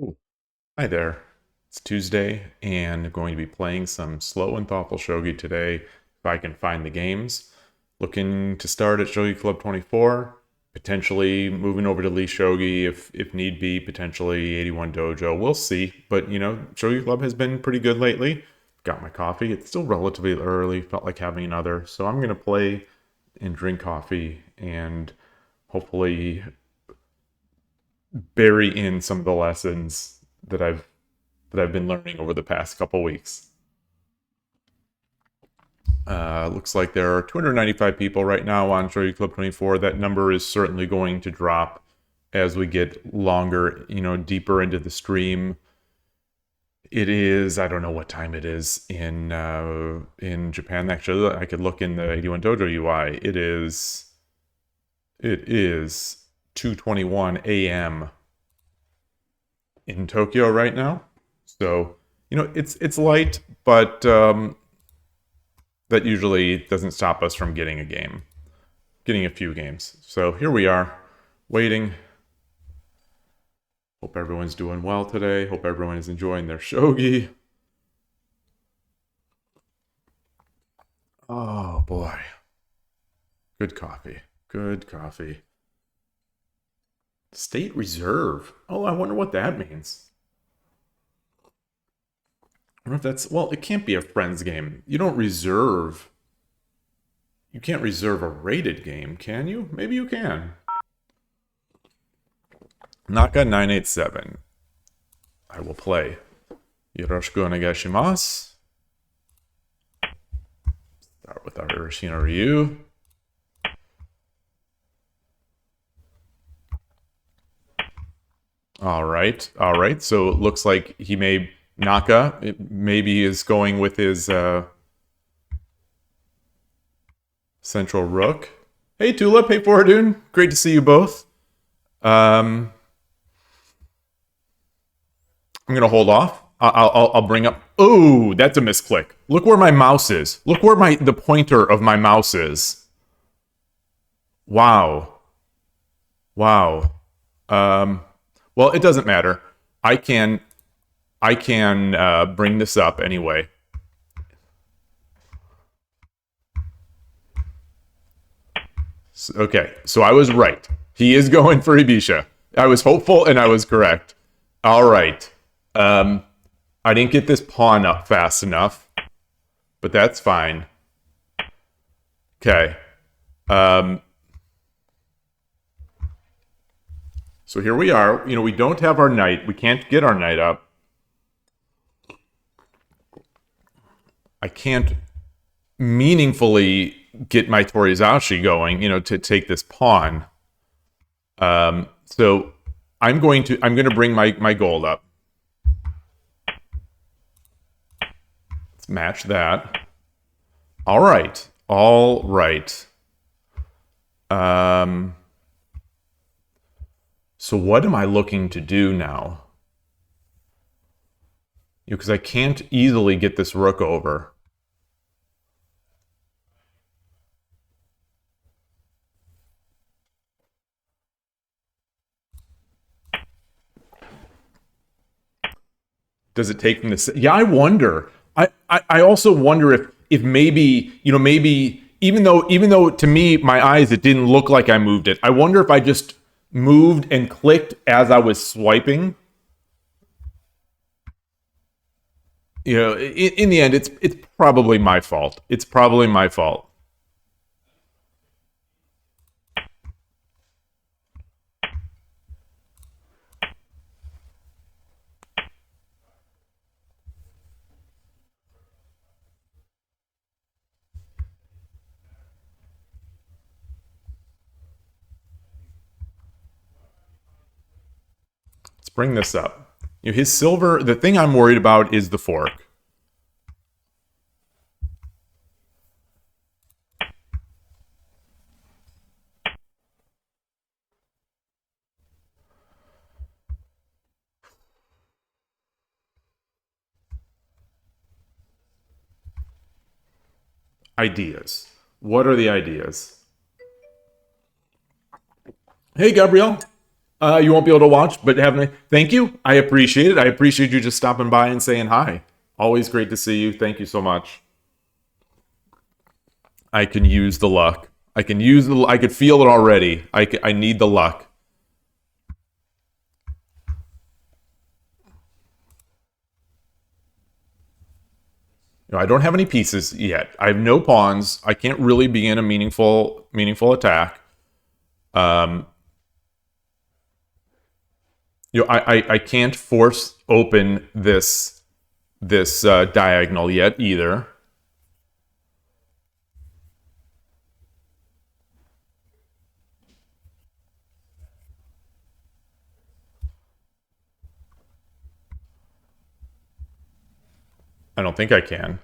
Ooh. Hi there. It's Tuesday, and I'm going to be playing some slow and thoughtful shogi today if I can find the games. Looking to start at Shogi Club 24, potentially moving over to Lee Shogi if need be, potentially 81 Dojo. We'll see. But Shogi Club has been pretty good lately. Got my coffee. It's still relatively early. Felt like having another. So I'm gonna play and drink coffee and hopefully bury in some of the lessons that I've been learning over the past couple weeks. Looks like there are 295 people right now on Shogi Club 24. That number is certainly going to drop as we get longer, deeper into the stream. It is, I don't know what time it is in Japan. Actually, I could look in the 81 Dojo UI. It is 2:21 a.m. in Tokyo right now. So, it's light, but that usually doesn't stop us from getting a few games. So here we are, waiting. Hope everyone's doing well today. Hope everyone is enjoying their shogi. Oh boy. Good coffee. Good coffee. State Reserve. Oh, I wonder what that means. I wonder if that's, well, it can't be a friends game. You can't reserve a rated game, can you? Maybe you can. Naka 987. I will play. Yoroshiku onegaishimasu. Start with our Urashino Ryu. All right. So it looks like Naka maybe is going with his Central Rook. Hey Tulip, hey Fortune. Great to see you both. I'm gonna hold off. I'll bring up. Oh, that's a misclick. Look where my mouse is. Look where the pointer of my mouse is. Wow. Well, it doesn't matter. I can bring this up anyway. Okay, so I was right. He is going for Ibisha. I was hopeful and I was correct. All right. I didn't get this pawn up fast enough, but that's fine. Okay. So here we are. We don't have our knight. We can't get our knight up. I can't meaningfully get my Torizashi going, to take this pawn. So I'm going to bring my gold up. Let's match that. All right. So what am I looking to do now? Because I can't easily get this rook over. Does it take from this? Yeah, I wonder. I also wonder if maybe even though to me my eyes it didn't look like I moved it. I wonder if I just moved and clicked as I was swiping. In the end, it's probably my fault. It's probably my fault. Let's bring this up. His silver. The thing I'm worried about is the fork. Ideas. What are the ideas? Hey, Gabrielle. You won't be able to watch, but thank you. I appreciate it. I appreciate you just stopping by and saying hi. Always great to see you. Thank you so much. I can use the luck. I can use the. I could feel it already. I need the luck. I don't have any pieces yet. I have no pawns. I can't really begin a meaningful attack. Um, I can't force open this diagonal yet either. I don't think I can.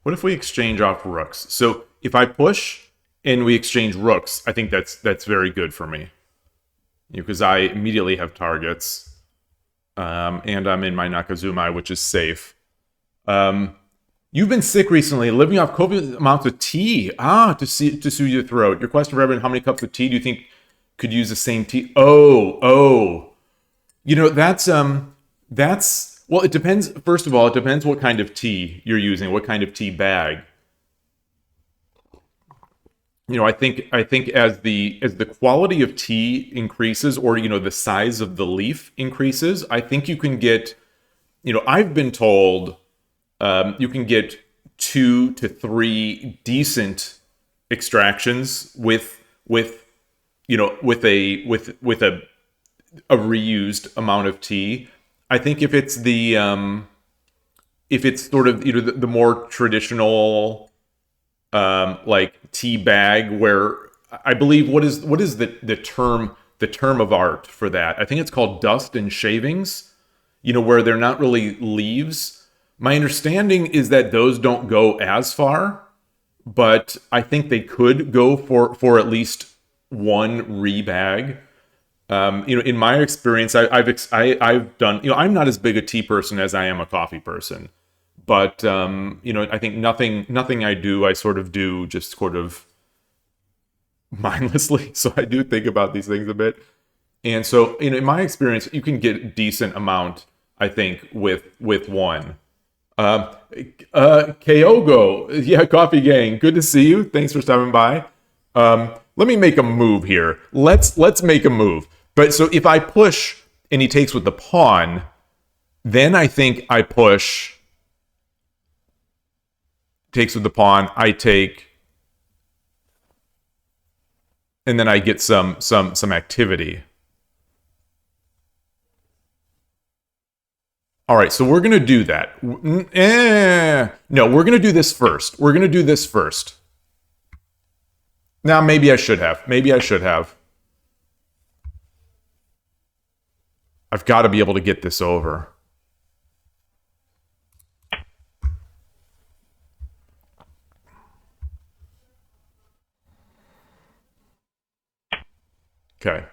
What if we exchange off rooks? So if I push and we exchange rooks, I think that's very good for me because I immediately have targets, and I'm in my Nakazumai, which is safe. Um, you've been sick recently, living off copious amounts of tea. To soothe your throat. Your question for everyone: how many cups of tea do you think could use the same tea? Oh. That's well, it depends. First of all, it depends what kind of tea you're using, what kind of tea bag. I think as the quality of tea increases, or the size of the leaf increases, I think you can get. I've been told you can get 2 to 3 decent extractions with a reused amount of tea. I think if it's sort of the more traditional like tea bag, where I believe what is the term of art for that? I think it's called dust and shavings. Where they're not really leaves. My understanding is that those don't go as far, but I think they could go for at least one rebag. In my experience, I've done. I'm not as big a tea person as I am a coffee person, but I think nothing I do, I sort of do just sort of mindlessly. So I do think about these things a bit, and so in my experience, you can get a decent amount, I think, with one. Kyogo, yeah, Coffee Gang, good to see you. Thanks for stopping by. Let me make a move here. Let's make a move. But so if I push and he takes with the pawn, then I think I push. Takes with the pawn. I take, and then I get some activity. All right, so we're gonna do that. No, we're gonna do this first. We're gonna do this first. Now, maybe I should have. Maybe I should have. I've got to be able to get this over. Okay.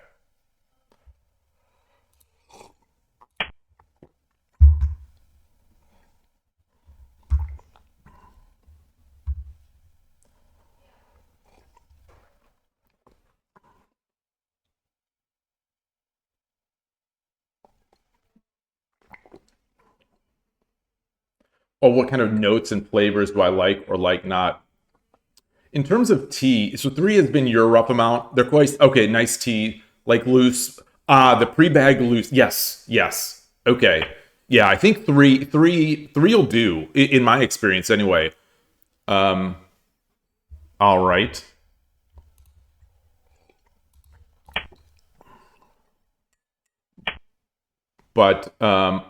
Oh, what kind of notes and flavors do I like or like not? In terms of tea, so 3 has been your rough amount. They're quite okay. Nice tea, like loose. The pre-bag loose. Yes. Okay. Yeah, I think three will do in my experience anyway. Um, all right. But oh.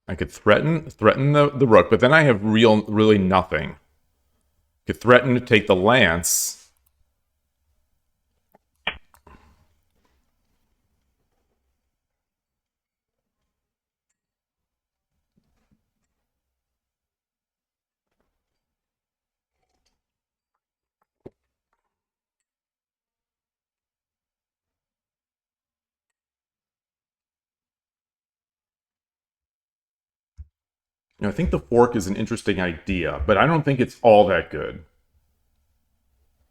I could threaten the rook, but then I have really nothing. I could threaten to take the lance. I think the fork is an interesting idea, but I don't think it's all that good.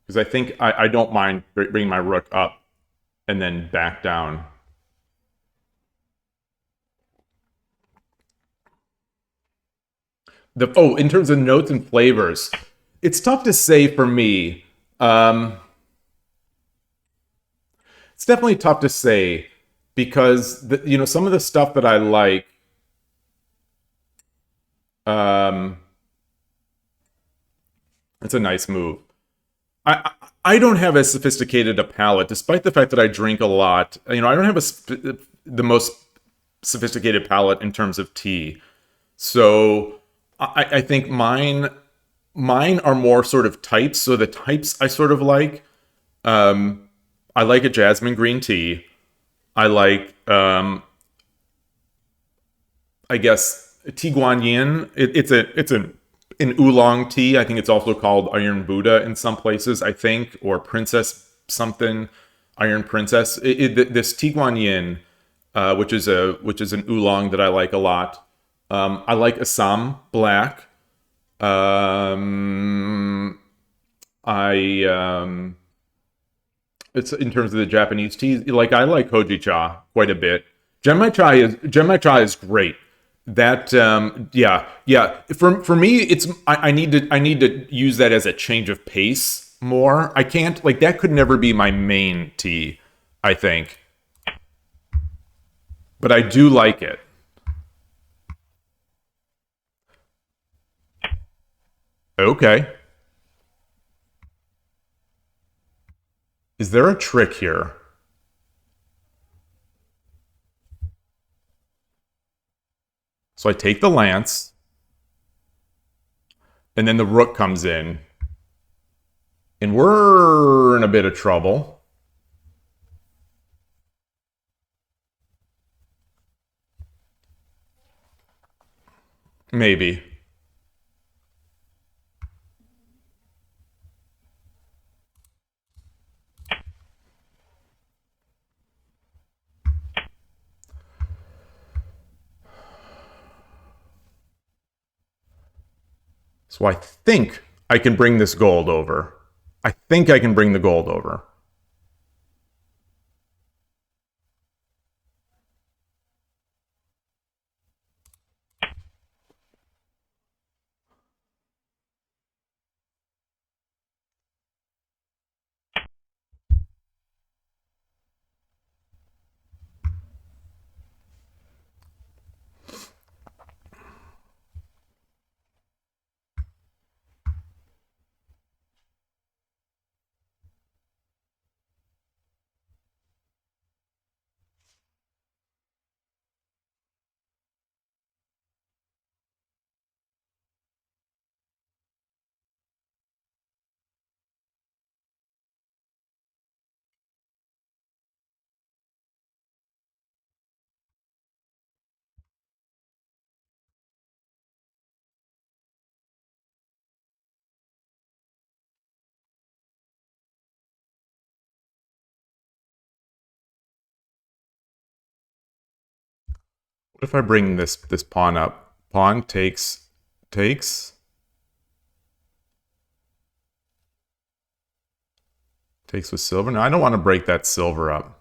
Because I think I don't mind bringing my rook up and then back down. In terms of notes and flavors, it's tough to say for me. Um, it's definitely tough to say because some of the stuff that I like. Um, it's a nice move. I I don't have as sophisticated a palate, despite the fact that I drink a lot. I don't have the most sophisticated palate in terms of tea. So I think mine are more sort of types. So the types I sort of like. I like a jasmine green tea. I like I guess tea guan yin. It's an oolong tea. I think it's also called Iron Buddha in some places. I think, or Princess something, Iron Princess. This tea guan yin, which is an oolong that I like a lot. I like Assam Black. Um, I It's in terms of the Japanese teas. Like I like Hojicha quite a bit. Genmai chai is great. That yeah. For me, I need to use that as a change of pace more. I can't like that could never be my main tea. I think, but I do like it. Okay, is there a trick here? So I take the lance, and then the rook comes in, and we're in a bit of trouble. Maybe. So I think I can bring this gold over. I think I can bring the gold over. What if I bring this pawn up? Pawn takes takes with silver. No, I don't want to break that silver up.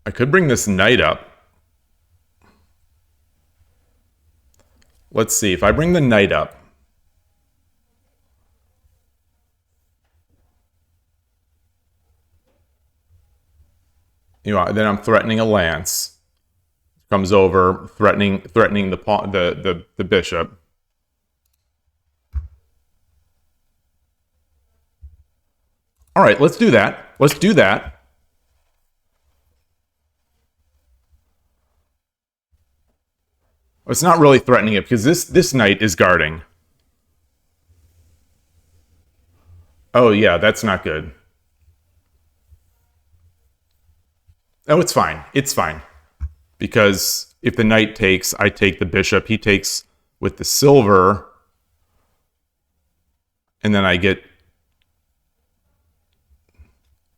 I could bring this knight up. Let's see if I bring the knight up. Then I'm threatening a lance. Comes over, threatening the pawn, the bishop. All right, let's do that. Let's do that. It's not really threatening it because this knight is guarding. Oh yeah, that's not good. Oh, it's fine. It's fine. Because if the knight takes, I take the bishop. He takes with the silver. And then I get...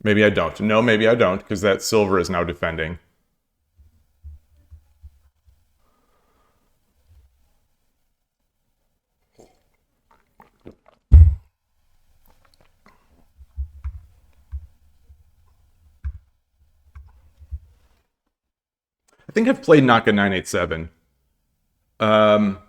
Maybe I don't. No, maybe I don't, because that silver is now defending. I think I've played Naka 987. Mmm.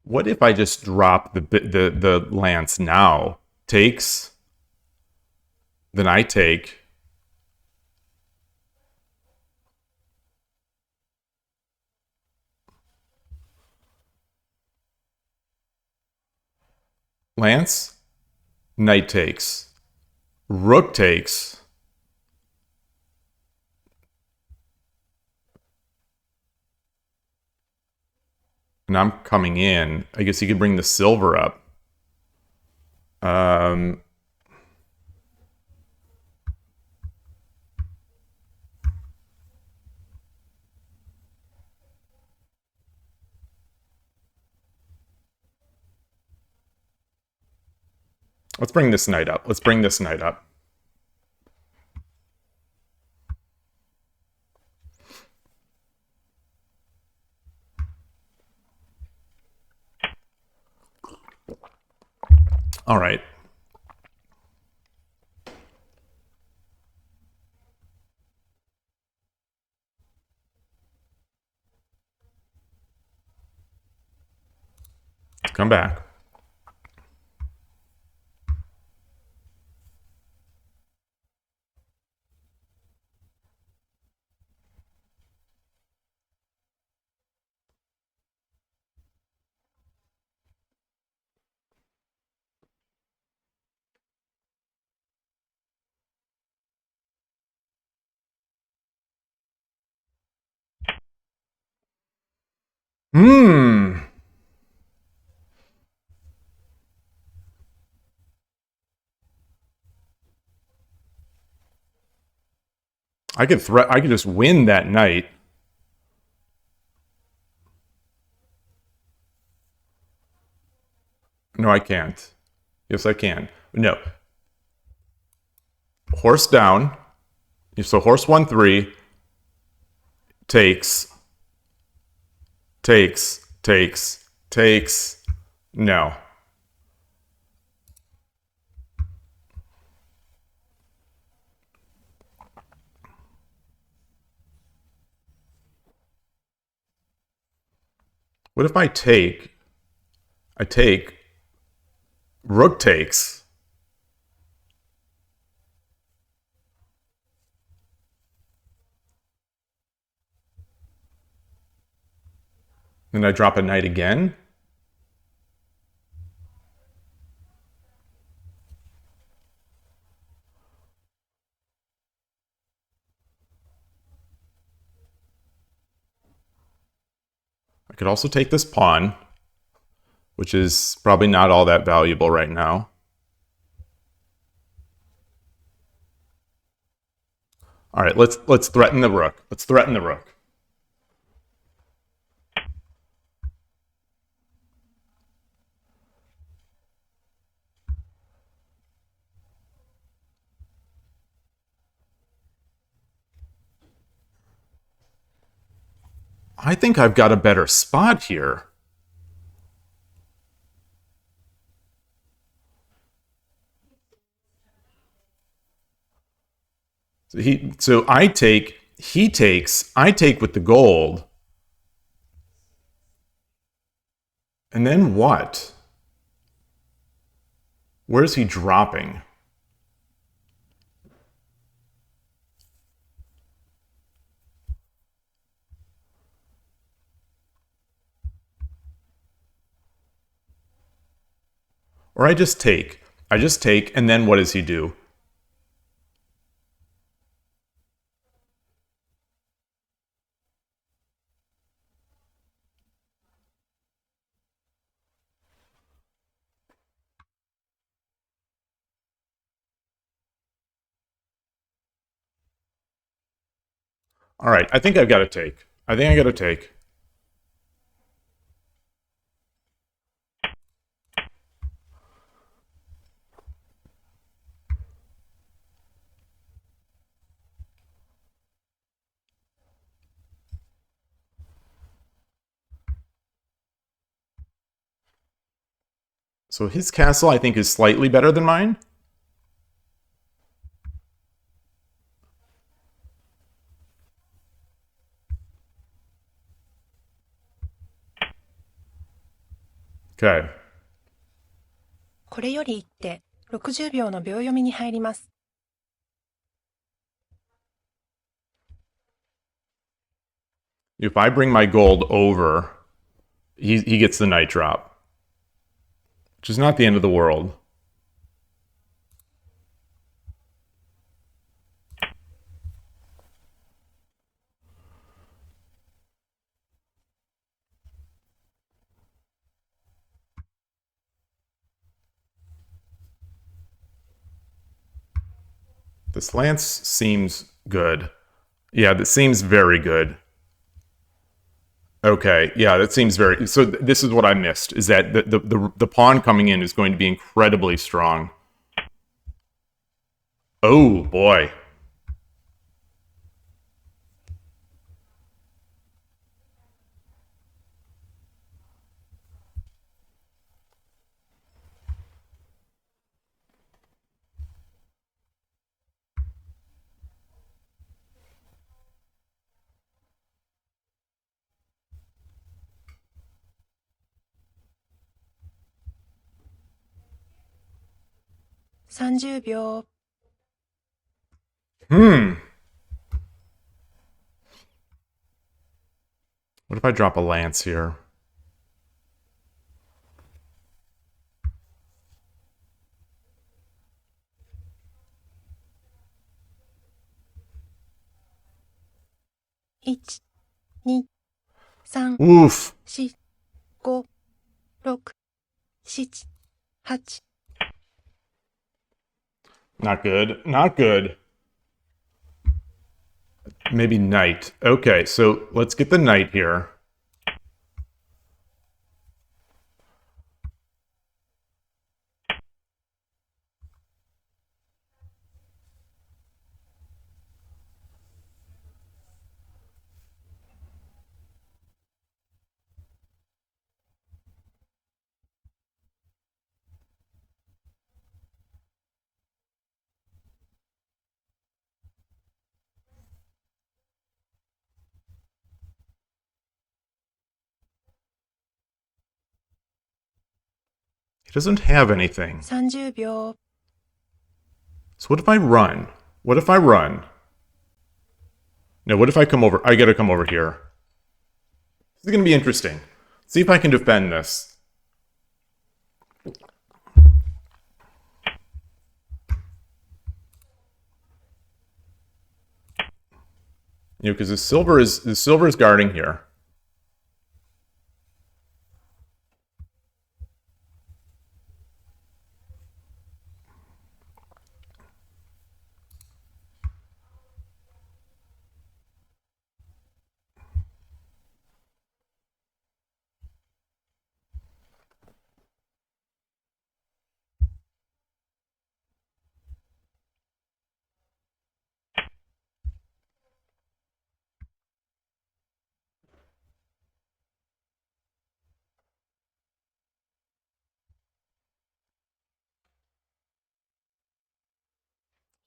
What if I just drop the lance now? Takes. Then I take. Lance. Knight takes. Rook takes. And I'm coming in. I guess he could bring the silver up. Let's bring this knight up. Let's bring this knight up. All right. Come back. Hmm. I could just win that knight. No, I can't. Yes, I can. No. Horse down. So horse 1-3 takes. No. What if I take? I take. Rook takes. Then I drop a knight again. I could also take this pawn, which is probably not all that valuable right now. All right, let's threaten the rook. Let's threaten the rook. I think I've got a better spot here. So I take, he takes, I take with the gold. And then what? Where's he dropping? Or I just take. I just take, and then what does he do? All right, I think I've got to take. I think I got to take. So his castle, I think, is slightly better than mine. Okay. これより一手、60秒の秒読みに入ります。If I bring my gold over, he gets the knight drop, which is not the end of the world. This lance seems good. Yeah, that seems very good. Okay, yeah, that seems very. So this is what I missed: is that the pawn coming in is going to be incredibly strong. Oh boy.30秒。What if I drop a lance here? One, 2, 3, Oof. 4, 5, 6, 7, 8. Not good. Not good. Maybe knight. Okay, so let's get the knight here. He doesn't have anything. 30秒。So what if I run? What if I run? No, what if I come over? I gotta come over here. This is gonna be interesting. See if I can defend this. You know, because the silver is guarding here.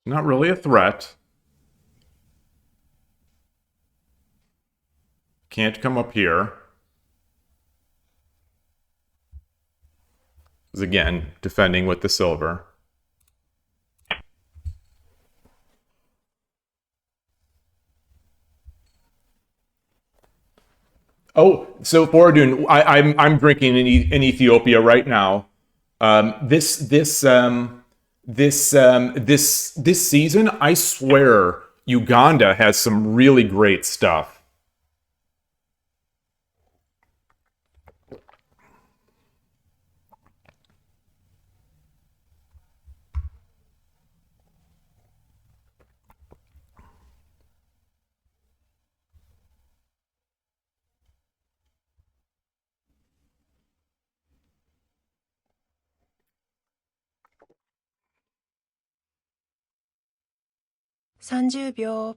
Not really a threat. can't come up here. Is again defending with the silver. Oh, so Borodun, I'm drinking in Ethiopia right now. This season, I swear, Uganda has some really great stuff. $30 秒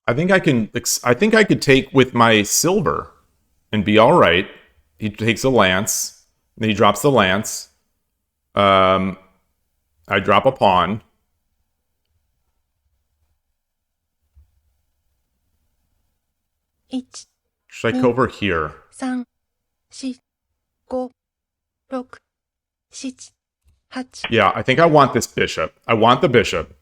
I think I can. I think I could take with my silver and be all right. He takes a lance, then he drops the lance. I drop a pawn. Should I go over here? 3、4、5、6、7、8 Yeah, I think I want this bishop. I want the bishop.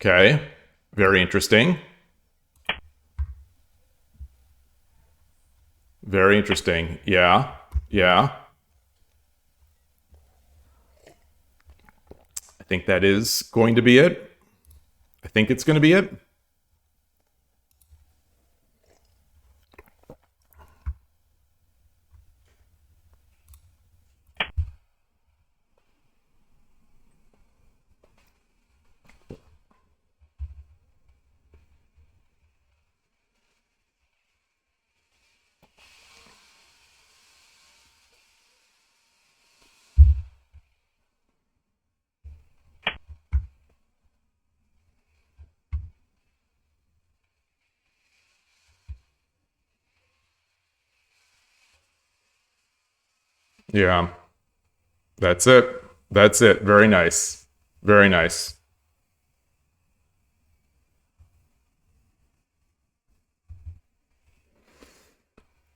Okay, very interesting. Very interesting. Yeah, yeah. I think that is going to be it. I think it's going to be it. Yeah, that's it. That's it. Very nice. Very nice.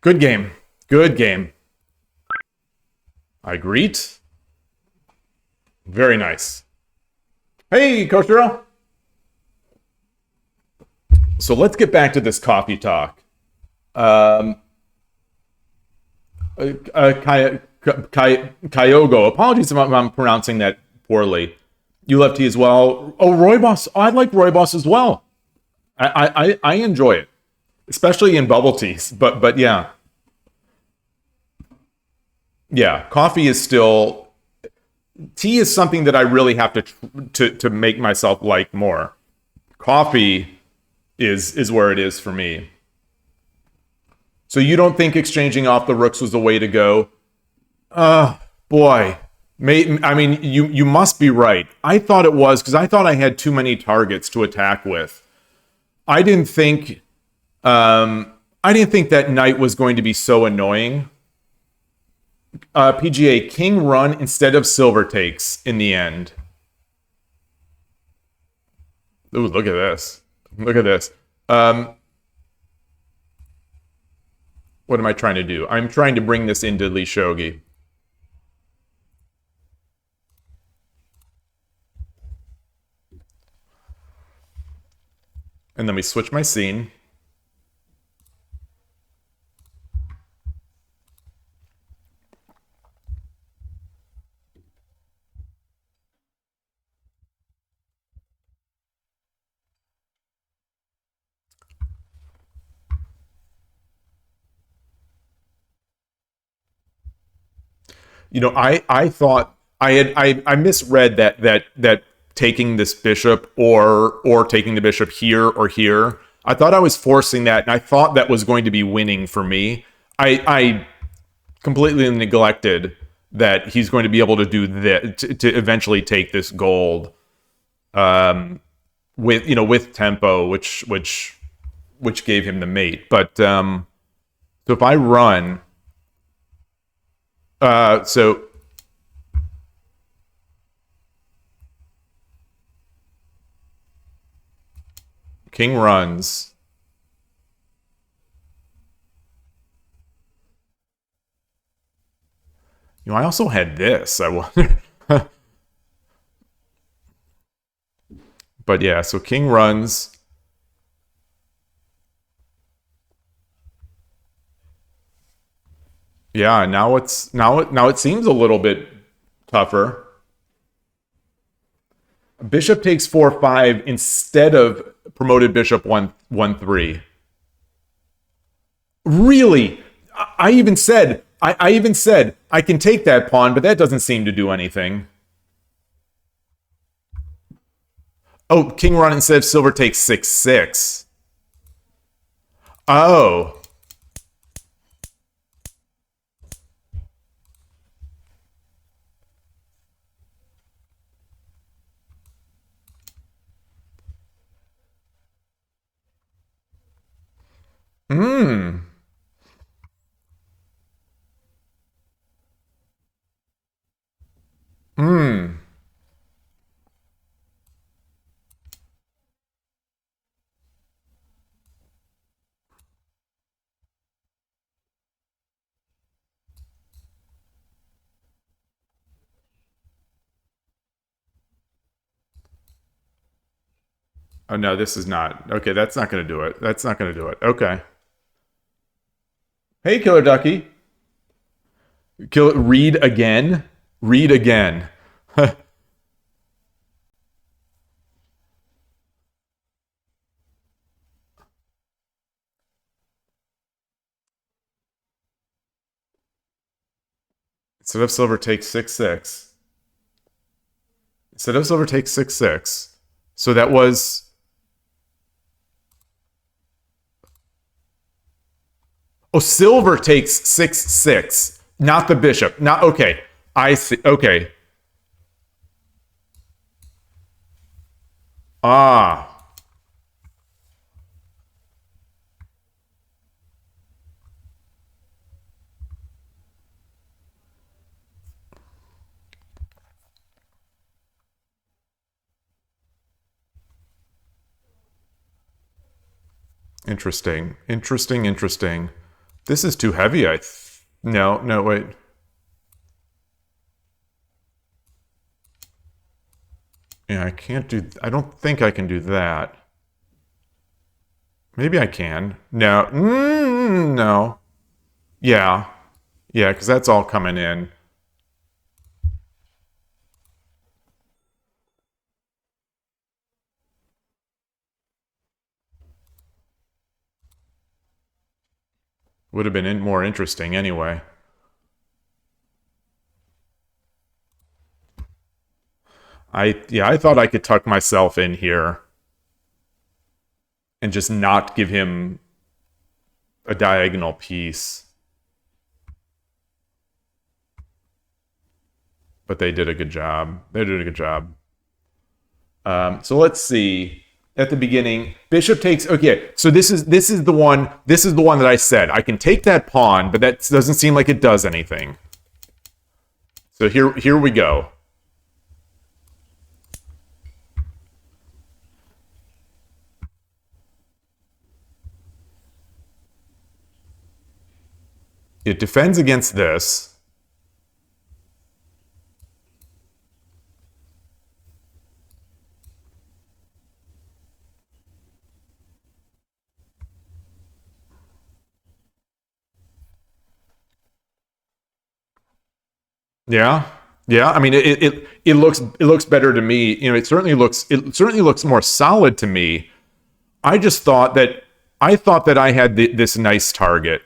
Good game. Good game. I greet. Very nice. Hey, Coach Earl. So let's get back to this coffee talk. Kyogo. Apologies if I'm pronouncing that poorly. You love tea as well. Oh, Rooibos. Oh, I like Rooibos as well. I enjoy it, especially in bubble teas. But yeah, yeah. Coffee is still tea is something that I really have to make myself like more. Coffee is where it is for me. So you don't think exchanging off the rooks was the way to go? Boy. I mean, you must be right. I thought it was because I thought I had too many targets to attack with. I didn't think that knight was going to be so annoying. PGA king run instead of silver takes in the end. Ooh, look at this. Look at this. What am I trying to do? I'm trying to bring this into Lee Shogi. And then we switch my scene. You know, I thought I misread that taking this bishop or taking the bishop here or here. I thought I was forcing that, and I thought that was going to be winning for me. I completely neglected that he's going to be able to do that to eventually take this gold. with tempo, which gave him the mate. But so if I run, so king runs. I also had this. I wonder. But yeah, so king runs. Yeah, now it seems a little bit tougher. Bishop takes 4-5 instead of promoted bishop 1-3. Really? I even said I can take that pawn, but that doesn't seem to do anything. Oh, king run instead of silver takes 6-6. Oh. Hmm. Hmm. Oh no, this is not. Okay, that's not going to do it. That's not going to do it. Okay. Hey, Killer Ducky. Read again. Read again. Instead of silver takes 6-6. Instead of silver takes 6-6. So that was. Oh, silver takes 6-6. Not the bishop. Not okay. I see. Okay. Ah. Interesting. Interesting. Interesting. This is too heavy. No. No. Wait. Yeah, I can't do. I don't think I can do that. Maybe I can. No. No. Yeah. Yeah, because that's all coming in. Would have been more interesting anyway. I thought I could tuck myself in here and just not give him a diagonal piece. But they did a good job. They did a good job. So let's see. At the beginning, bishop takes. Okay, so this is the one. This is the one that I said I can take that pawn, but that doesn't seem like it does anything. So here we go. It defends against this. Yeah, yeah. I mean, it looks better to me. It certainly looks more solid to me. I just thought that I had this nice target.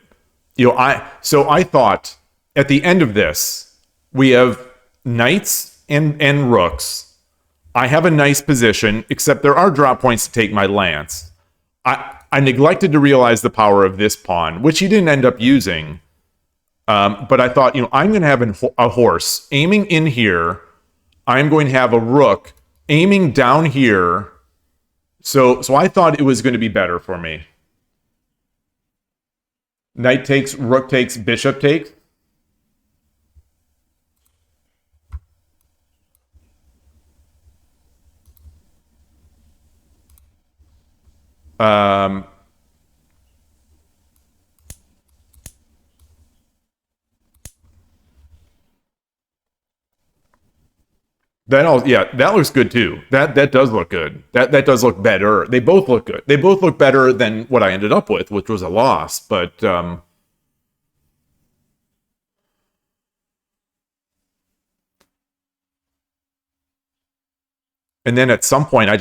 I thought at the end of this we have knights and rooks. I have a nice position, except there are drop points to take my lance. I neglected to realize the power of this pawn, which he didn't end up using. But I thought, I'm going to have a horse aiming in here. I'm going to have a rook aiming down here. So I thought it was going to be better for me. Knight takes, rook takes, bishop takes. Um, that looks good too. That does look good. That does look better. They both look good. They both look better than what I ended up with, which was a loss. But and then at some point, I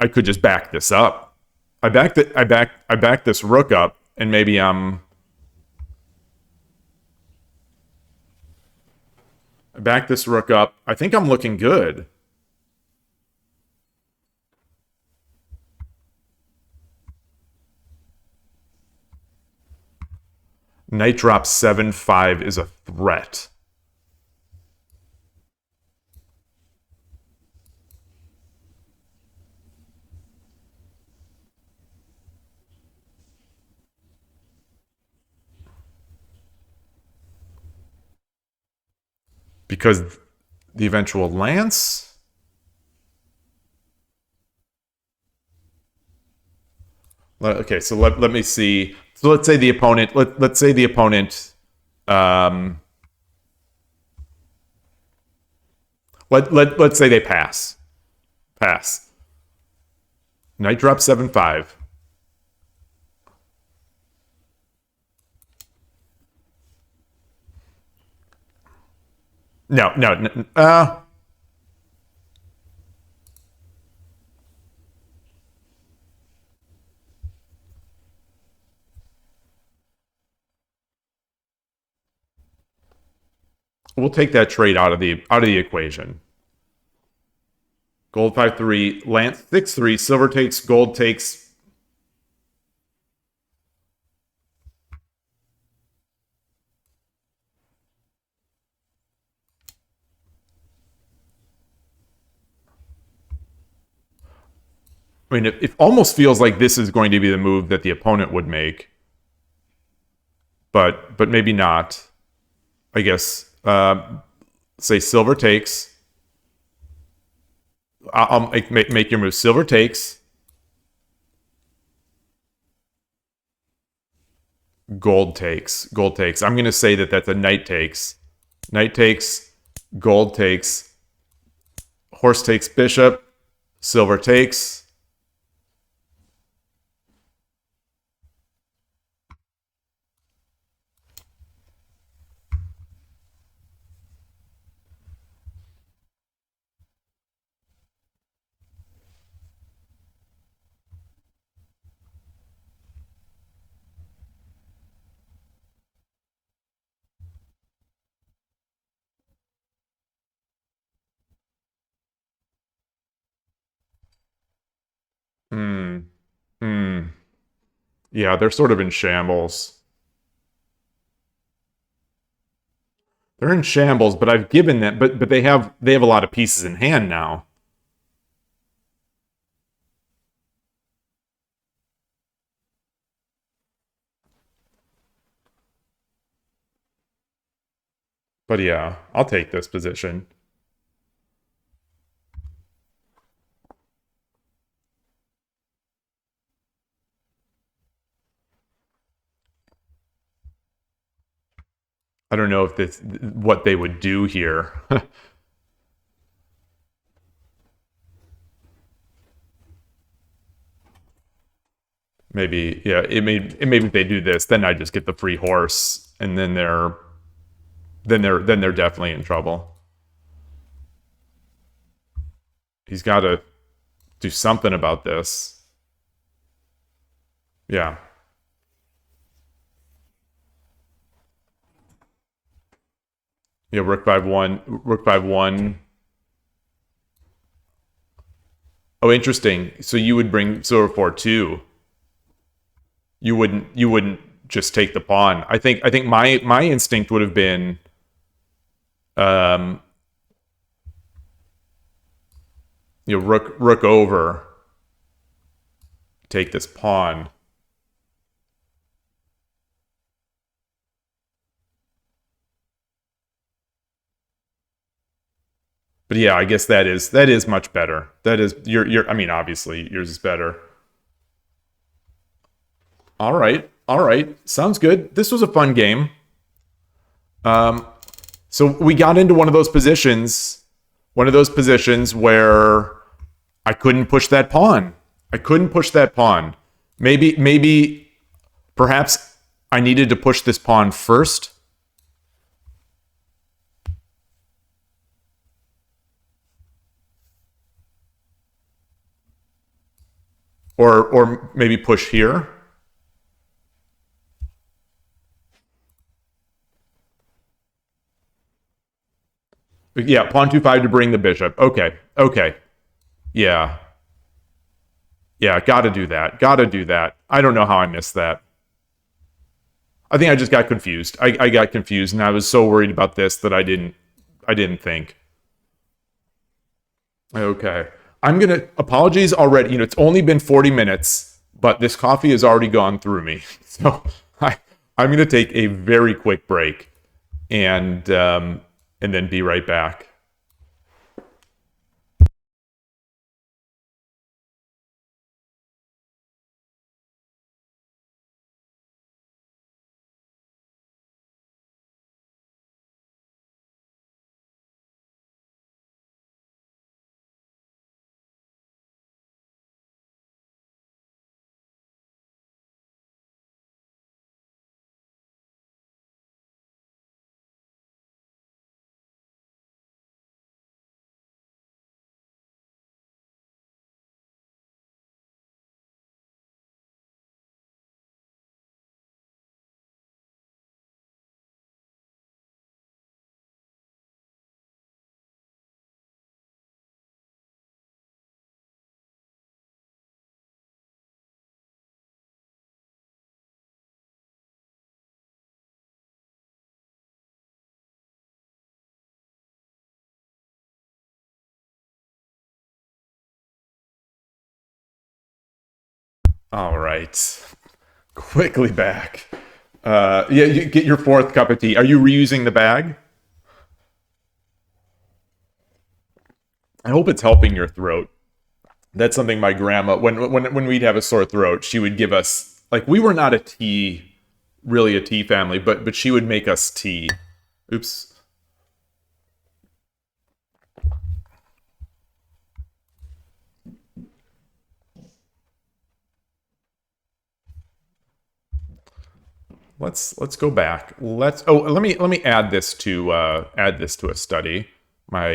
could just back this up. I backed this rook up, and maybe I back this rook up. I think I'm looking good. Knight drop 7-5 is a threat. Because the eventual lance. Okay, so let me see. So let's say the opponent. Let's say the opponent. Um, let's say they pass. Pass. Knight drop 7-5. No. We'll take that trade out of the equation. Gold 5-3, lance 6-3, silver takes, gold takes. I mean, it almost feels like this is going to be the move that the opponent would make, but maybe not. I guess. Say silver takes. I'll make your move. Silver takes. Gold takes. Gold takes. I'm going to say that that's a knight takes. Knight takes. Gold takes. Horse takes bishop. Silver takes. Hmm. Hmm. Yeah, they're sort of in shambles. They're in shambles, but I've given them. But they have a lot of pieces in hand now. But yeah, I'll take this position. I don't know if this what they would do here. Maybe yeah, maybe if they do this, then I just get the free horse, and then they're definitely in trouble. He's got to do something about this. Yeah. Yeah, rook 5-1, rook 5-1. Oh, interesting. So you would bring silver 4-2. You wouldn't just take the pawn. I think my instinct would have been um rook over. take this pawn. But yeah, I guess that is much better. That is I mean, obviously yours is better. All right. All right. Sounds good. This was a fun game. So we got into one of those positions where I couldn't push that pawn. I couldn't push that pawn. Maybe perhaps I needed to push this pawn first. Or maybe push here. Yeah, pawn 2-5 to bring the bishop. Okay. Okay. Yeah. Yeah, gotta do that. Gotta do that. I don't know how I missed that. I think I just got confused. I got confused and I was so worried about this that I didn't think. Okay. I'm gonna apologies already. You know, it's only been 40 minutes, but this coffee has already gone through me. So I'm gonna take a very quick break and then be right back. All right. Quickly back. Yeah, you get your fourth cup of tea. Are you reusing the bag? I hope it's helping your throat. That's something my grandma, when we'd have a sore throat, she would give us, like, we were not really a tea family, but she would make us tea. Oops. Let's go back. Let me add this to a study. My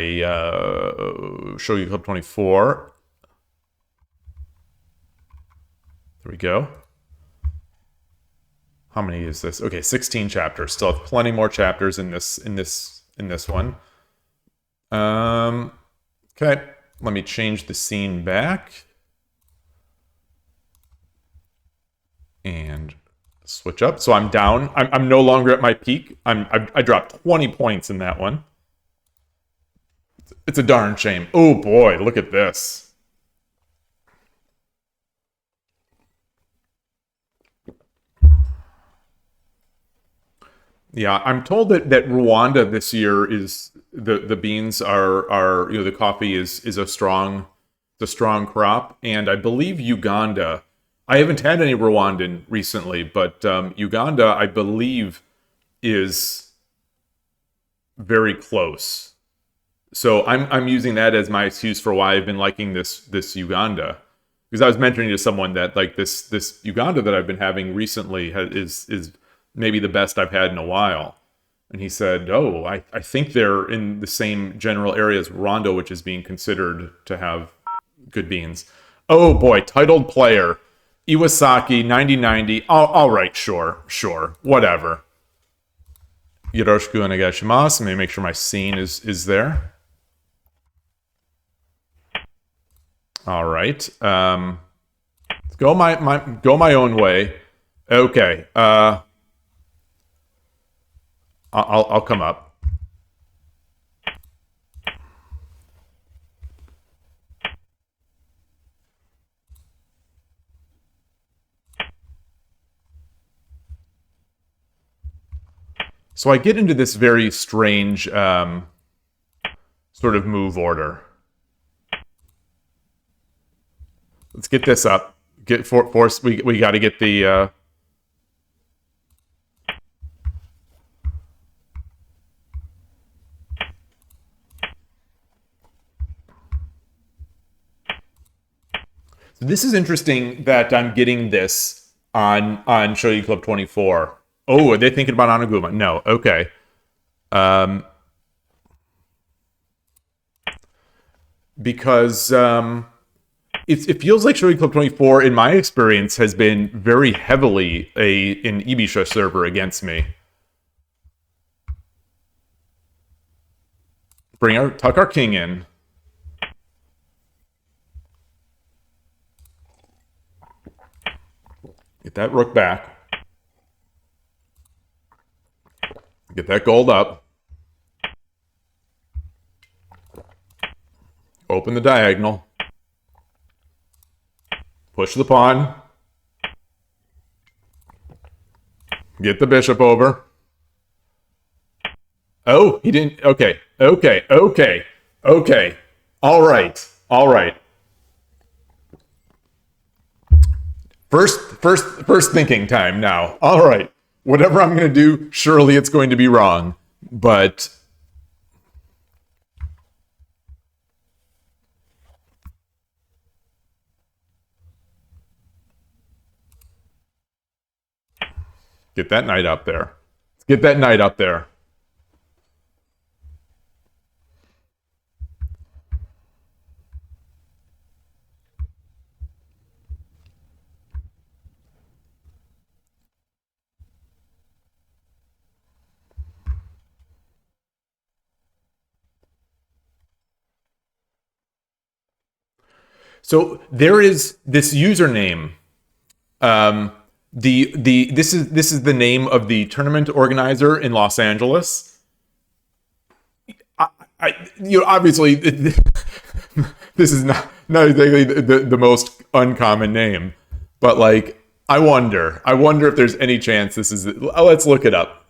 Shogi Club 24. There we go. How many is this? Okay, 16 chapters. Still have plenty more chapters in this one. Okay, let me change the scene back and switch up. So I'm down. I'm no longer at my peak. I dropped 20 points in that one. It's a darn shame. Oh boy, look at this. Yeah, I'm told that Rwanda this year is the beans are the coffee is a strong crop, and I believe Uganda. I haven't had any Rwandan recently, but Uganda I believe is very close. So I'm using that as my excuse for why I've been liking this Uganda, because I was mentioning to someone that like this Uganda that I've been having recently is maybe the best I've had in a while. And he said, "Oh, I think they're in the same general area as Rwanda, which is being considered to have good beans." Oh boy, titled player Iwasaki 9090. All right, sure, whatever. Yoroshiku onegaishimasu. Let me make sure my scene is there. All right. Go my own way. Okay. I'll come up. So I get into this very strange sort of move order. Let's get this up. Get force. We got to get the. So this is interesting that I'm getting this on Shogi Club 24. Oh, are they thinking about Anaguma? No. Okay. Because it feels like Shogi Club 24, in my experience, has been very heavily an Ibisha server against me. Tuck our king in. Get that rook back. Get that gold up. Open the diagonal. Push the pawn. Get the bishop over. Oh, he didn't. Okay. All right. First thinking time now. All right. Whatever I'm going to do, surely it's going to be wrong. But get that knight up there. Get that knight up there. So there is this username. This is the name of the tournament organizer in Los Angeles. Obviously this is not exactly the most uncommon name, but like I wonder if there's any chance this is. Let's look it up.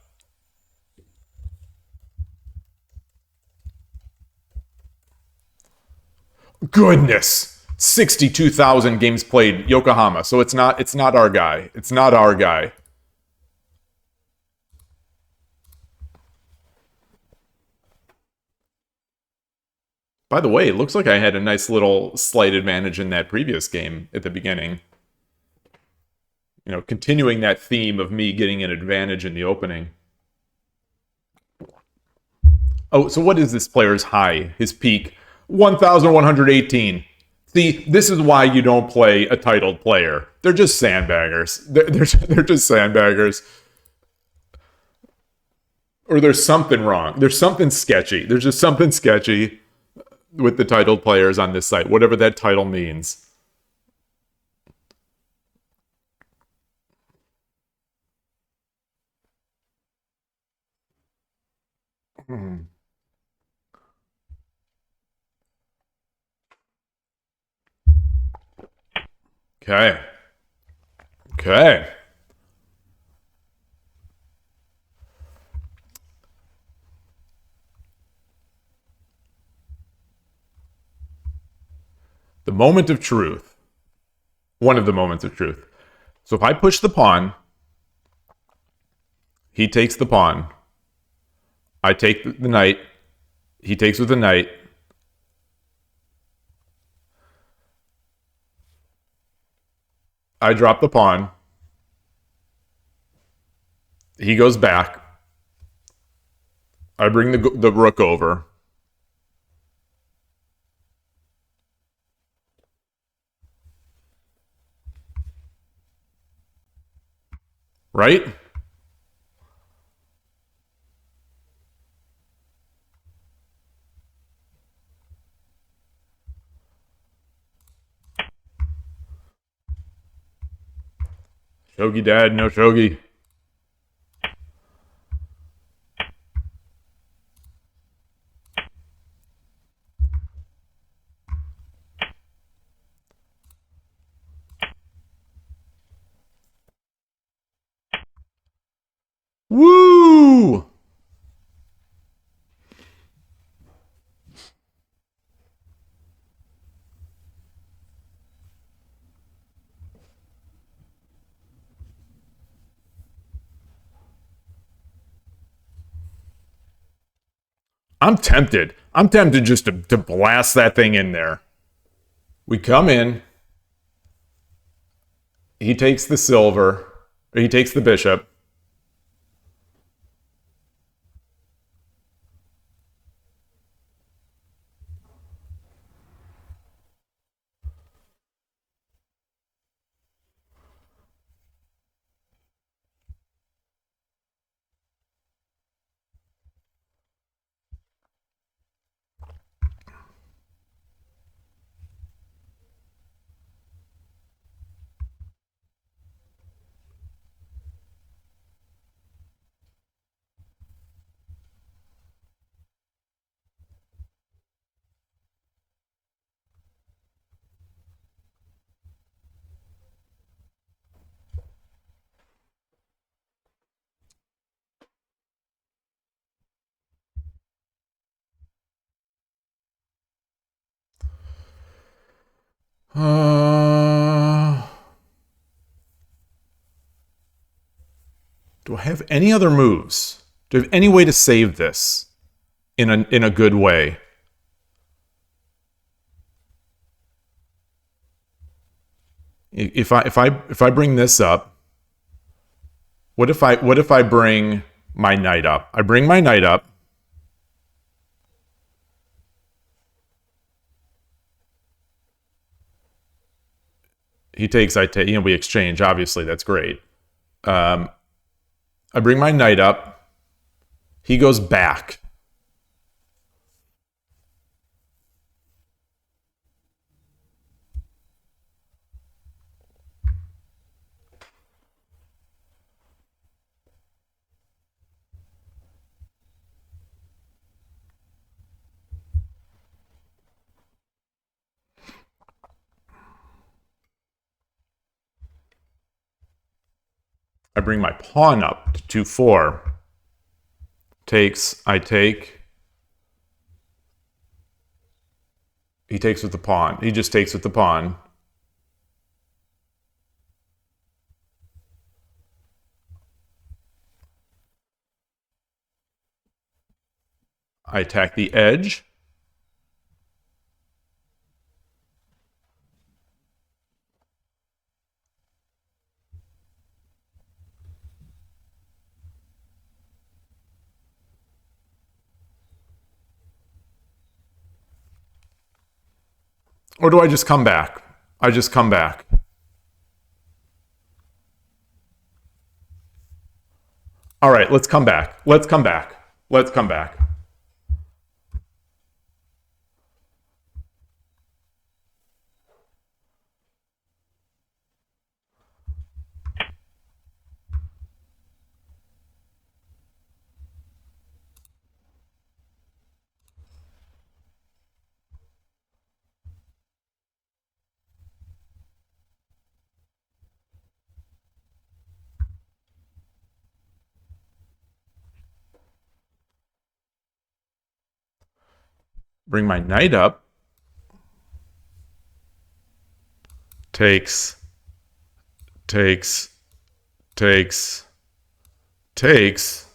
Goodness. 62,000 games played, Yokohama. So it's not our guy. It's not our guy. By the way, it looks like I had a nice little slight advantage in that previous game at the beginning. You know, continuing that theme of me getting an advantage in the opening. Oh, so what is this player's high? His peak? 1,118. See, this is why you don't play a titled player. They're just sandbaggers. They're just sandbaggers. Or there's something wrong. There's something sketchy. There's just something sketchy with the titled players on this site, whatever that title means. Okay. The moment of truth. One of the moments of truth. So if I push the pawn, he takes the pawn. I take the knight. He takes with the knight. I drop the pawn. He goes back. I bring the rook over. Right? Shogi Dad, no shogi. Woo! I'm tempted. I'm tempted just to blast that thing in there. We come in. He takes the silver. Or he takes the bishop. Do I have any other moves? Do I have any way to save this in a good way? If I bring this up, what if I bring my knight up? I bring my knight up. He takes, I take, we exchange. Obviously, that's great. I bring my knight up. He goes back. I bring my pawn up to 2-4. Takes, I take. He takes with the pawn. He just takes with the pawn. I attack the edge. Or do I just come back? I just come back. All right, let's come back. Let's come back. Let's come back. Bring my knight up. Takes, takes, takes, takes.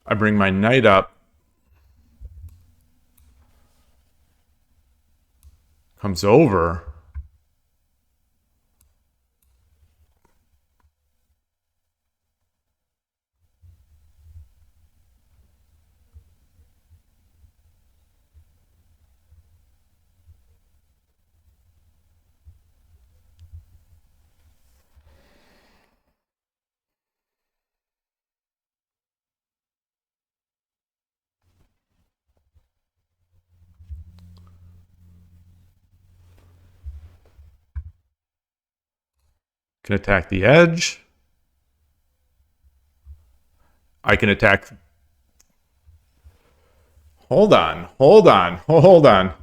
I bring my knight up. Comes over. Can attack the edge. I can attack. Hold on. Hold on. Hold on.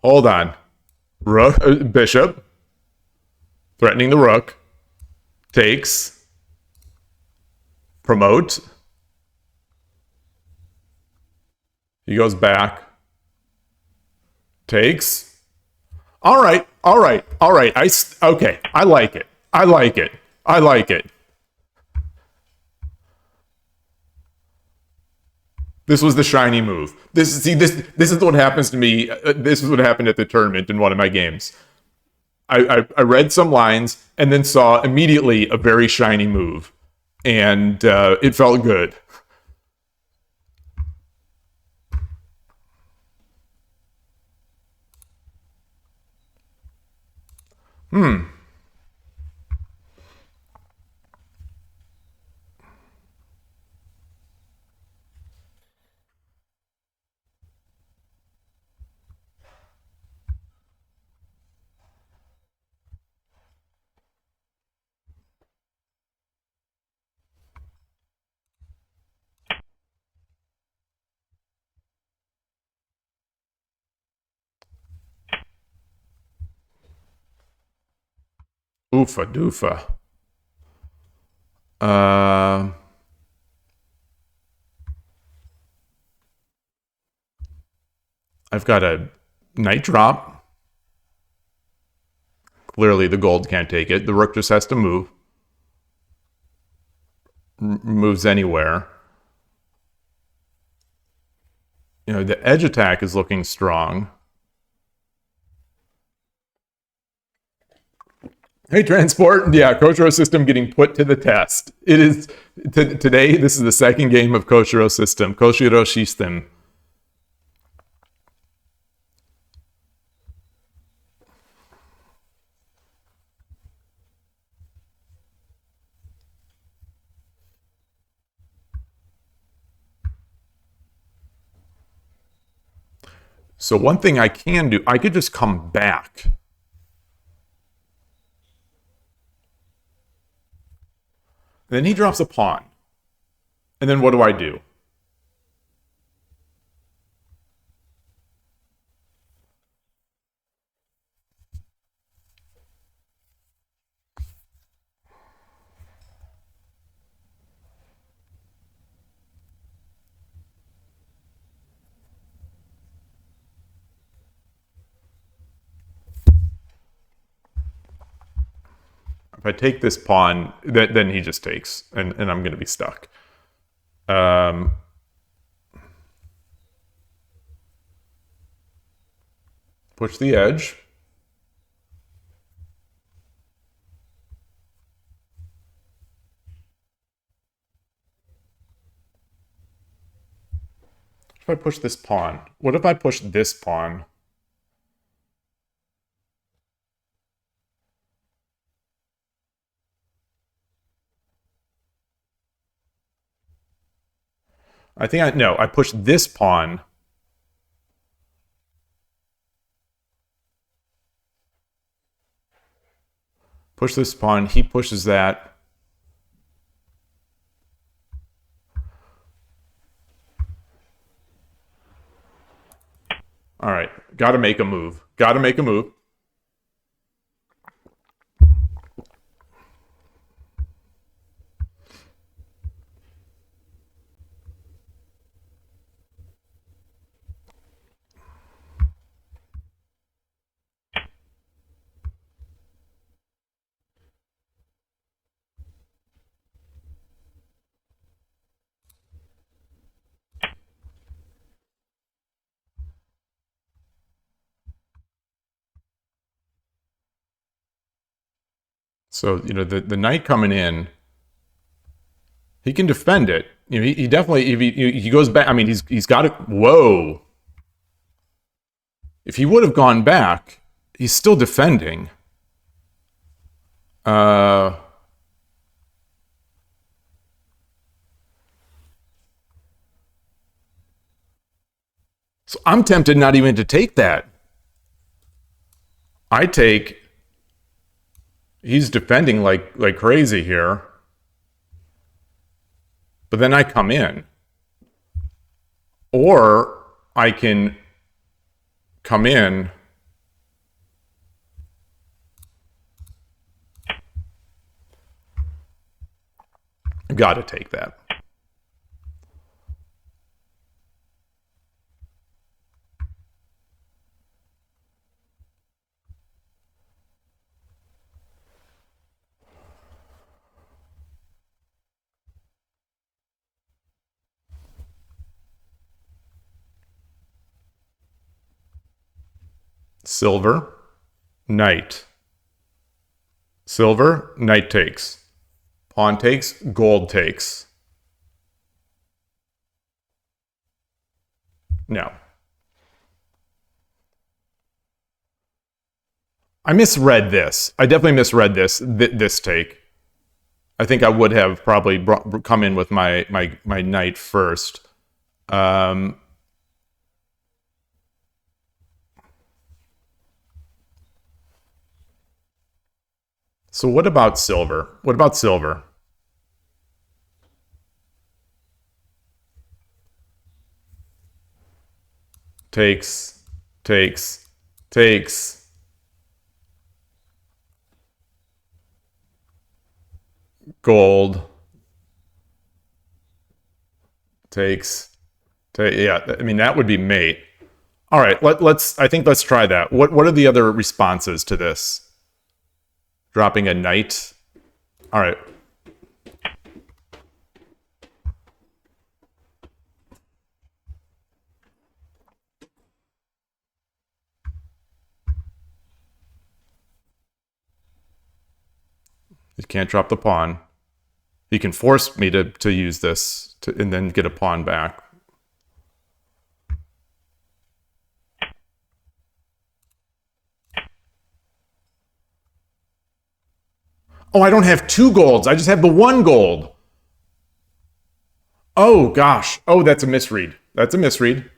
Hold on. Rook, bishop. Threatening the rook. Takes. Promote. He goes back. Takes. All right. All right. All right. Okay. I like it. I like it. I like it. This was the shiny move. This is what happens to me. This is what happened at the tournament in one of my games. I read some lines and then saw immediately a very shiny move, and it felt good. Oofa doofa. Uh, I've got a knight drop. Clearly, the gold can't take it. The rook just has to move. Moves anywhere. You know, the edge attack is looking strong. Hey, transport. Yeah, Koshiro system getting put to the test. It is today. This is the second game of Koshiro system. Koshiro system. So one thing I can do, I could just come back. Then he drops a pawn. And then what do I do? If I take this pawn, then he just takes, and I'm going to be stuck. Push the edge. If I push this pawn, what if I push this pawn? I push this pawn. Push this pawn, he pushes that. All right, got to make a move. Got to make a move. So, you know, the knight coming in, he can defend it. You know, he definitely, if he goes back, I mean, he's got it. Whoa. If he would have gone back, he's still defending. So I'm tempted not even to take that. I take. He's defending like crazy here. But then I come in. Or I can come in. Got to take that. Silver, knight. Silver, knight takes. Pawn takes, gold takes. No. I misread this. I definitely misread this take. I think I would have probably come in with my knight first. So what about silver? What about silver? Takes, takes, takes. Gold. Takes. Yeah, I mean, that would be mate. All right, I think let's try that. What are the other responses to this? Dropping a knight. All right. You can't drop the pawn. He can force me to use this and then get a pawn back. Oh, I don't have 2 golds. I just have the 1 gold. Oh, gosh. Oh, that's a misread. That's a misread.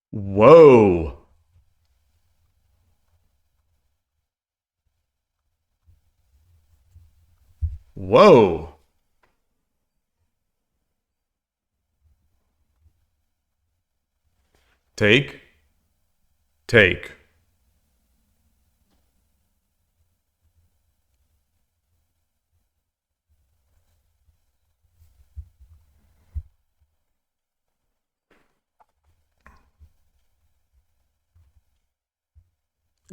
Whoa. Whoa. Take. Take.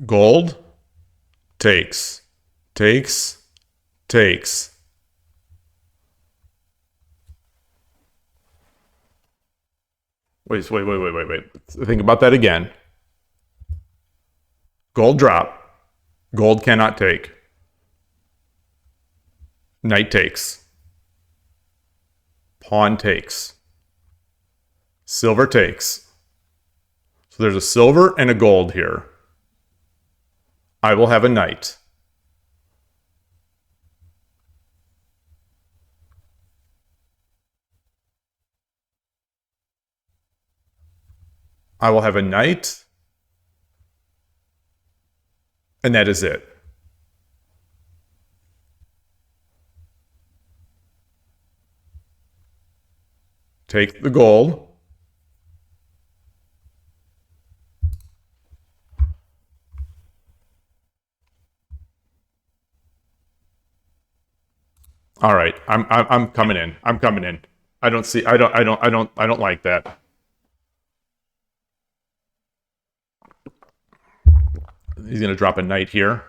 Gold. Takes. Takes. Takes. Wait. Think about that again. Gold drop. Gold cannot take. Knight takes. Pawn takes. Silver takes. So there's a silver and a gold here. I will have a knight. I will have a knight. And that is it. Take the gold. All right, I'm coming in. I'm coming in. I don't like that. He's gonna drop a knight here.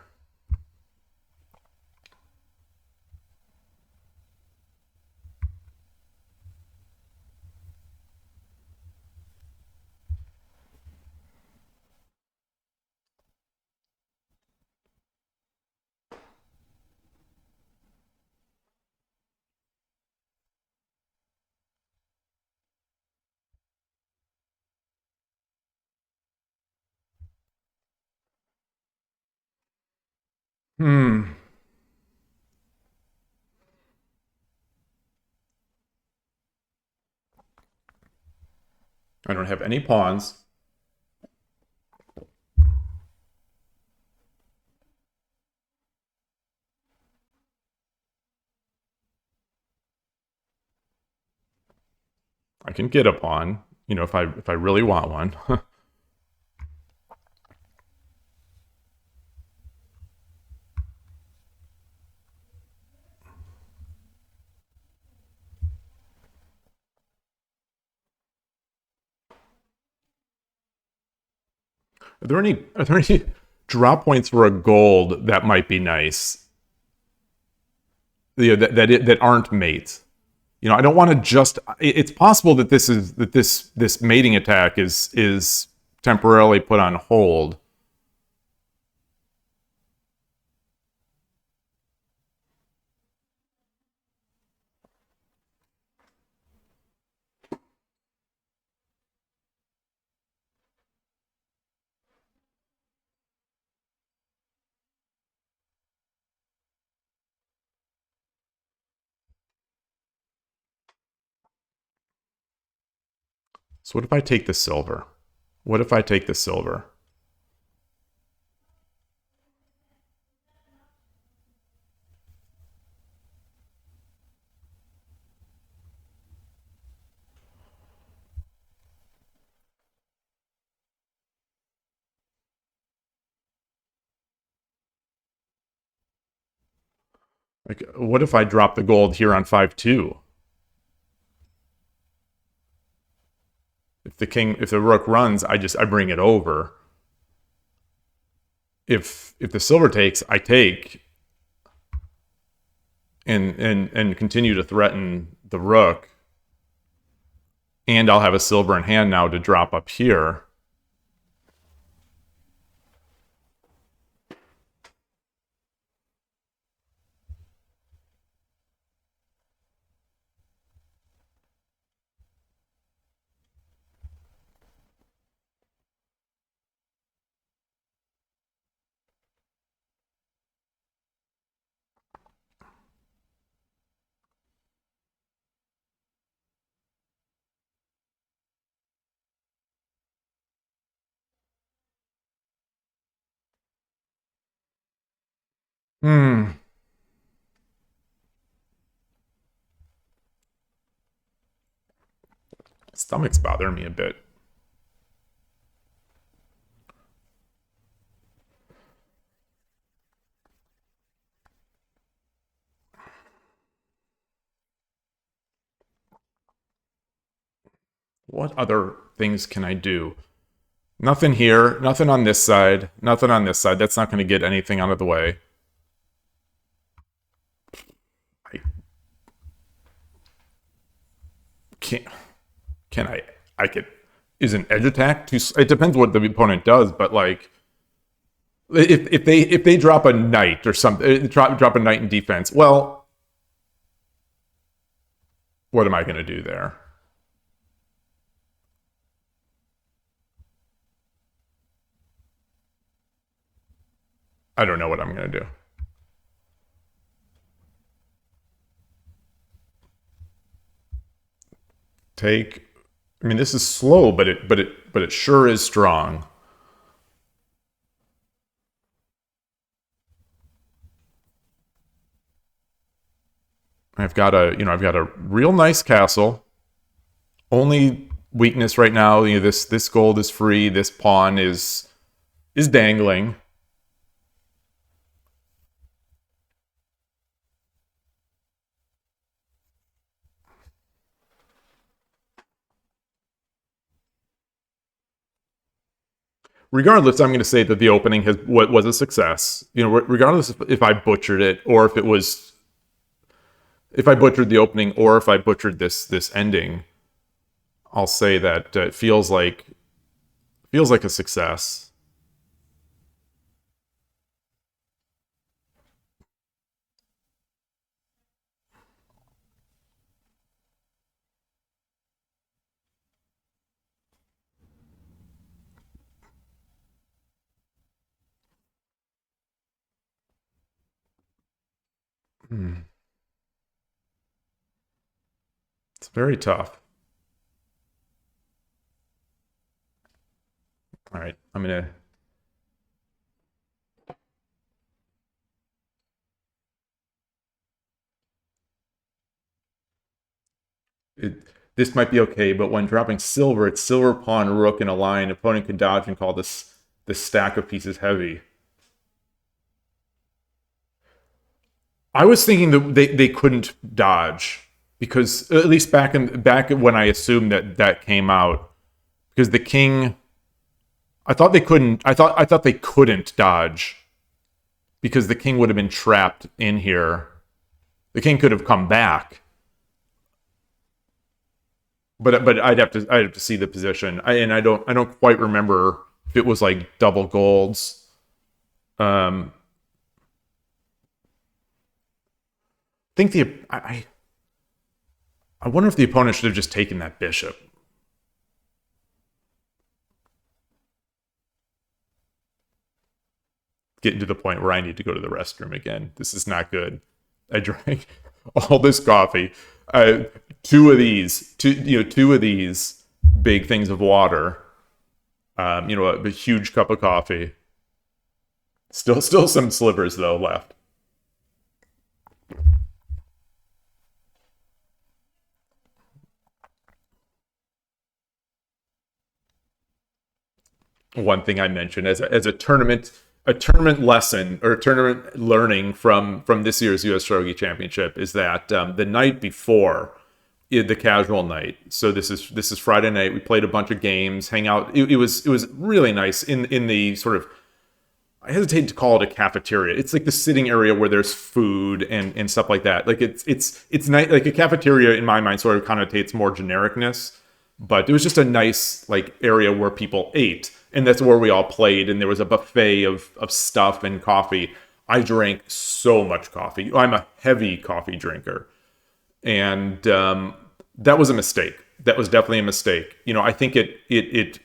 Hmm. I don't have any pawns. I can get a pawn, if I really want one. Are there any drop points for a gold that might be nice? That aren't mates. I don't want to just. It's possible that this mating attack is temporarily put on hold. So what if I take the silver? What if I take the silver? Like, what if I drop the gold here on 5-2? If the rook runs, I bring it over. If the silver takes, I take and continue to threaten the rook. And I'll have a silver in hand now to drop up here. Hmm. Stomach's bothering me a bit. What other things can I do? Nothing here. Nothing on this side. Nothing on this side. That's not going to get anything out of the way. I can't. Can I? I could. Is an edge attack too? It depends what the opponent does, but like, if they drop a knight or something, drop a knight in defense. Well, what am I going to do there? I don't know what I'm going to do. Take. I mean, this is slow, but it sure is strong. I've got a real nice castle. Only weakness right now, this gold is free. This pawn is dangling. Regardless, I'm going to say that the opening was a success. Regardless if I butchered it or if I butchered the opening or if I butchered this ending, I'll say that it feels like a success. Hmm. It's very tough. All right, I'm gonna. It, this might be okay, but when dropping silver, it's silver pawn rook in a line. Opponent can dodge and call this stack of pieces heavy. I was thinking that they couldn't dodge because at least back when I assumed that came out because the king I thought they couldn't. I thought they couldn't dodge because the king would have been trapped in here. The king could have come back, but I'd have to see the position. I don't quite remember if it was like double golds. Um, think the I wonder if the opponent should have just taken that bishop. Getting to the point where I need to go to the restroom again. This is not good. I drank all this coffee, two of these big things of water, a huge cup of coffee. Still some slivers though left. One thing I mentioned as a tournament lesson or a tournament learning from this year's U.S. Shogi Championship is that the night before the casual night. So this is Friday night. We played a bunch of games, hang out. It was really nice in the sort of, I hesitate to call it a cafeteria. It's like the sitting area where there's food and stuff like that. Like it's nice. Like a cafeteria in my mind sort of connotates more genericness, but it was just a nice like area where people ate, and that's where we all played. And there was a buffet of stuff and coffee. I drank so much coffee. I'm a heavy coffee drinker, and that was a mistake. That was definitely a mistake. I think it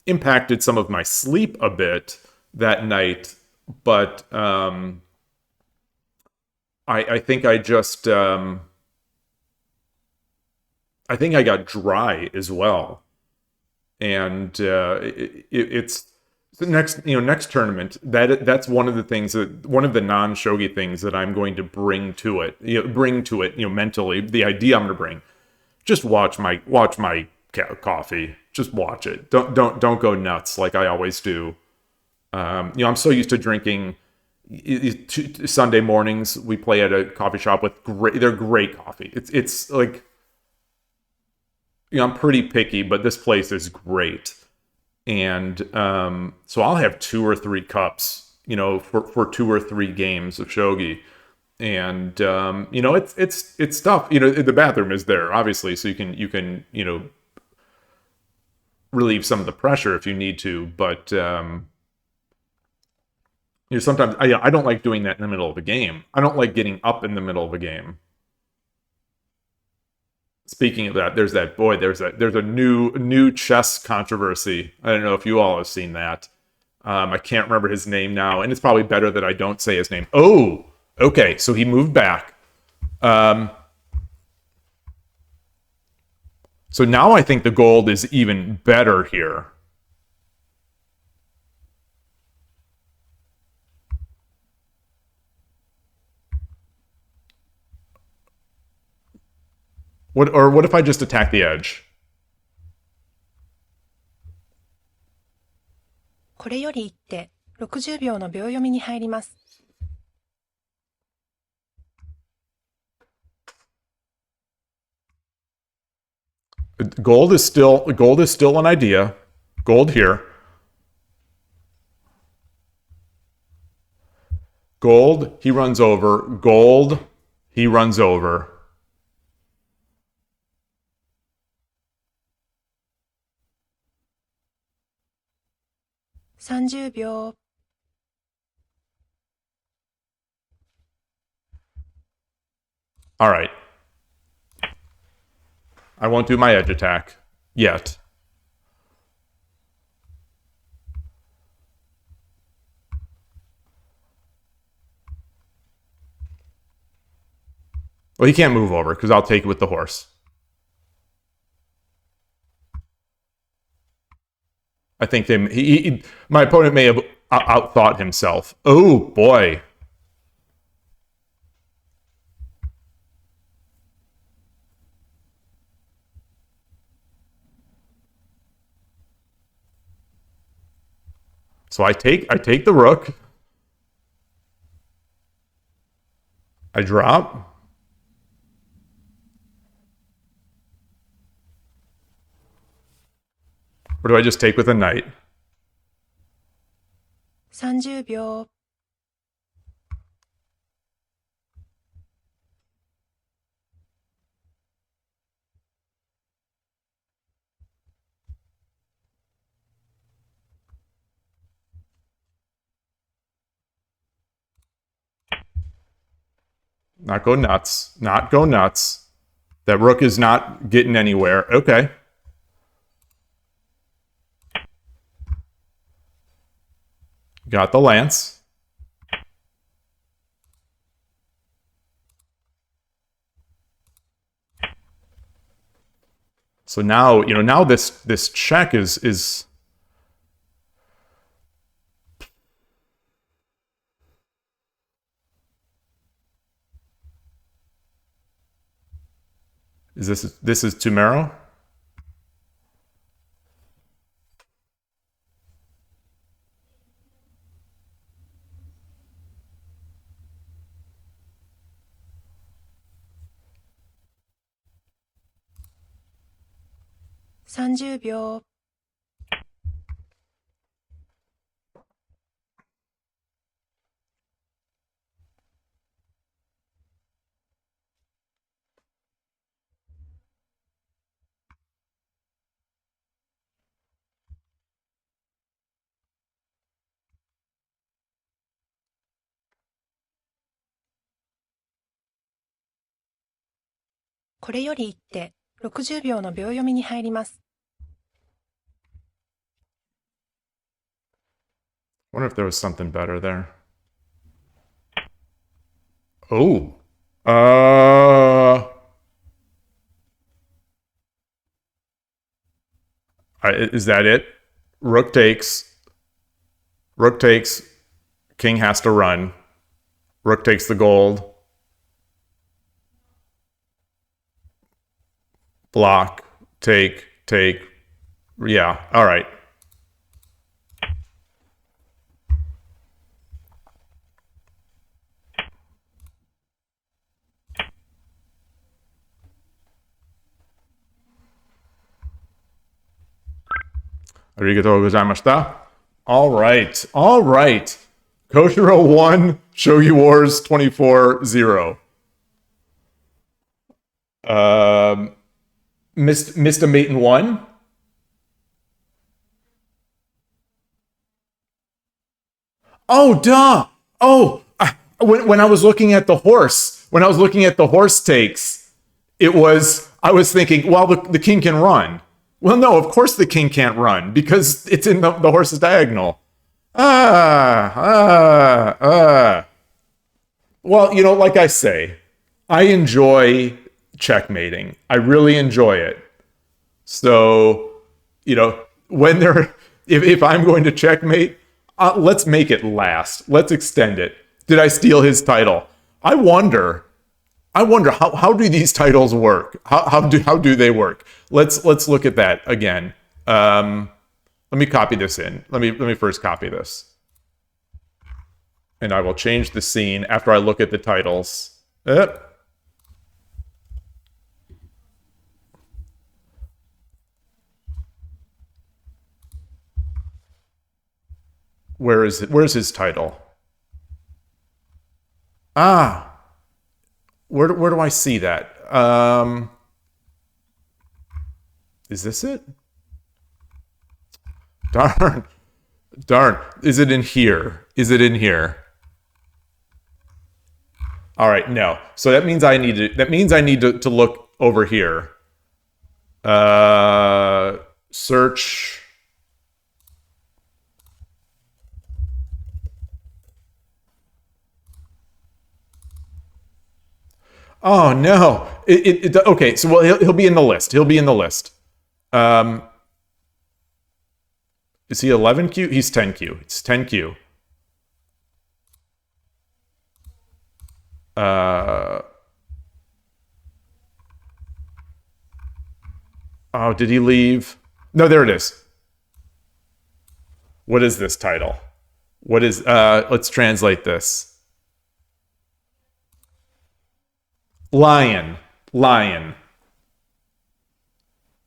impacted some of my sleep a bit that night, but I think I just I think I got dry as well, and it's the next tournament that's one of the things that one of the non shogi things that I'm going to bring to it, mentally. The idea I'm going to bring, just watch my coffee, just watch it. Don't go nuts like I always do. I'm so used to drinking. Sunday mornings we play at a coffee shop with they're great coffee. It's like, I'm pretty picky, but this place is great. And so I'll have 2 or 3 cups, for 2 or 3 games of shogi. And it's tough. The bathroom is there obviously, so you can relieve some of the pressure if you need to, but sometimes I don't like doing that in the middle of a game. I don't like getting up in the middle of a game. Speaking of that, there's a new chess controversy. I don't know if you all have seen that. I can't remember his name now, and it's probably better that I don't say his name. Oh, okay, so he moved back. So now I think the gold is even better here. What if I just attack the edge? これより一手60秒の秒読みに入ります。Gold is still an idea. Gold here. Gold, he runs over. Gold, he runs over. $30 秒。All right. I won't do my edge attack yet. Well, he can't move over because I'll take it with the horse. I think my opponent may have outthought himself. Oh boy. So I take the rook. I drop. Or do I just take with a knight? 30秒。Not go nuts. Not go nuts. That rook is not getting anywhere. Okay. Got the lance. So now, now this check is Is this is Tumero?30秒。これより一手、60秒の秒読みに入ります。Wonder if there was something better there. Oh. Is that it? Rook takes. Rook takes. King has to run. Rook takes the gold. Block. Take. Take. Yeah. All right. Arigatou gozaimashita. All right. All right. Koshiro 1, Shogi Wars 24-0. Missed a mate in 1. Oh, duh. Oh, when I was looking at the horse, takes, I was thinking, well, the king can run. Well, no, of course the king can't run because it's in the horse's diagonal. Well, like I say, I enjoy checkmating. I really enjoy it. So, when if I'm going to checkmate, let's make it last. Let's extend it. Did I steal his title? I wonder how do these titles work? How do they work? Let's look at that again. Let me copy this in. Let me first copy this. And I will change the scene after I look at the titles. Where's his title? Where do I see that? Is this it? Darn. Is it in here? All right, no. So that means I need to look over here. Search. Oh no! Okay. So he'll be in the list. Is he 11Q? He's 10Q. It's 10Q. Oh, did he leave? No, there it is. What is this title? Let's translate this. Lion.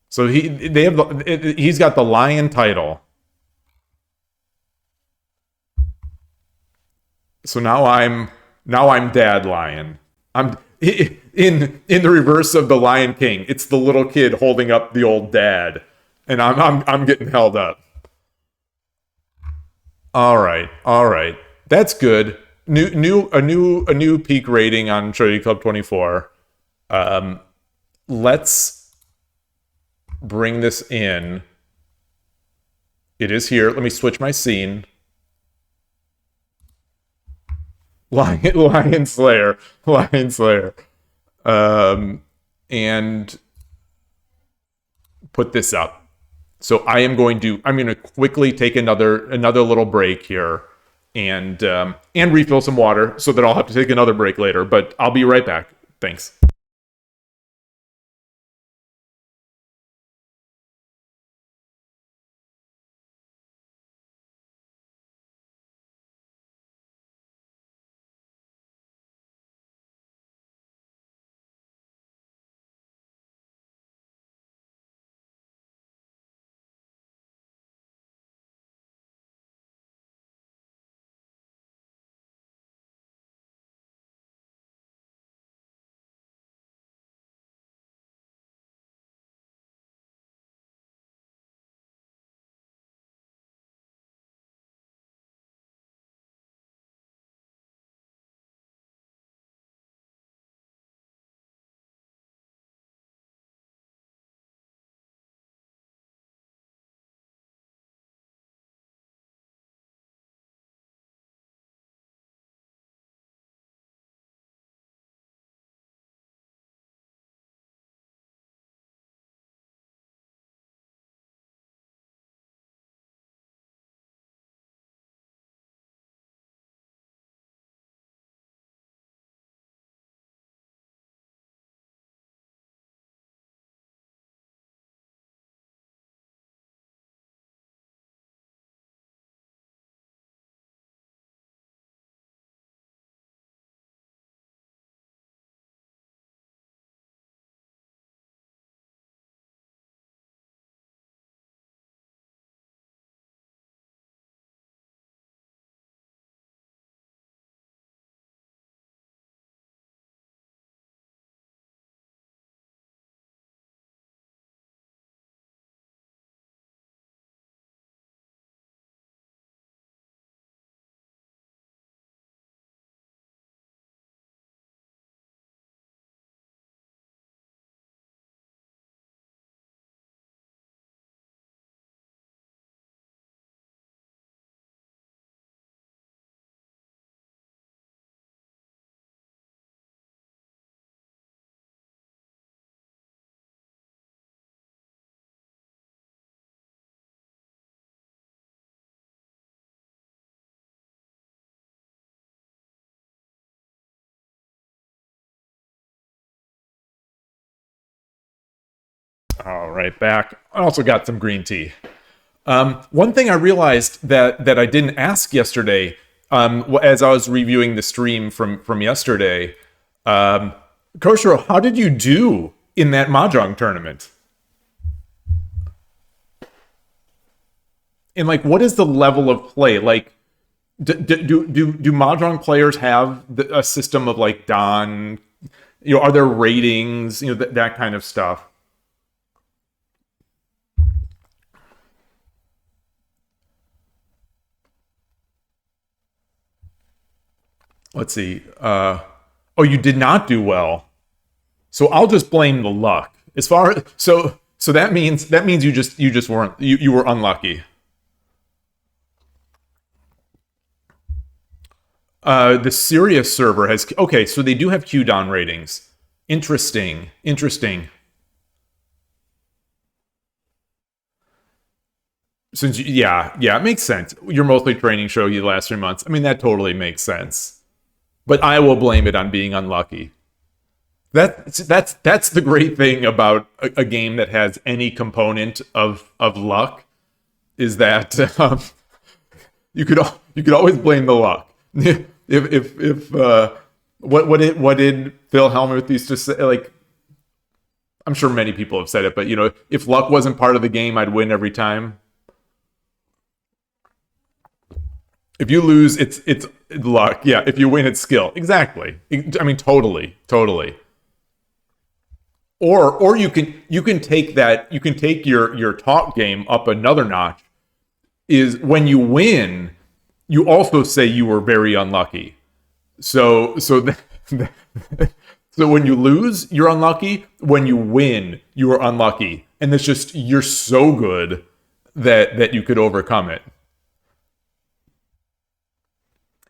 So he's got the lion title. So now I'm Dad Lion. I'm in the reverse of the Lion King. It's the little kid holding up the old dad, and I'm getting held up. All right. That's good. New peak rating on Shogi Club 24. Let's bring this in. It is here. Let me switch my scene. Lion Slayer. Lion Slayer. Um, and put this up. So I'm going to quickly take another little break here and refill some water so that I'll have to take another break later, but I'll be right back. Thanks. All right, back. I also got some green tea. One thing I realized that I didn't ask yesterday, as I was reviewing the stream from yesterday, Koshiro, how did you do in that mahjong tournament? And like, what is the level of play? Like, do mahjong players have a system of like dan? Are there ratings? That kind of stuff. Let's see. Oh, you did not do well. So I'll just blame the luck. So that means you just weren't you were unlucky. The Sirius server has okay, so they do have Q down ratings. Interesting. Yeah, it makes sense. You're mostly training shogi the last 3 months. I mean, that totally makes sense. But I will blame it on being unlucky. That's the great thing about a game that has any component of luck is that you could always blame the luck. If what did Phil Hellmuth used to say? Like, I'm sure many people have said it, but if luck wasn't part of the game, I'd win every time. If you lose, it's luck. Yeah. If you win, it's skill. Exactly. I mean, totally, totally. Or you can take that you can take your talk game up another notch. Is when you win, you also say you were very unlucky. So so when you lose, you're unlucky. When you win, you are unlucky, and it's just you're so good that you could overcome it.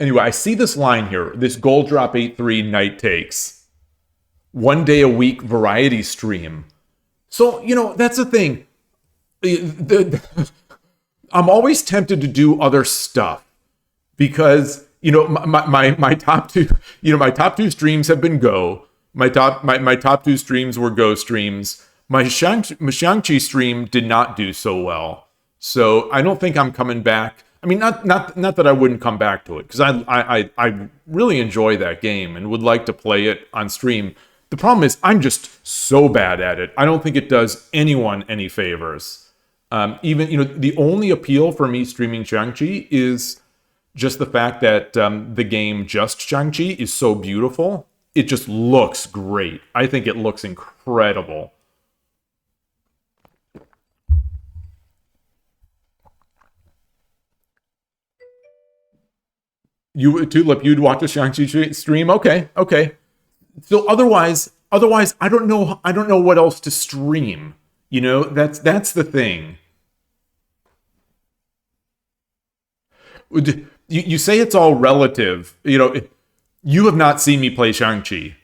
Anyway, I see this line here. This gold drop 8-3 night takes 1 day a week variety stream. So that's the thing. I'm always tempted to do other stuff because my top two my top two streams have been Go. My top two streams were Go streams. My Shang-Chi stream did not do so well, so I don't think I'm coming back. I mean, not that I wouldn't come back to it because I really enjoy that game and would like to play it on stream. The problem is I'm just so bad at it. I don't think it does anyone any favors. Even the only appeal for me streaming Shang-Chi is just the fact that the game just Shang-Chi is so beautiful. It just looks great. I think it looks incredible. You Tulip, you'd watch a Shang-Chi stream? Okay, okay. So otherwise, I don't know. I don't know what else to stream. That's the thing. You say it's all relative. You have not seen me play Shang-Chi.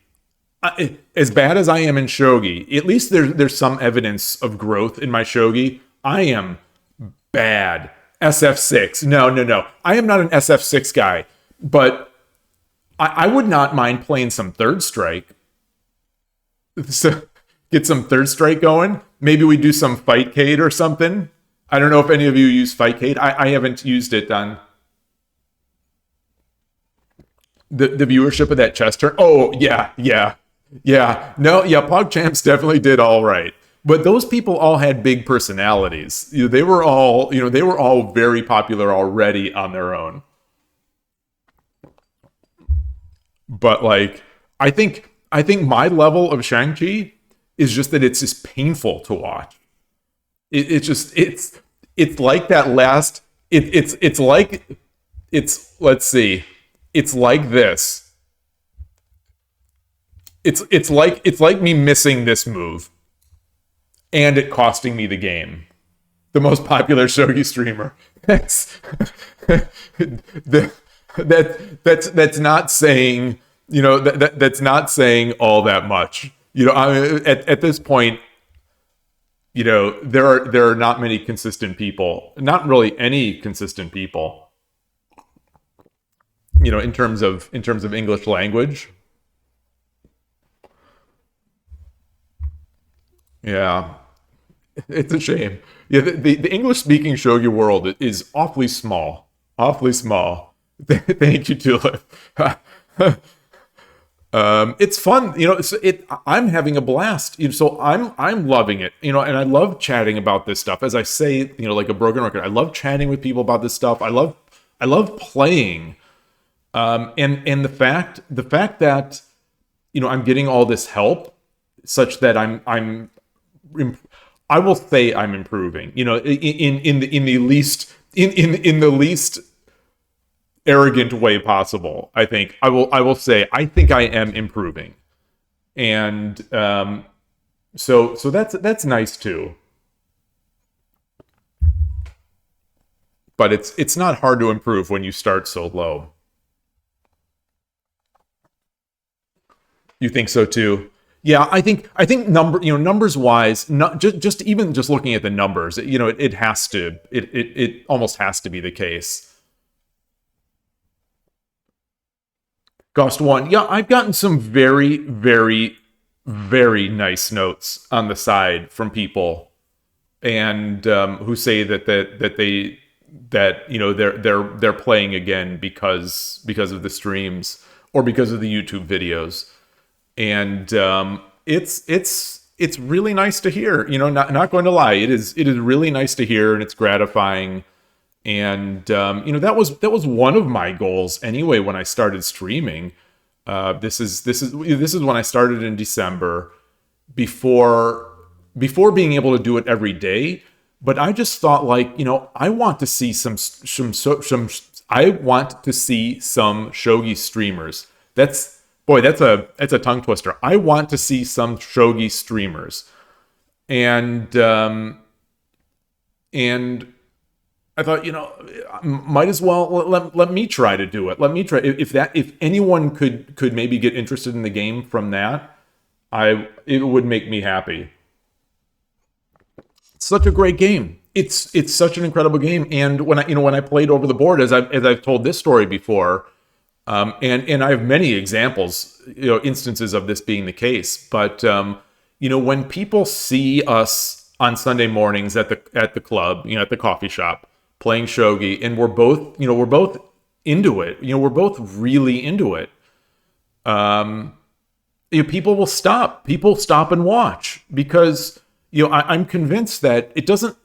As bad as I am in Shogi, at least there's some evidence of growth in my Shogi. I am bad. SF6. No, no, no. I am not an SF6 guy, but I would not mind playing some Third Strike. So get some Third Strike going. Maybe we do some Fightcade or something. I don't know if any of you use Fightcade. I haven't used it on the viewership of that chess turn. Oh, yeah, yeah, yeah. No, yeah, PogChamps definitely did all right. But those people all had big personalities. They were all very popular already on their own. But like, I think my level of Shang-Chi is just that it's just painful to watch. It's like that last. It's like let's see. It's like this. It's like me missing this move and it costing me the game. The most popular shogi streamer. That's not saying that's not saying all that much. At this point, there are not many consistent people, not really any consistent people. In terms of English language. Yeah, it's a shame. Yeah, the English speaking shogi world is awfully small, awfully small. Thank you, Tulip. It's fun, I'm having a blast. So I'm loving it, and I love chatting about this stuff. As I say, like a broken record, I love chatting with people about this stuff. I love playing, and the fact that I'm getting all this help, such that I will say I'm improving. In the least arrogant way possible. I will say I think I am improving, and so that's nice too. But it's not hard to improve when you start so low. You think so too? Yeah, I think numbers wise, not just looking at the numbers, it has to it almost has to be the case. Cost one. Yeah, I've gotten some very, very, very nice notes on the side from people, and who say that they're playing again because of the streams or because of the YouTube videos, and it's really nice to hear. Not going to lie, it is really nice to hear, and it's gratifying. And that was one of my goals anyway when I started streaming. This is when I started in December, before being able to do it every day. But I just thought, like, I want to see some I want to see some shogi streamers. That's a tongue twister. I want to see some shogi streamers, and and I thought, might as well let me try to do it. Let me try. If anyone could maybe get interested in the game from that, it would make me happy. It's such a great game. It's such an incredible game. And when I played over the board, as I've told this story before, and I have many examples, instances of this being the case. But when people see us on Sunday mornings at the club, at the coffee shop, playing shogi, and we're both into it. We're both really into it. People will stop. People stop and watch because I'm convinced that it doesn't.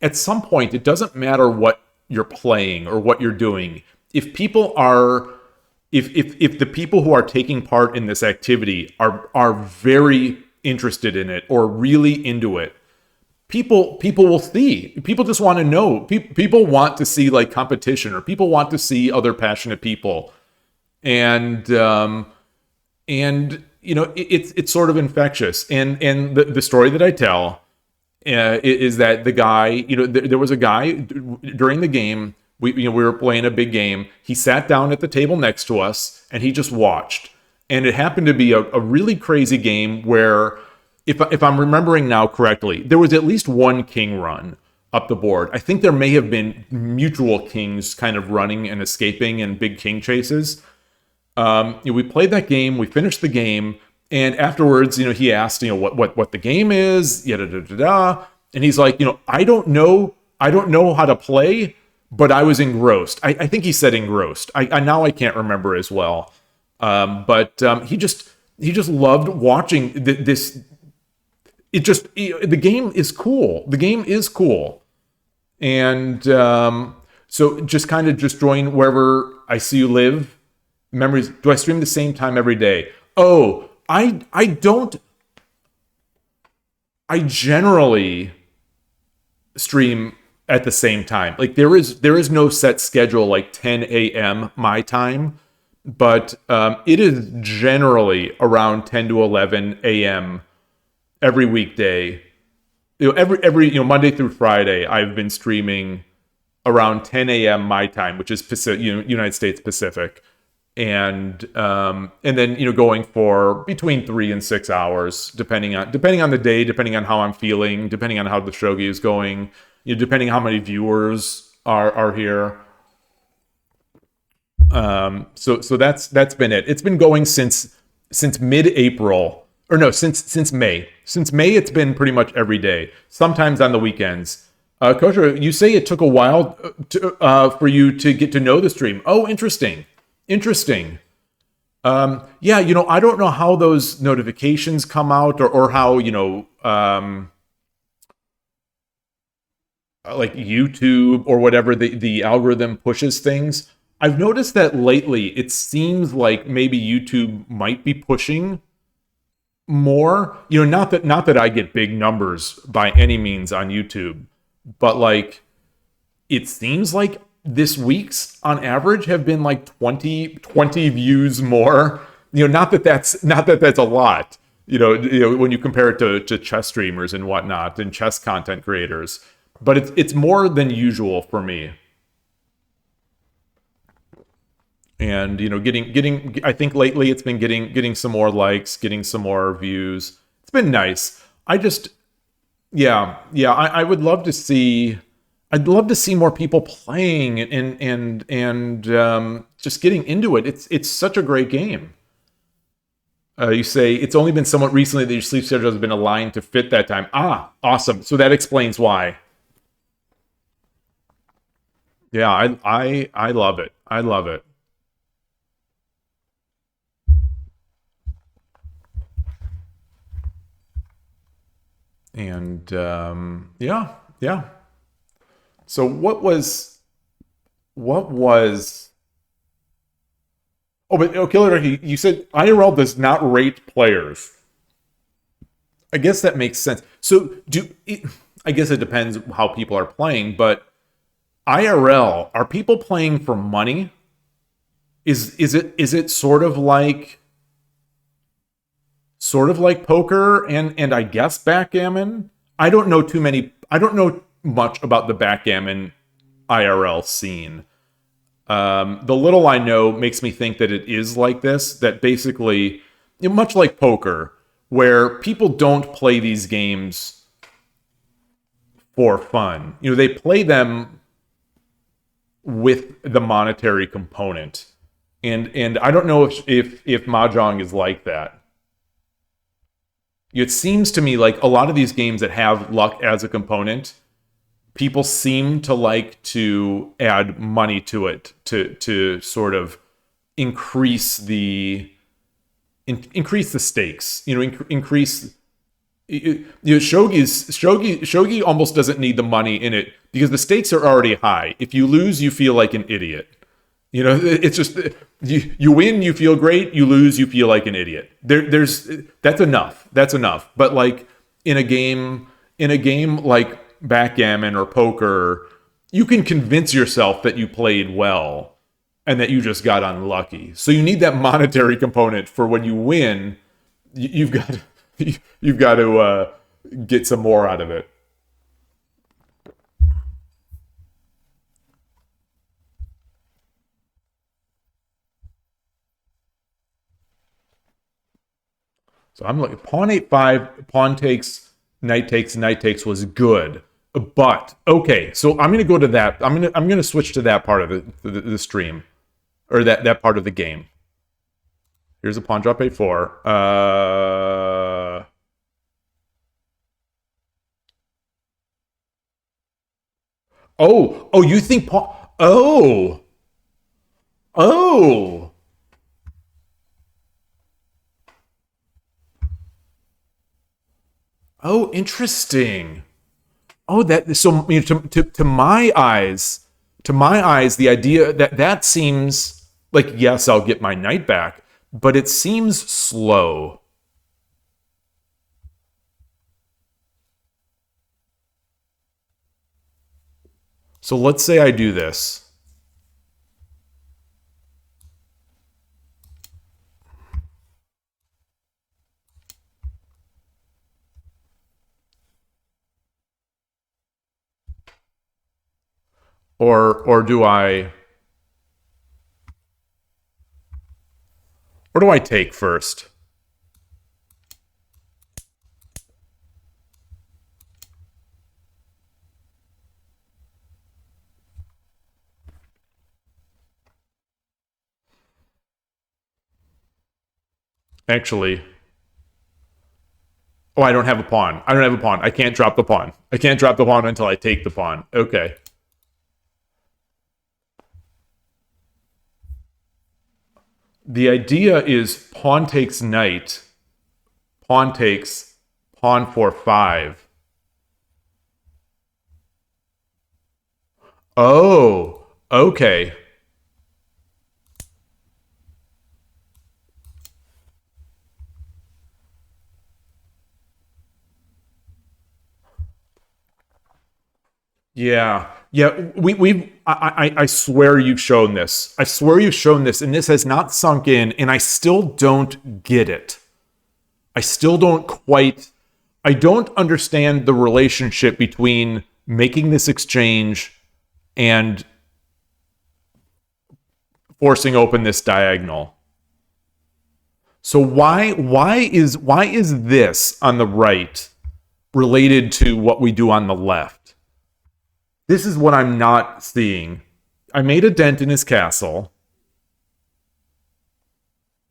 At some point, it doesn't matter what you're playing or what you're doing. If people are, if the people who are taking part in this activity are very interested in it or really into it, people will see. People just want to know. People want to see, like, competition, or people want to see other passionate people, and it's sort of infectious. And the story that I tell is that the guy, there was a guy during the game. We were playing a big game. He sat down at the table next to us and he just watched. And it happened to be a really crazy game where, if I'm remembering now correctly, there was at least one king run up the board. I think there may have been mutual kings kind of running and escaping and big king chases. We played that game. We finished the game, and afterwards, he asked, what the game is, yada da da da, and he's like, I don't know how to play, but I was engrossed. I think he said engrossed. I now I can't remember as well, but he just loved watching this. The game is cool. The game is cool, and so just kind of just join wherever I see you live. Memories. Do I stream the same time every day? Oh, I don't. I generally stream at the same time. Like, there is no set schedule, like 10 a.m. my time, but it is generally around 10 to 11 a.m. every weekday. Every Monday through Friday, I've been streaming around 10 a.m. my time, which is Pacific, United States Pacific. And then going for between 3 and 6 hours, depending on the day, depending on how I'm feeling, depending on how the shogi is going, depending how many viewers are here. So that's been it. It's been going since mid-April, or no, since May. Since May, it's been pretty much every day. Sometimes on the weekends. Kosher, you say it took a while for you to get to know the stream. Oh, interesting. Yeah, I don't know how those notifications come out, or how, like YouTube or whatever, the algorithm pushes things. I've noticed that lately it seems like maybe YouTube might be pushing more. Not that I get big numbers by any means on YouTube, but, like, it seems like this week's on average have been like 20 views more. Not that that's a lot. When you compare it to chess streamers and whatnot, and chess content creators, but it's more than usual for me. And getting I think lately it's been getting some more likes, getting some more views. It's been nice. I just yeah, I would love to see. I'd love to see more people playing and just getting into it. It's such a great game. You say it's only been somewhat recently that your sleep schedule has been aligned to fit that time. Ah, awesome. So that explains why. Yeah, I love it. I love it. And yeah. So what was what was? Oh, but Killer, you said IRL does not rate players. I guess that makes sense. So I guess it depends how people are playing, but IRL, are people playing for money? Is it sort of like poker and I guess backgammon? I don't know much about the backgammon IRL scene. The little I know makes me think that it is like this, that basically, much like poker, where people don't play these games for fun. They play them with the monetary component. And I don't know if Mahjong is like that. It seems to me like a lot of these games that have luck as a component, people seem to like to add money to it to sort of increase the increase the stakes. Increase. Shogi almost doesn't need the money in it because the stakes are already high. If you lose, you feel like an idiot. It's just you win, you feel great. You lose, you feel like an idiot. There's that's enough. That's enough. But like in a game like backgammon or poker, you can convince yourself that you played well and that you just got unlucky. So you need that monetary component for when you win. You've got you've got to get some more out of it. So I'm looking pawn 8-5, pawn takes, knight takes was good. But okay, so I'm gonna go to that. I'm gonna switch to that part of the stream, or that part of the game. Here's a pawn drop a4. Oh, you think pawn? Oh, interesting. Oh, that so to my eyes, the idea that seems like yes, I'll get my knight back, but it seems slow. So let's say I do this, or do I take first? Actually, oh, I don't have a pawn. I don't have a pawn. I can't drop the pawn. I can't drop the pawn until I take the pawn. Okay. The idea is pawn takes knight, pawn takes pawn for 5. Oh, okay. Yeah. Yeah, I swear you've shown this. I swear you've shown this, and this has not sunk in, and I still don't get it. I still don't quite I don't understand the relationship between making this exchange and forcing open this diagonal. So why is this on the right related to what we do on the left? This is what I'm not seeing. I made a dent in his castle,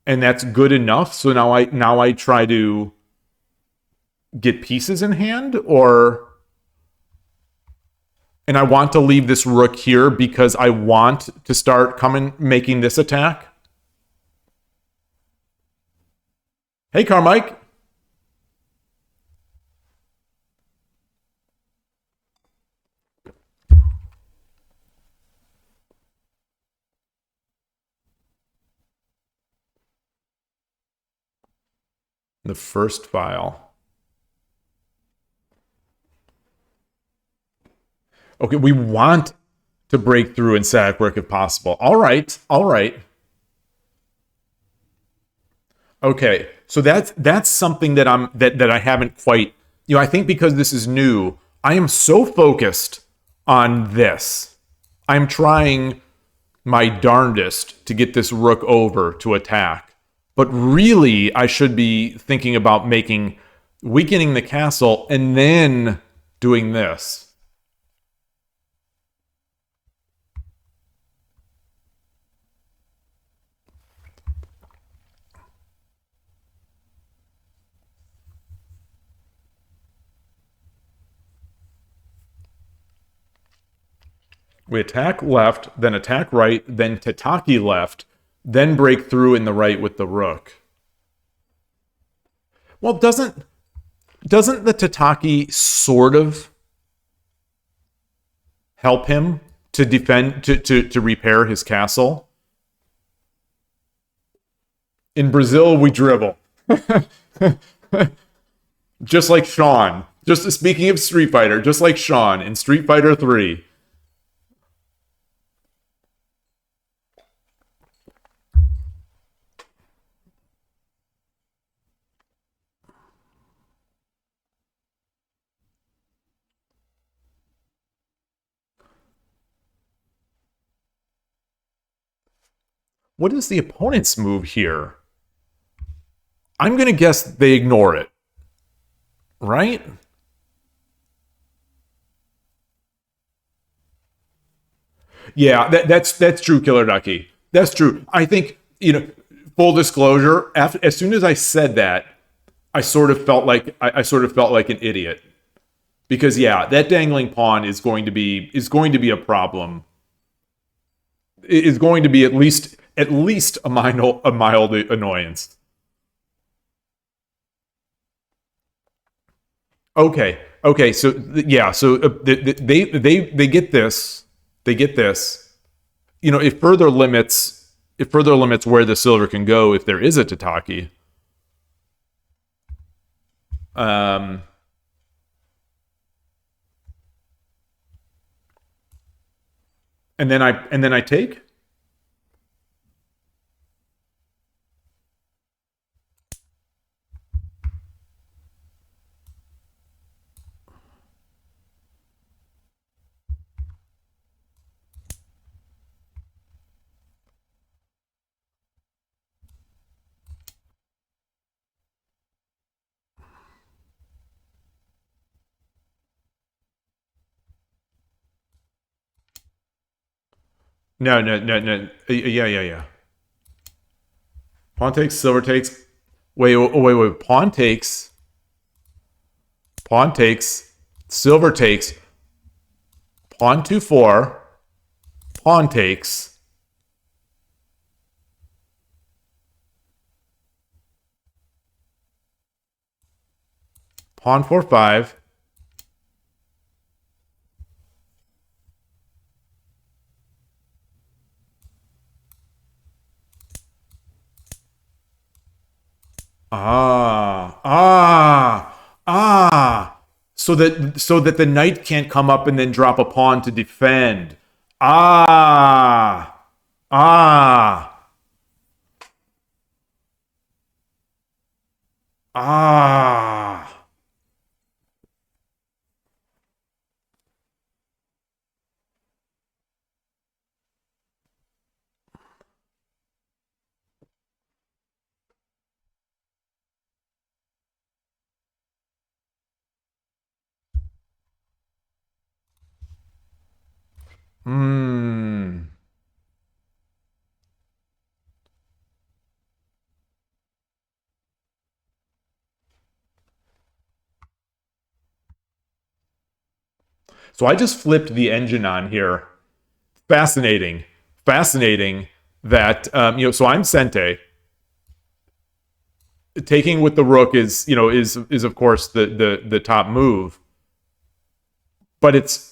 and that's good enough. So now I try to get pieces in hand, or and I want to leave this rook here because I want to start making this attack. Hey, Carmike. The first file. Okay, we want to break through in static work if possible. All right, all right. Okay, so that's something that I haven't quite. I think because this is new, I am so focused on this. I'm trying my darndest to get this rook over to attack, but really I should be thinking about weakening the castle and then doing this. We attack left, then attack right, then tataki left, then break through in the right with the rook. Well, doesn't the tataki sort of help him to defend to repair his castle? In Brazil, we dribble. Just like Sean. Just speaking of Street Fighter, just like Sean in Street Fighter 3. What is the opponent's move here? I'm going to guess they ignore it. Right? Yeah, that's true, Killer Ducky. That's true. I think, full disclosure, as soon as I said that, I sort of felt like an idiot. Because yeah, that dangling pawn is going to be a problem. It is going to be at least a mild annoyance. Okay. So yeah, so they get this. They get this. It further limits where the silver can go if there is a tataki. And then I take. No. Yeah. Pawn takes, silver takes. Wait. Pawn takes, silver takes. Pawn 2-4. Pawn takes. Pawn 4-5. So that the knight can't come up and then drop a pawn to defend. Ah. Ah. Ah. Hmm. So I just flipped the engine on here. Fascinating. Fascinating that so I'm Sente. Taking with the rook is of course the top move. But it's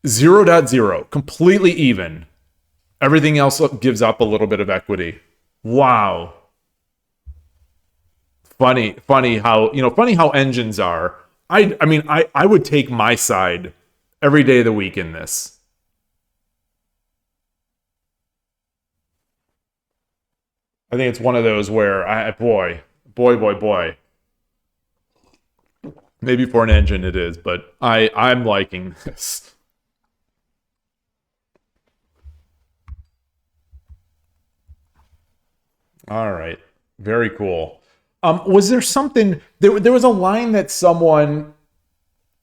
0.0, completely even. Everything else gives up a little bit of equity. Wow. funny how funny how engines are. I mean, I would take my side every day of the week in this. I think it's one of those where boy, maybe for an engine it is, but I'm liking this. All right, very cool. Was there something? There was a line that someone,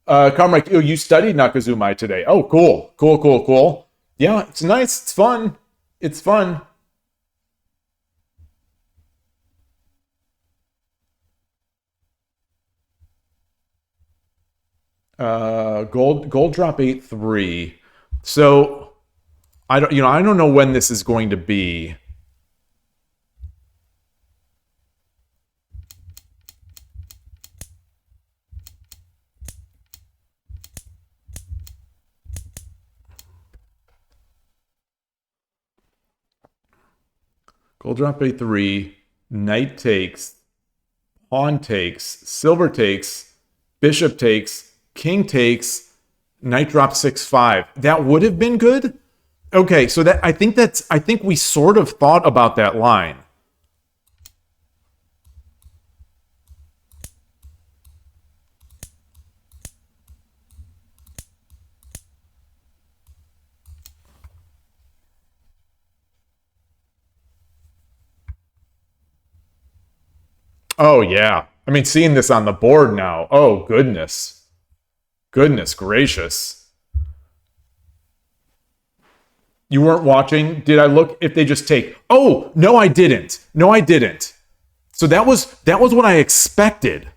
Carmike, oh, you studied Nakazumai today. Oh, cool. Yeah, it's nice. It's fun. It's fun. Gold drop 8-3. So I don't know when this is going to be. Gold drop 8-3. Knight takes. Pawn takes. Silver takes. Bishop takes. King takes. Knight drop 6-5. That would have been good. Okay, so that I think we sort of thought about that line. Oh yeah. I mean, seeing this on the board now. Oh goodness. Goodness gracious. You weren't watching? Did I look if they just take? Oh, no I didn't. No I didn't. So that was what I expected.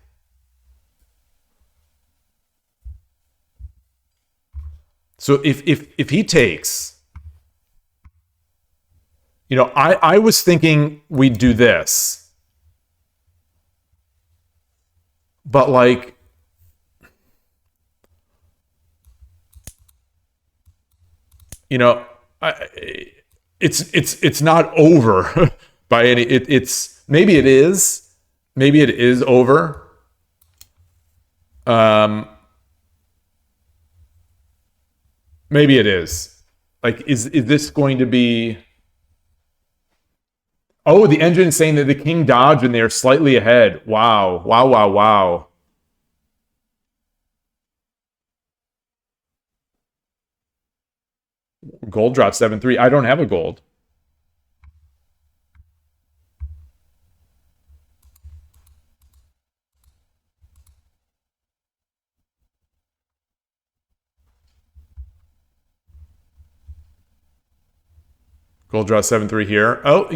So if he takes, I was thinking we'd do this. But like you know, it's not over by any. It's maybe it is over. Um, maybe it is. Like, is this going to be? Oh, the engine is saying that the king dodged and they are slightly ahead. Wow. Gold drop 7-3. I don't have a gold. Gold draw 7-3 here. Oh,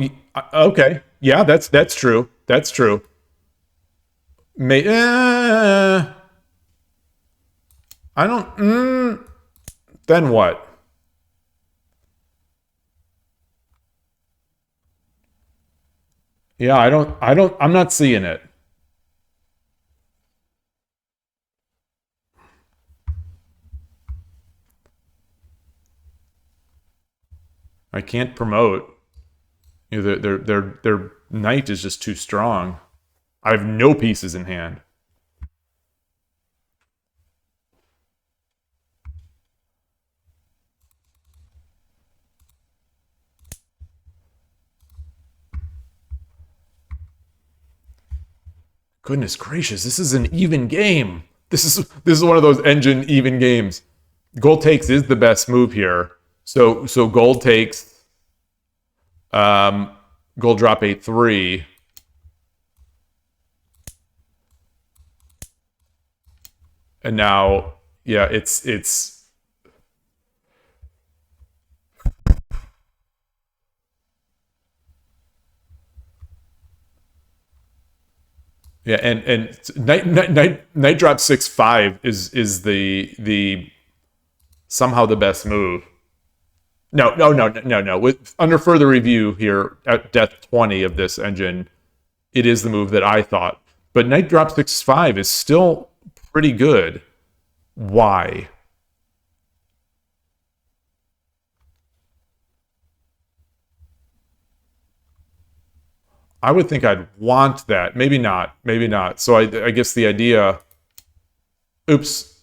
okay. Yeah, that's true. That's true. May, I don't. Then what? Yeah, I'm not seeing it. I can't promote. Their knight is just too strong. I have no pieces in hand. Goodness gracious, this is an even game. This is one of those engine even games. Gold takes is the best move here. So gold takes. Gold drop 8-3. And now, yeah, it's yeah, and knight drop 6-5 is the somehow the best move. No. With under further review here at depth 20 of this engine, it is the move that I thought. But knight drop 6-5 is still pretty good. Why? I would think I'd want that. Maybe not. Maybe not. So I guess the idea. Oops.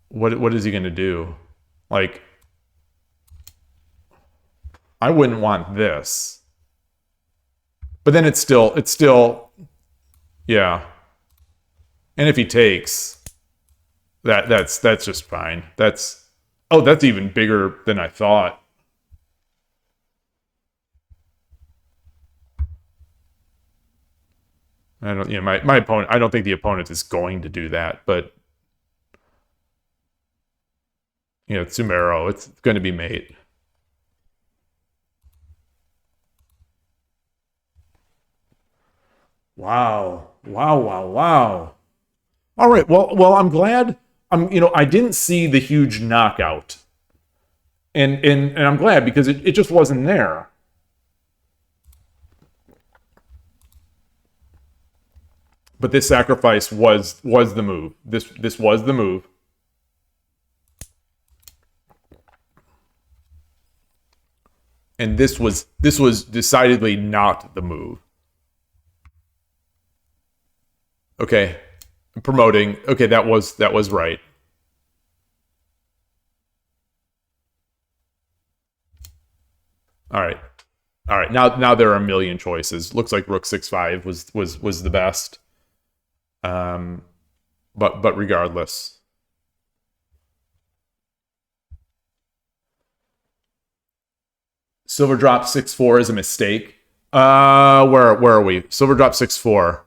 What is he gonna do? Like, I wouldn't want this. But then it's still yeah. And if he takes, that's just fine. That's oh, that's even bigger than I thought. I don't, my opponent. I don't think the opponent is going to do that, but Tsumero, it's going to be mate. Wow, wow, wow, wow. All right, well, I'm glad. I didn't see the huge knockout, and I'm glad because it just wasn't there. But this sacrifice was the move. This was the move. And this was decidedly not the move. Okay, promoting. Okay, that was right. All right, all right. Now there are a million choices. Looks like Rook 6-5 was the best. Um, but regardless, Silver drop 6-4 is a mistake. Where are we? Silver drop 6-4.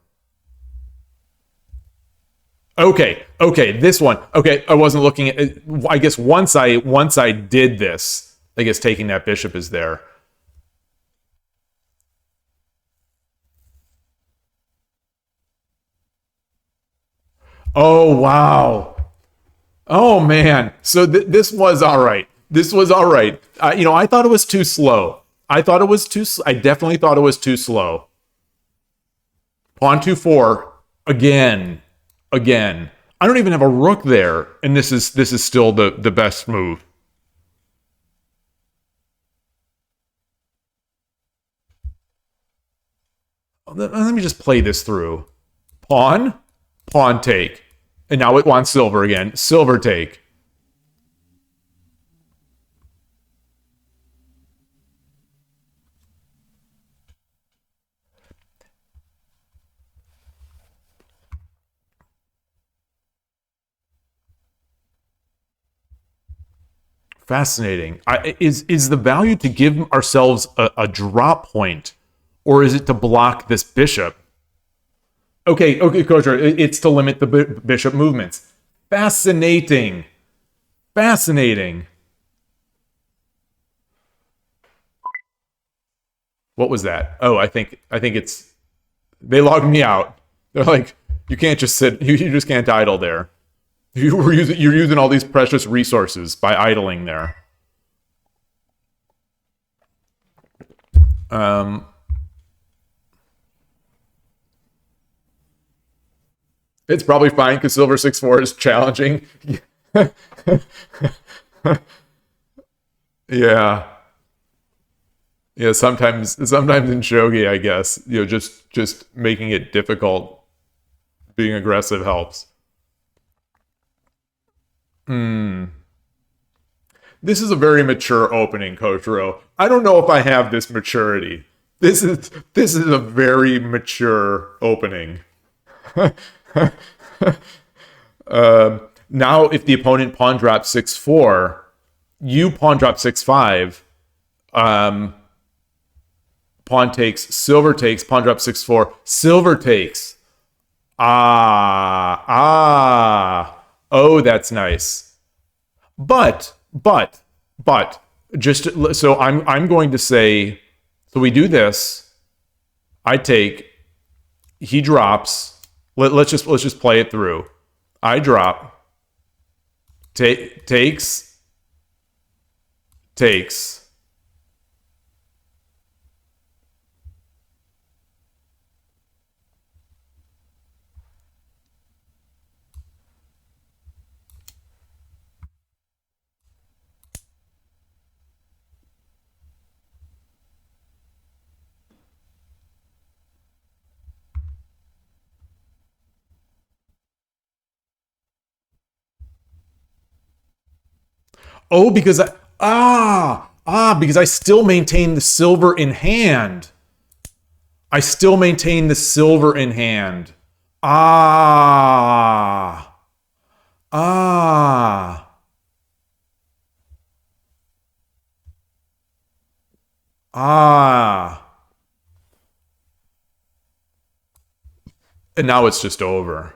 Okay, this one. Okay, I wasn't looking at it. I guess once I did this, I guess taking that bishop is there. Oh wow. Oh man. So this was all right. This was all right. I thought it was too slow. I definitely thought it was too slow. Pawn 2-4 again, again. I don't even have a rook there, and this is still the best move. Let me just play this through. Pawn, pawn take, and now it wants silver again. Silver take. Fascinating. Is the value to give ourselves a drop point, or is it to block this bishop? Okay, Coach. It's to limit the bishop movements. Fascinating. Fascinating. What was that? Oh, I think it's they logged me out. They're like, you can't just sit. You just can't idle there. You're using all these precious resources by idling there. Um, it's probably fine because Silver 6-4 is challenging. Yeah, yeah. Sometimes in shogi, I guess just making it difficult, being aggressive helps. This is a very mature opening, Coach Rowe. I don't know if I have this maturity. This is a very mature opening. Now, if the opponent pawn drops 6-4, you pawn drop 6-5. Um, Pawn takes, silver takes, pawn drop 6-4, silver takes. Oh, that's nice. But just so I'm going to say, so we do this. I take, he drops. Let's just play it through. I drop. Takes. Takes. Oh, because because I still maintain the silver in hand. I still maintain the silver in hand. Ah. Ah. Ah. And now it's just over.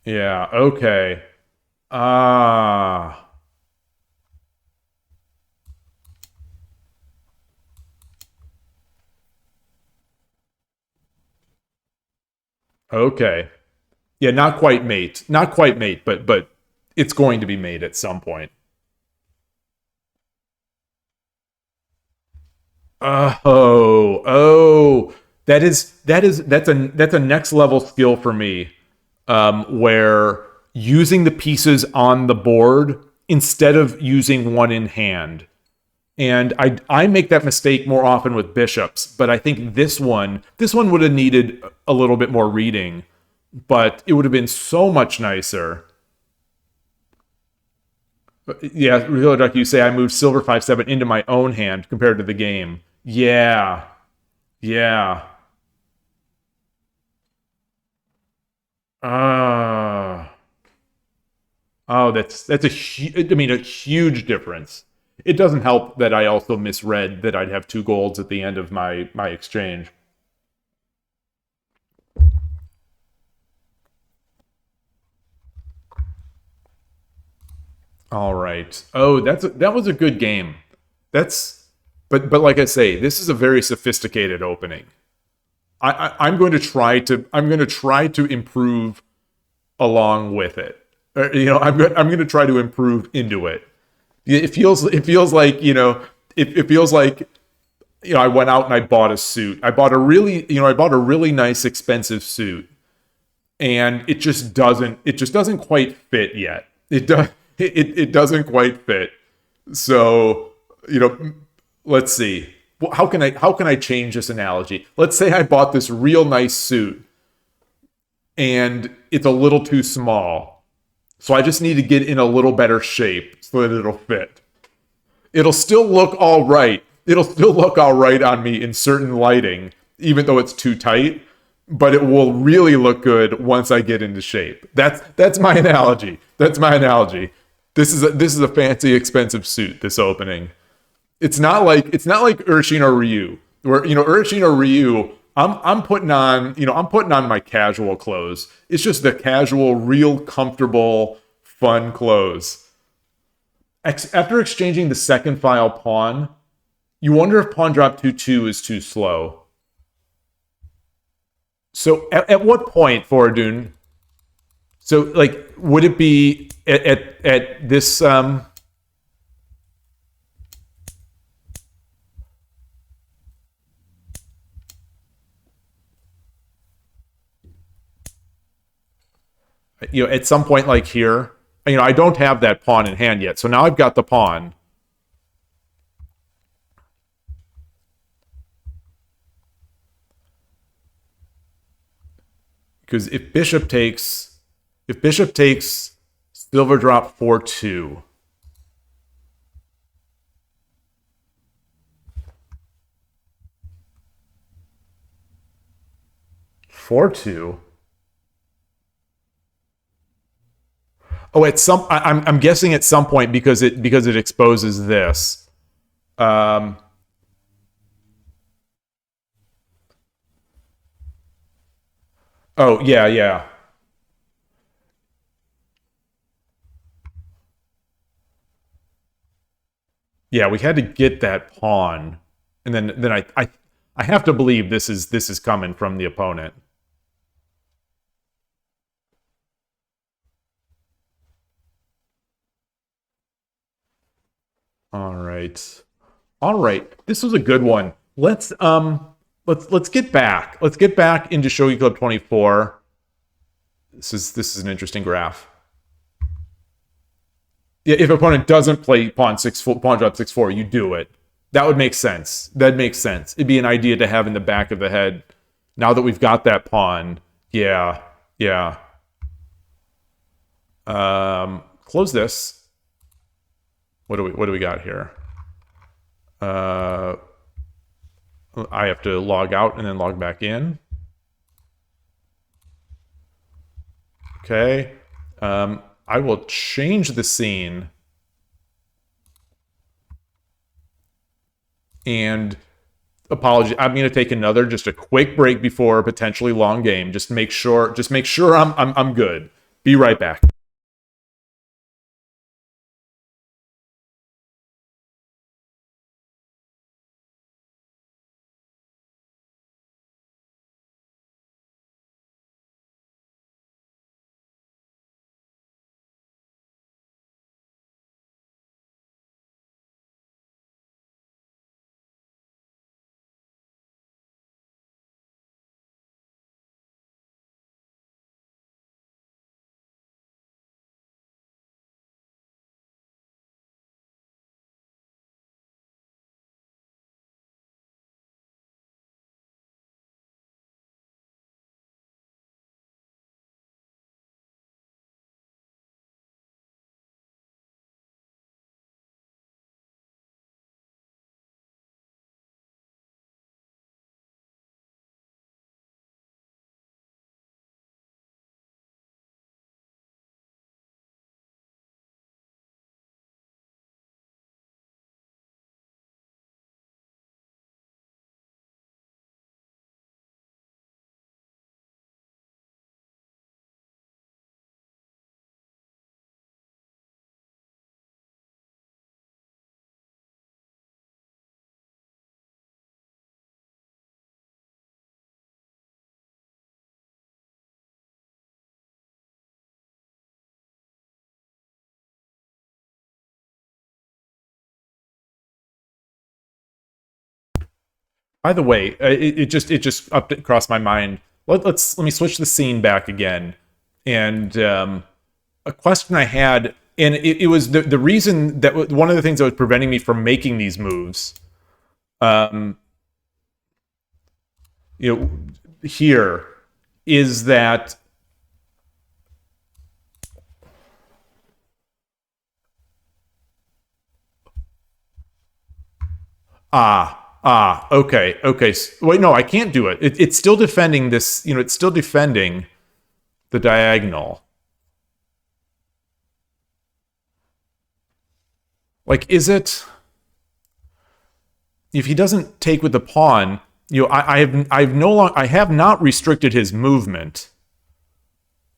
Yeah, okay. Ah. Okay. Yeah, not quite mate. Not quite mate, but it's going to be mate at some point. Oh. That's a next level skill for me. Where using the pieces on the board instead of using one in hand. And I make that mistake more often with bishops, but I think this one would have needed a little bit more reading, but it would have been so much nicer. Yeah, really, like you say, I moved silver 5/7 into my own hand compared to the game. Yeah, yeah. Ah. Oh, a huge difference. It doesn't help that I also misread that I'd have two golds at the end of my exchange. All right. Oh, that was a good game. That's but like I say, this is a very sophisticated opening. I'm going to try to improve along with it. I'm going to try to improve into it. It feels like it feels like I went out and I bought a suit. I bought a really nice expensive suit, and it just doesn't quite fit yet. It doesn't quite fit. So let's see. How can I change this analogy? Let's say I bought this real nice suit and it's a little too small. So I just need to get in a little better shape so that it'll fit. It'll still look all right. It'll still look all right on me in certain lighting, even though it's too tight, but it will really look good once I get into shape. That's my analogy. That's my analogy. This is a fancy expensive suit, this opening. It's not like Urshin or Ryu, where Urshin or Ryu, I'm putting on my casual clothes. It's just the casual, real comfortable, fun clothes. After exchanging the second file pawn, you wonder if pawn drop 2/2 is too slow. So at what point, Foradun? So like, would it be at this? At some point like here, I don't have that pawn in hand yet. So now I've got the pawn. Because if bishop takes, silver drop 4/2. 4/2. Oh, I'm guessing at some point because it exposes this. Um, oh yeah. Yeah, we had to get that pawn, and then I have to believe this is coming from the opponent. All right. All right. This was a good one. Let's get back. Let's get back into Shogi Club 24. This is an interesting graph. Yeah, if opponent doesn't play pawn drop 6/4, you do it. That would make sense. That makes sense. It'd be an idea to have in the back of the head. Now that we've got that pawn, yeah. Close this. What do we got here? I have to log out and then log back in. Okay. I will change the scene. And apology, I'm going to take just a quick break before a potentially long game. Just make sure I'm good. Be right back. By the way, it just up across my mind. Let me switch the scene back again. And a question I had, and it was the reason that one of the things that was preventing me from making these moves. Um, here is that okay. Wait, no, I can't do it. It's still defending this. It's still defending the diagonal. Like, is it? If he doesn't take with the pawn, I have not restricted his movement.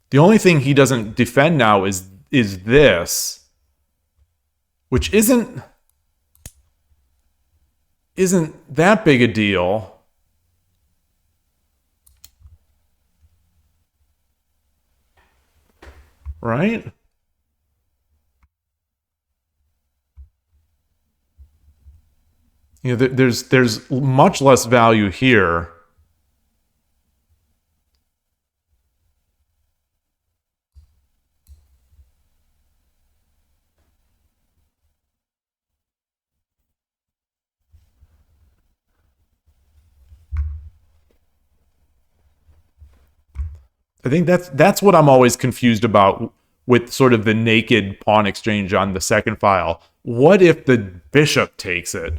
The only thing he doesn't defend now is this, which isn't that big a deal. Right? There's much less value here. I think that's what I'm always confused about with sort of the naked pawn exchange on the second file. What if the bishop takes it?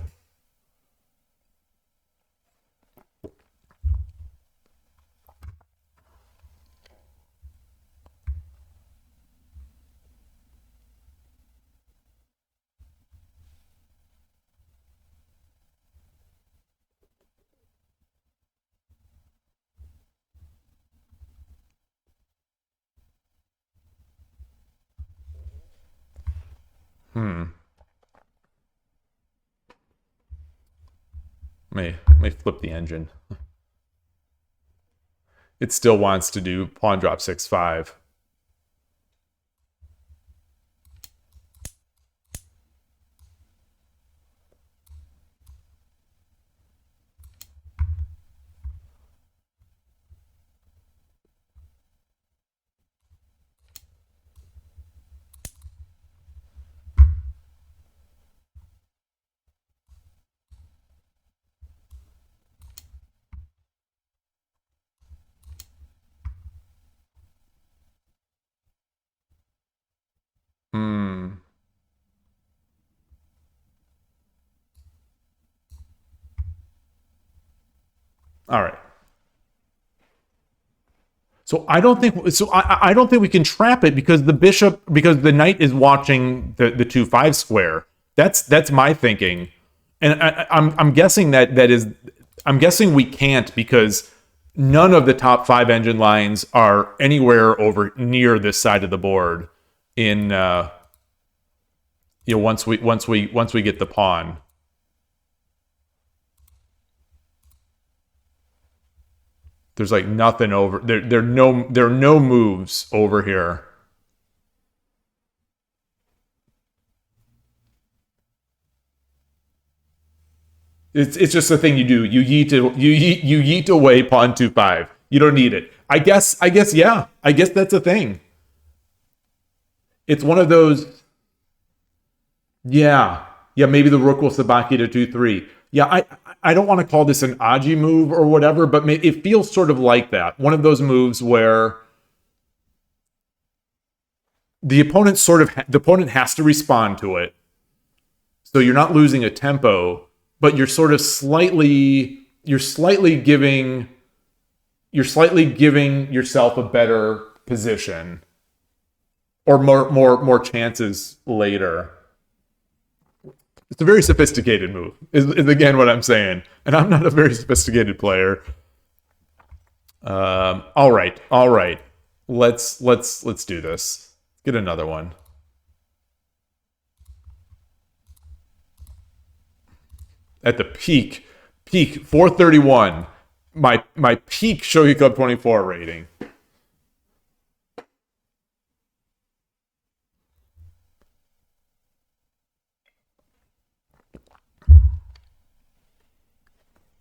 May flip the engine. It still wants to do pawn drop 6-5. All right. So I don't think so. I don't think we can trap it because the knight is watching the 2-5 square. That's my thinking, and I'm guessing I'm guessing we can't because none of the top 5 engine lines are anywhere over near this side of the board. In once we get the pawn. There's like nothing over there. There are no moves over here. It's just the thing you do. You yeet away pawn 2-5. You don't need it. I guess yeah. I guess that's a thing. It's one of those. Yeah, yeah. Maybe the rook will sabaki to 2-3. Yeah, I don't want to call this an Aji move or whatever, but it feels sort of like that. One of those moves where the opponent has to respond to it, so you're not losing a tempo, but you're sort of slightly giving yourself a better position or more chances later. It's a very sophisticated move, is again what I'm saying. And I'm not a very sophisticated player. All right. Let's do this. Get another one. At the peak 431. My peak Shogi Club 24 rating.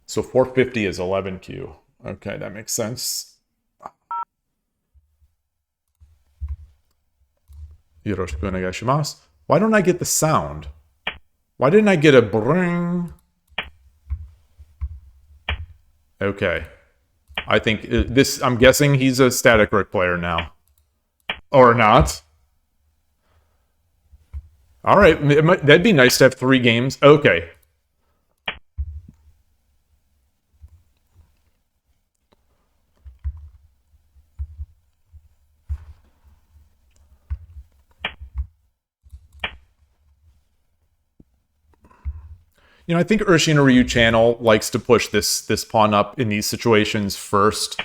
So 450 is 11Q. Okay, that makes sense. Yoroshiku onegaishimasu. Why don't I get the sound? Why didn't I get a bring? Okay. I think this, I'm guessing he's a static rook player now. Or not. All right, that'd be nice to have 3 games. Okay. You know, I think Urshin Ryu Channel likes to push this pawn up in these situations first.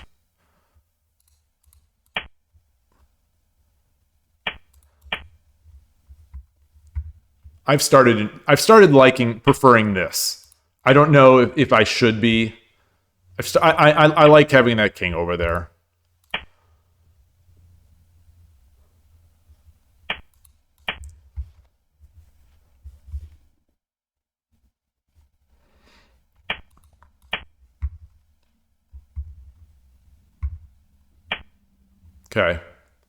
I've started preferring this. I don't know if I should be. I like having that king over there. Okay.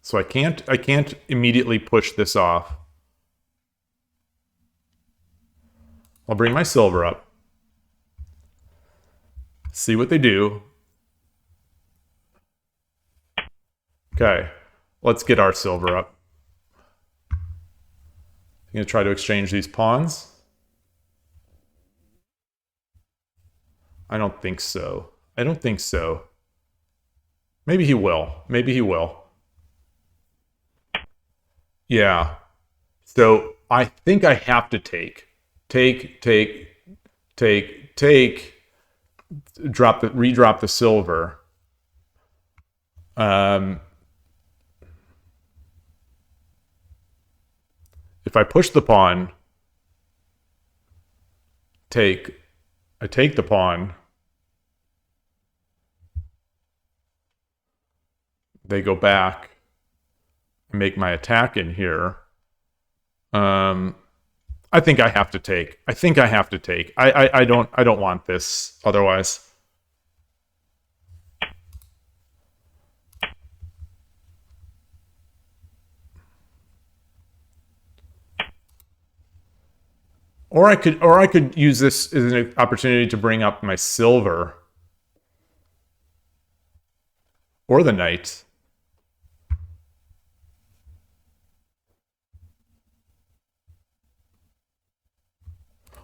So I can't immediately push this off. I'll bring my silver up. See what they do. Okay. Let's get our silver up. I'm going to try to exchange these pawns. I don't think so. I don't think so. Maybe he will. Maybe he will. Yeah. So I think I have to take. Redrop the silver. If I push the pawn, I take the pawn. They go back. I make my attack in here. I think I have to take. I think I have to take. I don't want this otherwise. Or I could use this as an opportunity to bring up my silver. Or the knight.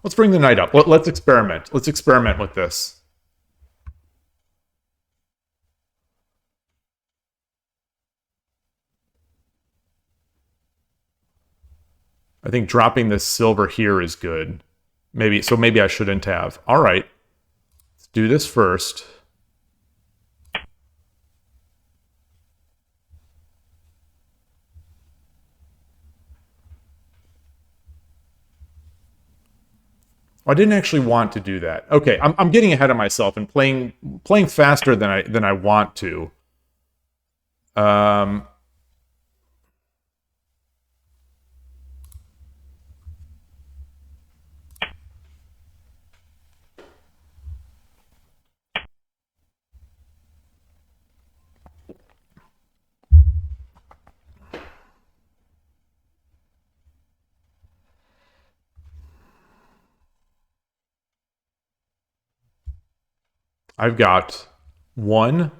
Let's bring the knight up. Let's experiment. Let's experiment with this. I think dropping this silver here is good. Maybe I shouldn't have. All right. Let's do this first. I didn't actually want to do that. Okay, I'm getting ahead of myself and playing faster than I want to. Um, I've got 1,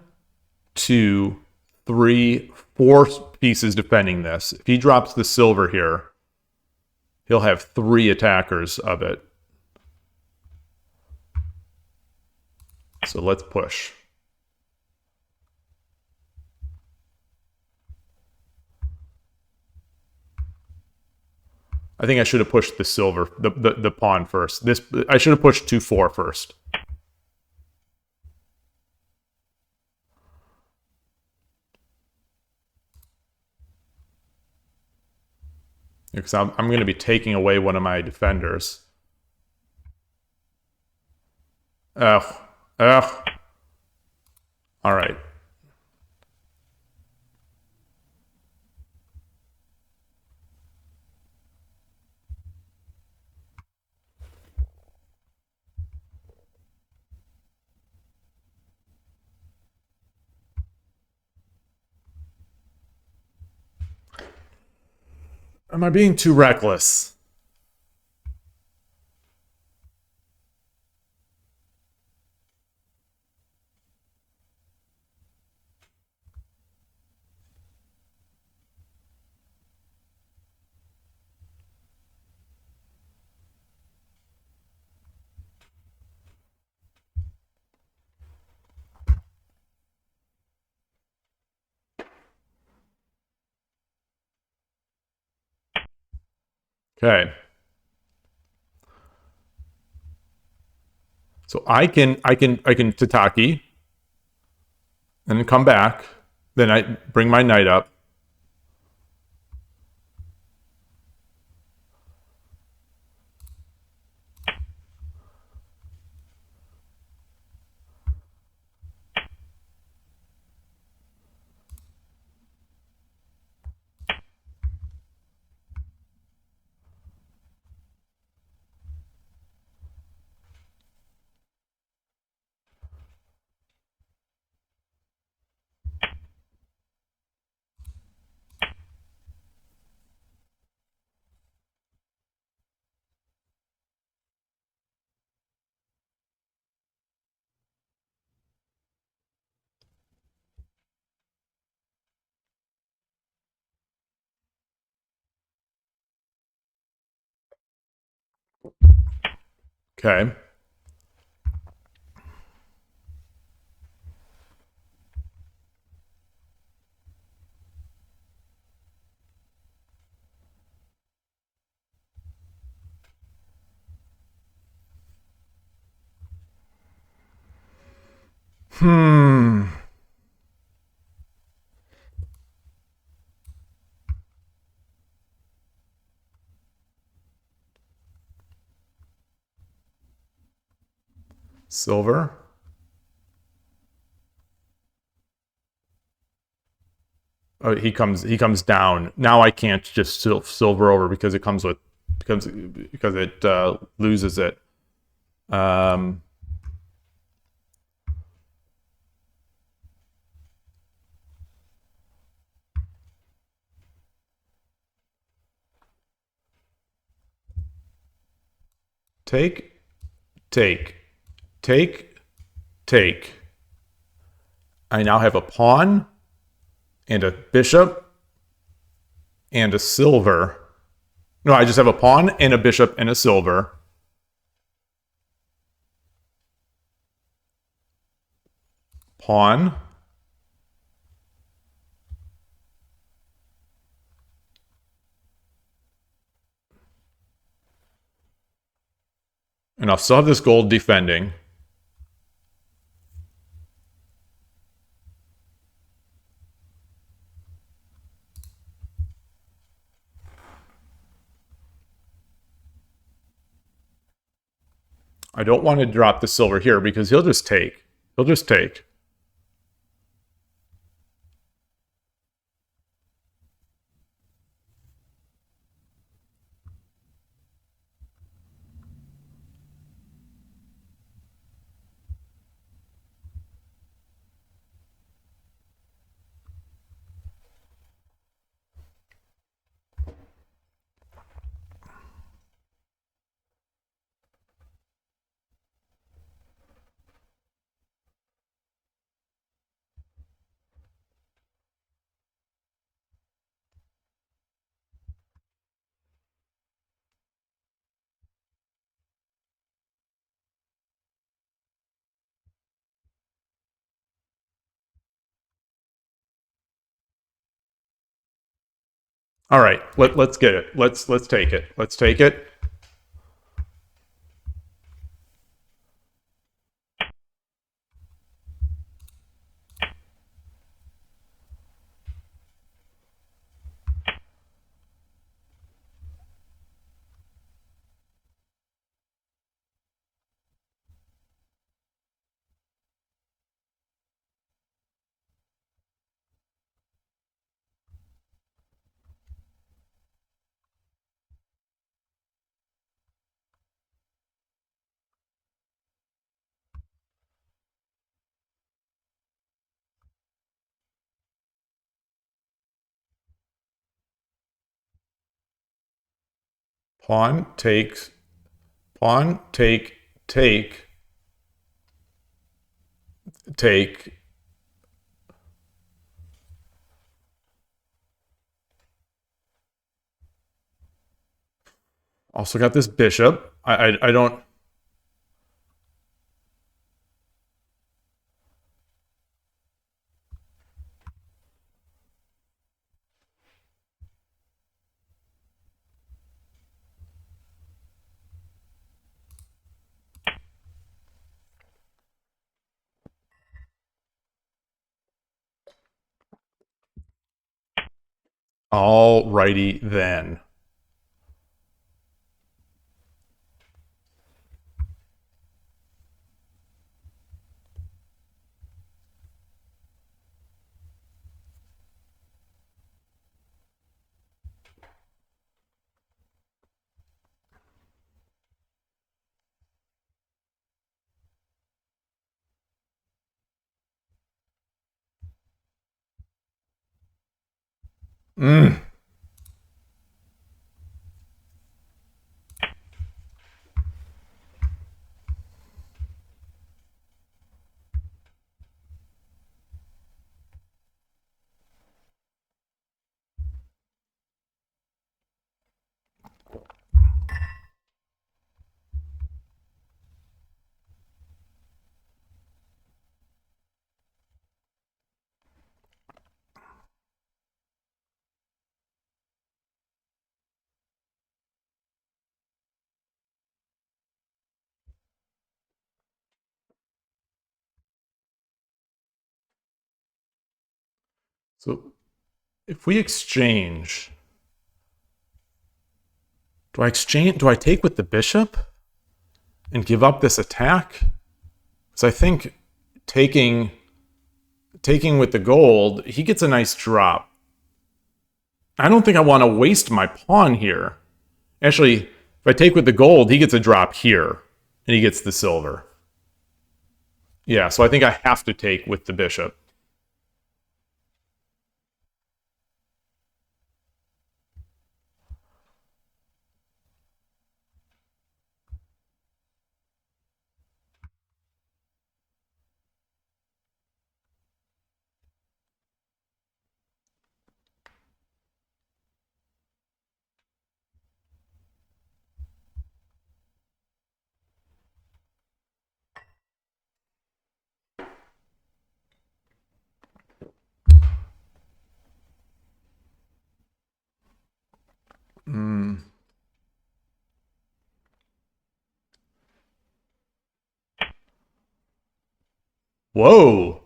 2, 3, 4 pieces defending this. If he drops the silver here, he'll have 3 attackers of it. So let's push. I think I should have pushed the silver, the pawn first. I should have pushed 2-4 first. Because I'm going to be taking away one of my defenders. Ugh. Ugh. All right. Am I being too reckless? Okay. So I can Tataki and then come back. Then I bring my knight up. Okay. Silver. Oh, he comes down. Now I can't just silver over because it comes with because it loses it. Um, take, take, take, take. I now have a pawn and a bishop and a silver. No, I just have a pawn and a bishop and a silver. Pawn. And I'll still have this gold defending. I don't want to drop the silver here because he'll just take. He'll just take. All right, let's get it. Let's take it. Let's take it. Pawn takes. Pawn take. Take. Take. Also got this bishop. I don't. All righty then. Mm. So if we exchange, do I exchange? Do I take with the bishop and give up this attack? Because I think taking with the gold, he gets a nice drop. I don't think I want to waste my pawn here. Actually, if I take with the gold, he gets a drop here, and he gets the silver. Yeah, so I think I have to take with the bishop. Whoa.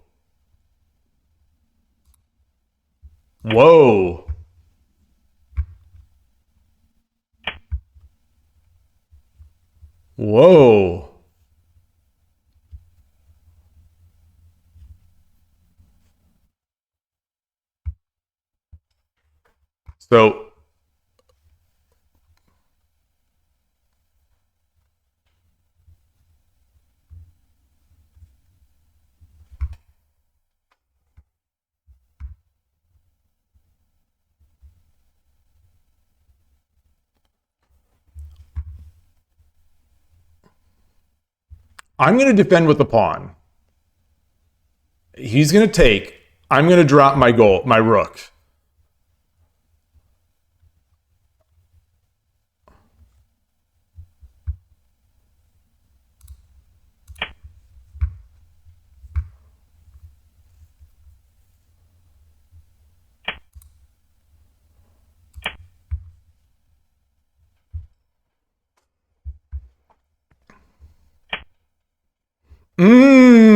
Whoa. Whoa. So I'm going to defend with the pawn. He's going to take. I'm going to drop my rook. Mmm.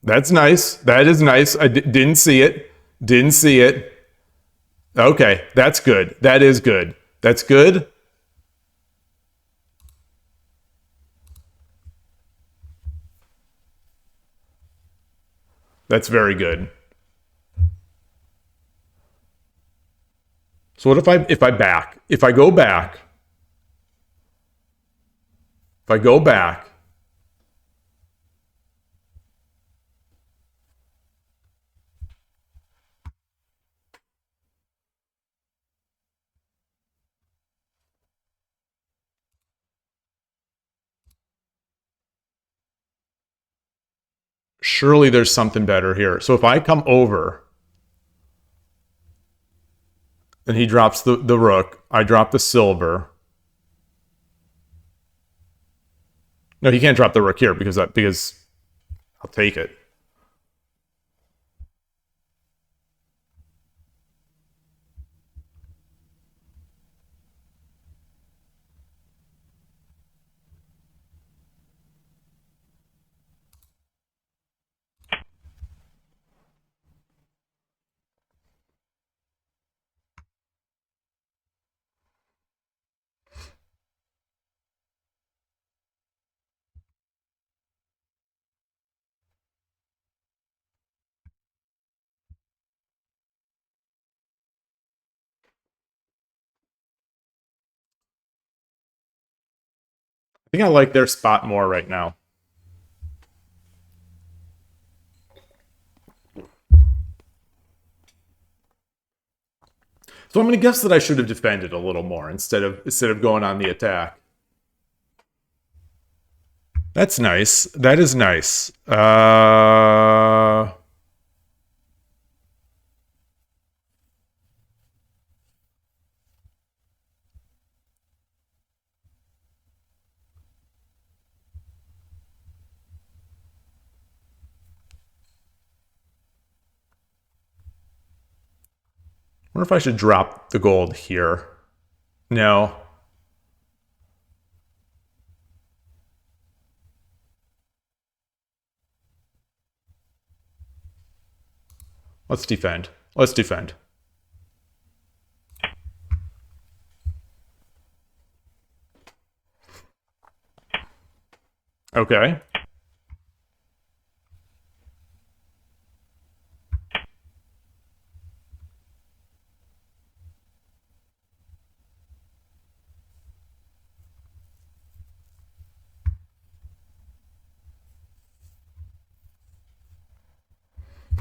That's nice. That is nice. Didn't see it. Didn't see it. Okay, that's good. That is good. That's good. That's very good. So what if I back? If I go back, if I go back, surely there's something better here. So if I come over and he drops the rook, I drop the silver. No, he can't drop the rook here because I'll take it. I think I like their spot more right now. So I'm going to guess that I should have defended a little more instead of going on the attack. That's nice. That is nice. I wonder if I should drop the gold here. No. Let's defend. Let's defend. Okay.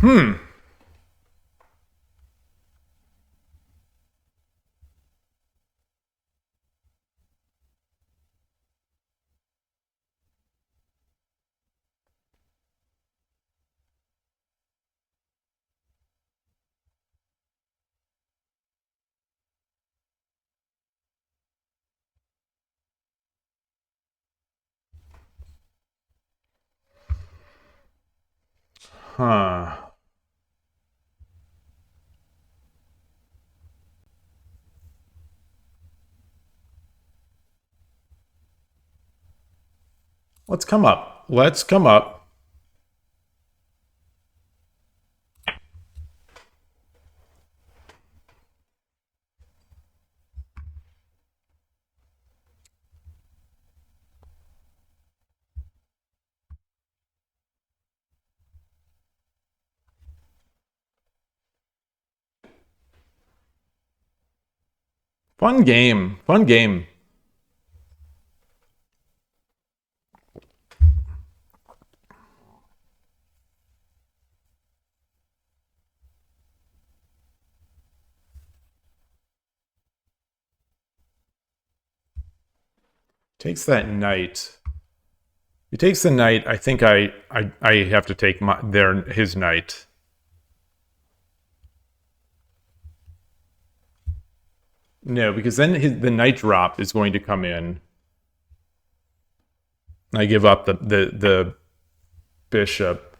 Hmm. Huh. Let's come up. Let's come up. Fun game. Fun game. Takes that knight. He takes the knight. I think I have to take his knight. No, because then the knight drop is going to come in. I give up the bishop.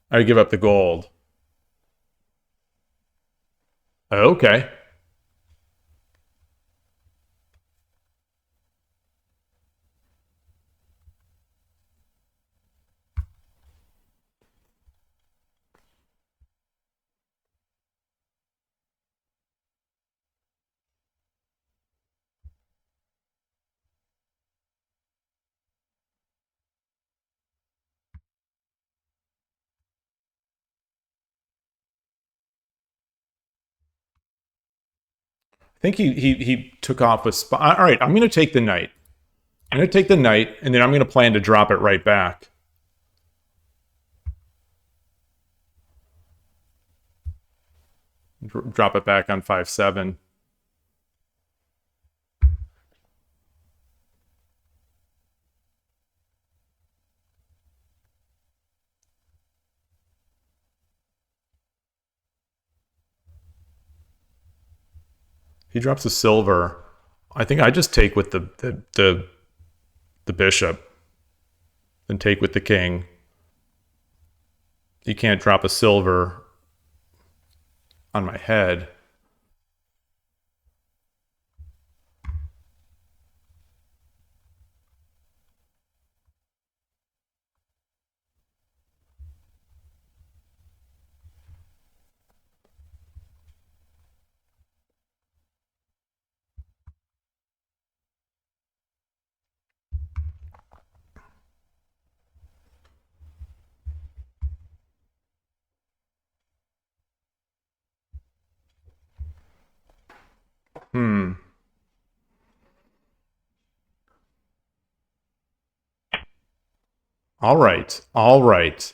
I give up the gold. Okay. I think he took off a spot. All right, I'm going to take the knight. I'm going to take the knight, and then I'm going to plan to drop it right back. Drop it back on 5-7. He drops a silver. I think I just take with the bishop, then take with the king. You can't drop a silver on my head. All right. All right.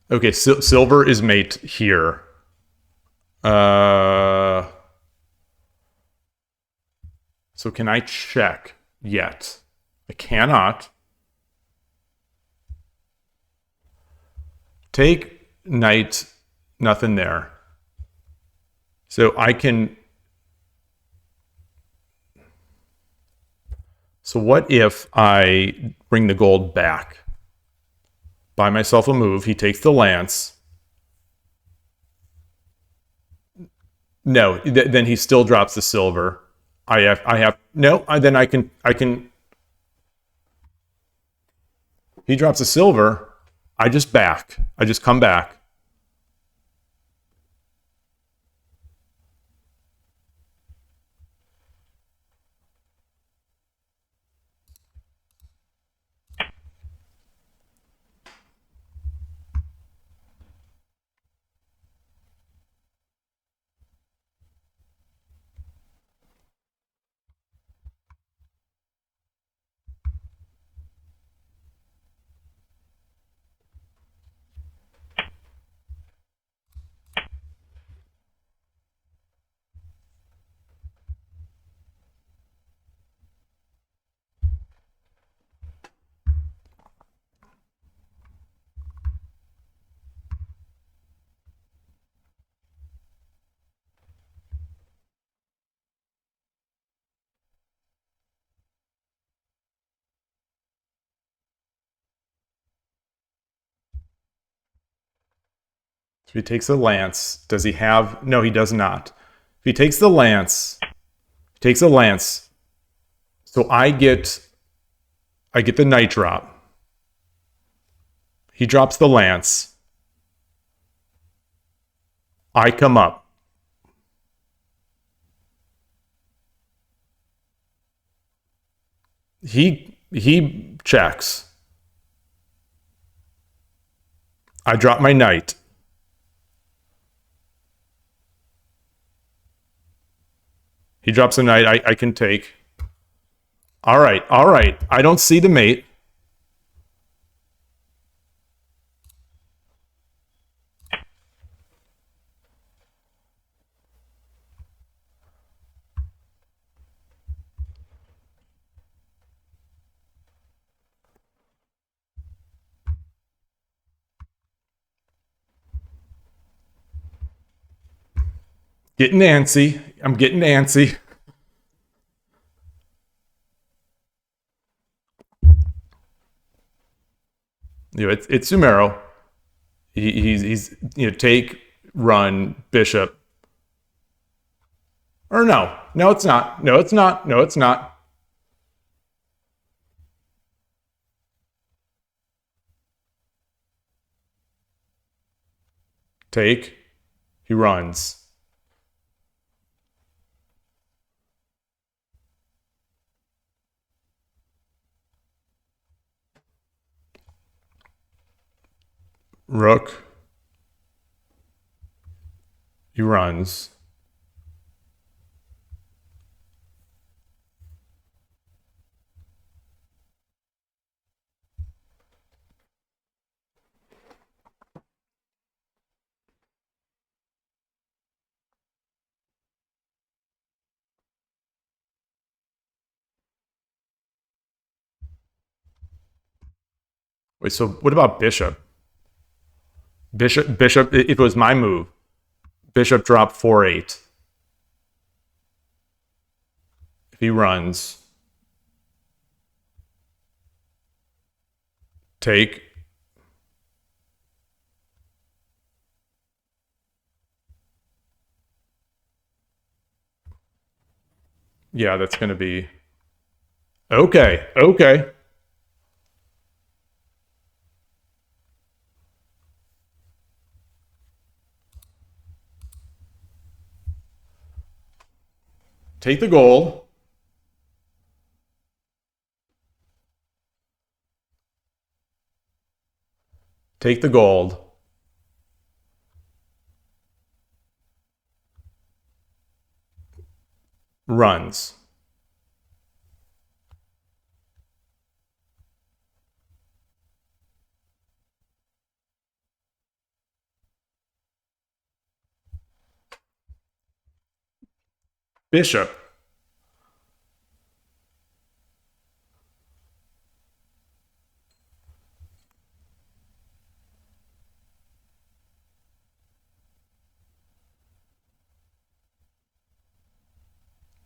Okay, silver is mate here. So can I check yet? I cannot. Take knight, nothing there. So I can. So what if I bring the gold back? Buy myself a move. He takes the lance. No, then he still drops the silver. No. Then I can. He drops a silver. I just back. I just come back. So he takes the lance. Does he have? No, he does not. If he takes the lance, takes a lance. So I get the knight drop. He drops the lance. I come up. He checks. I drop my knight. He drops a knight. I can take. All right. All right. I don't see the mate. Getting antsy. I'm getting antsy. It's Sumero. He's take, run, bishop. Or no. No, it's not. No, it's not. No, it's not. Take. He runs. Rook. He runs. Wait, so what about bishop? Bishop, it was my move. Bishop drop 4-8. If he runs. Take. Yeah, that's going to be... Okay, okay. Take the gold. Take the gold. Runs. Bishop.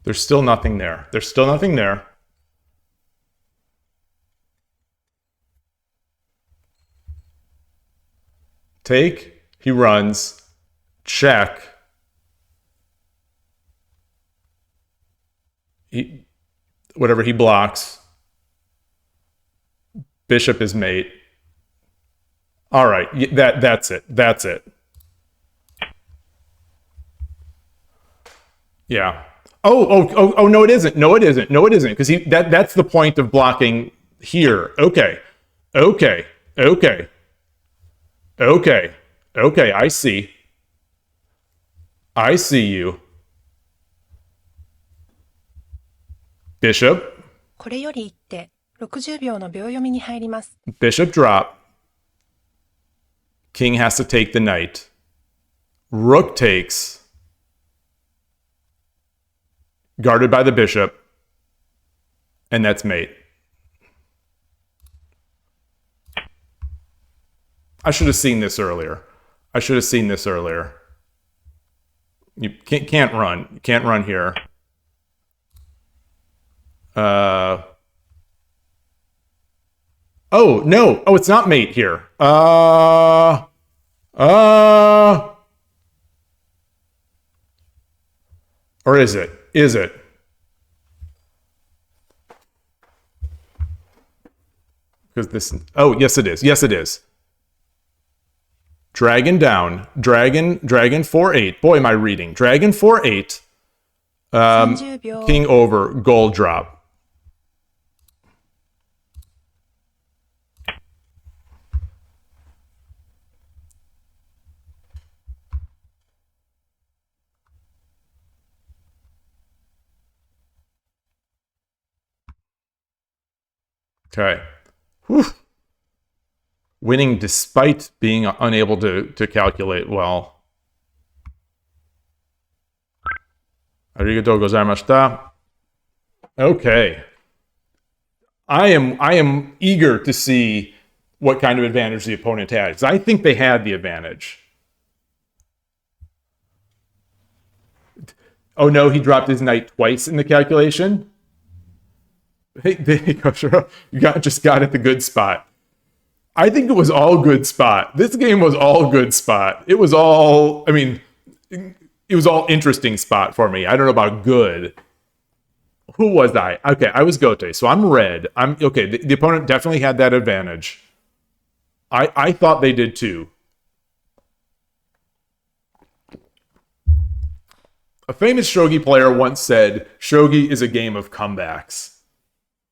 There's still nothing there. There's still nothing there. Take. He runs. Check. Whatever he blocks. Bishop is mate. All right, that's it. That's it. Yeah. Oh, no, it isn't. No, it isn't. No, it isn't. Because that's the point of blocking here. Okay. Okay. Okay. Okay. Okay. I see. I see you. Bishop. これより一手、60秒の秒読みに入ります。 Bishop drop. King has to take the knight. Rook takes. Guarded by the bishop. And that's mate. I should have seen this earlier. I should have seen this earlier. You can't run. You can't run here. Oh, no. Oh, it's not mate here. Or is it? Is it? Because this... Oh, yes, it is. Yes, it is. Dragon down. Dragon 4-8. Boy, am I reading. Dragon 4-8. 30秒 King over. Gold drop. Okay. Whew. Winning despite being unable to calculate well. Arigatou gozaimashita. Okay. I am eager to see what kind of advantage the opponent had, because I think they had the advantage. Oh no, he dropped his knight twice in the calculation. Hey, there you go, sure. Just got at the good spot. I think it was all good spot. This game was all good spot. It was all, I mean, it was all interesting spot for me. I don't know about good. Who was I? Okay, I was Gote. So I'm red. I'm okay. The opponent definitely had that advantage. I thought they did too. A famous shogi player once said, "Shogi is a game of comebacks."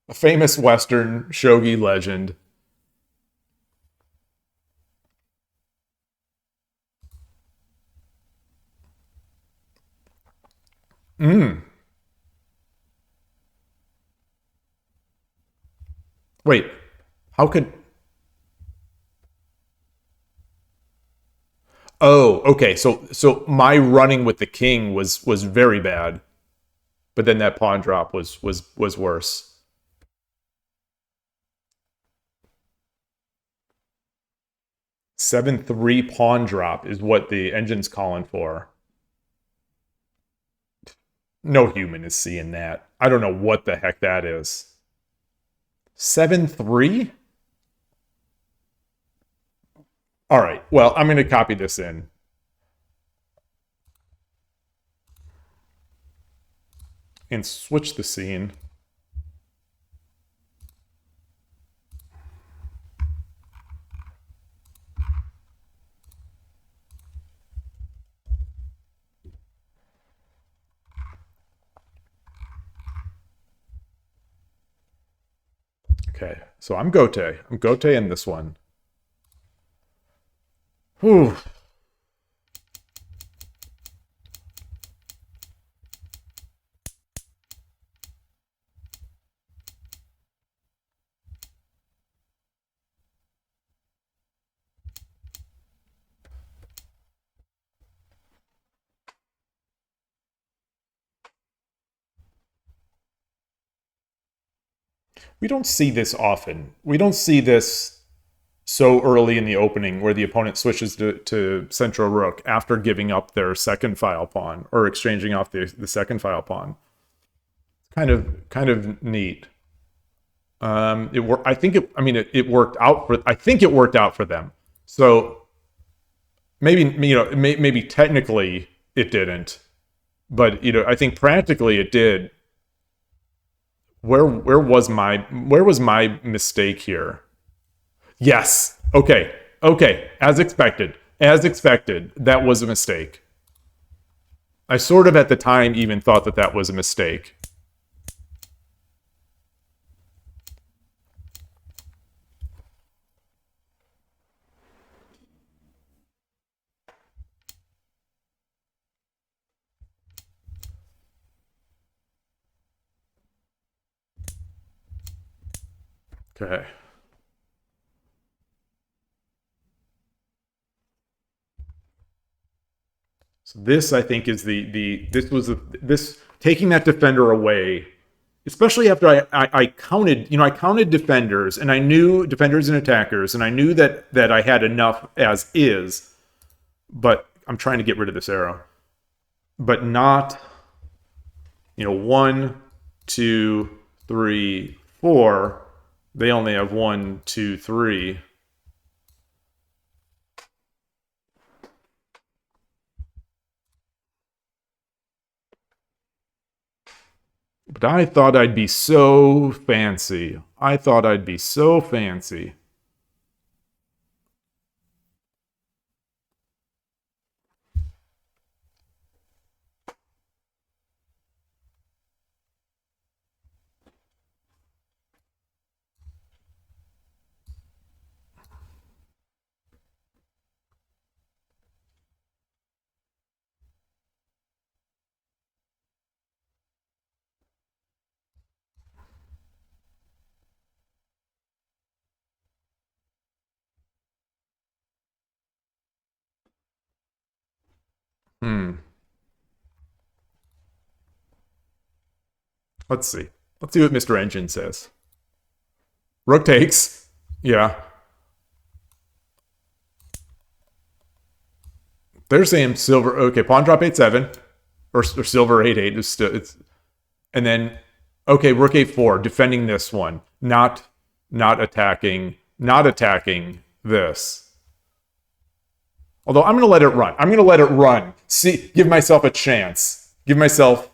A famous Western shogi legend. Wait, how could? Oh, okay. So my running with the king was very bad, but then that pawn drop was worse. 7-3 pawn drop is what the engine's calling for. No human is seeing that. I don't know what the heck that is. 7-3? All right. Well, I'm going to copy this in. And switch the scene. Okay, so I'm Gote. I'm Gote in this one. Whew. We don't see this often. We don't see this so early in the opening where the opponent switches to central rook after giving up their second file pawn or exchanging off the second file pawn. Kind of neat. It worked. I think it. I mean, it worked out for. I think it worked out for them. So maybe maybe technically it didn't, but I think practically it did. Where was my mistake here? Yes. Okay. Okay. As expected. As expected. That was a mistake. I sort of at the time even thought that that was a mistake. Okay. So this I think is the this was this taking that defender away, especially after I counted, I counted defenders and I knew defenders and attackers and I knew that I had enough as is, but I'm trying to get rid of this arrow. But not, 1, 2, 3, 4. They only have 1, 2, 3. But I thought I'd be so fancy. I thought I'd be so fancy. Hmm. Let's see. Let's see what Mr. Engine says. Rook takes. Yeah. They're saying silver. Okay, pawn drop 8-7. Or silver 8-8. It's still, it's, and then, okay, rook 8-4. Defending this one. Not attacking. Not attacking this. Although I'm going to let it run. I'm going to let it run. See, give myself a chance. Give myself.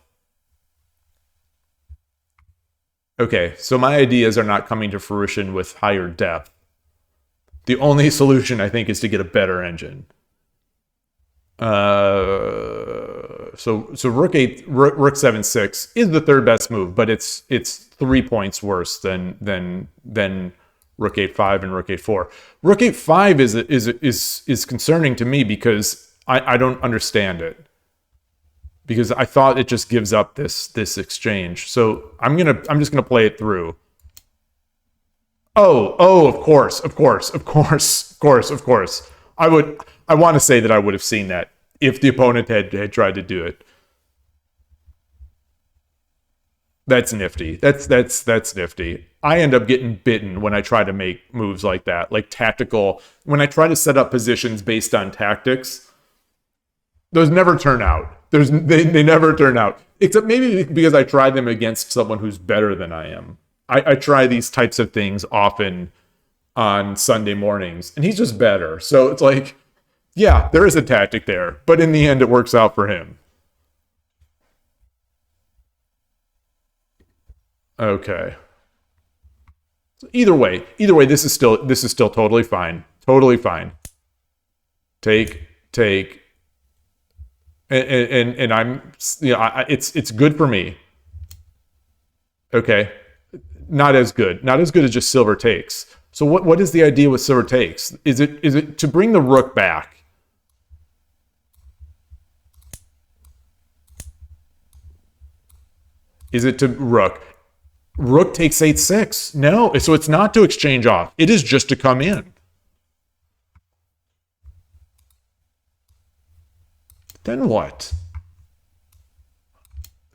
Okay, so my ideas are not coming to fruition with higher depth. The only solution, I think, is to get a better engine. So rook 7-6 is the third best move, but it's 3 points worse than rook 8-5 and rook 8-4. Rook 8-5 is concerning to me because I don't understand it. Because I thought it just gives up this exchange. So I'm just gonna play it through. Oh, of course. I want to say that I would have seen that if the opponent had tried to do it. That's nifty. That's nifty. I end up getting bitten when I try to make moves like that, like tactical. When I try to set up positions based on tactics, those never turn out. They never turn out. Except maybe because I try them against someone who's better than I am. I try these types of things often on Sunday mornings, and he's just better. So it's like, yeah, there is a tactic there, but in the end, it works out for him. Okay. Either way, this is still totally fine. Totally fine. Take, and I'm, it's good for me. Okay, not as good. Not as good as just silver takes. So what is the idea with silver takes? Is it to bring the rook back? Is it to rook? Rook takes 8-6. No, so it's not to exchange off. It is just to come in. Then what?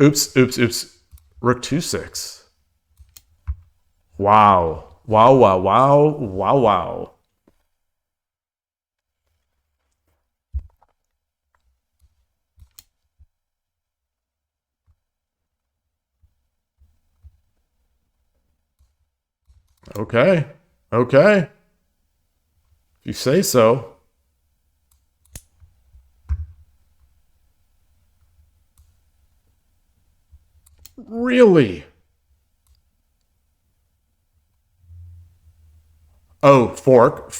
Oops. Rook 2-6. Wow. Okay. If you say so. Really? Oh, fork.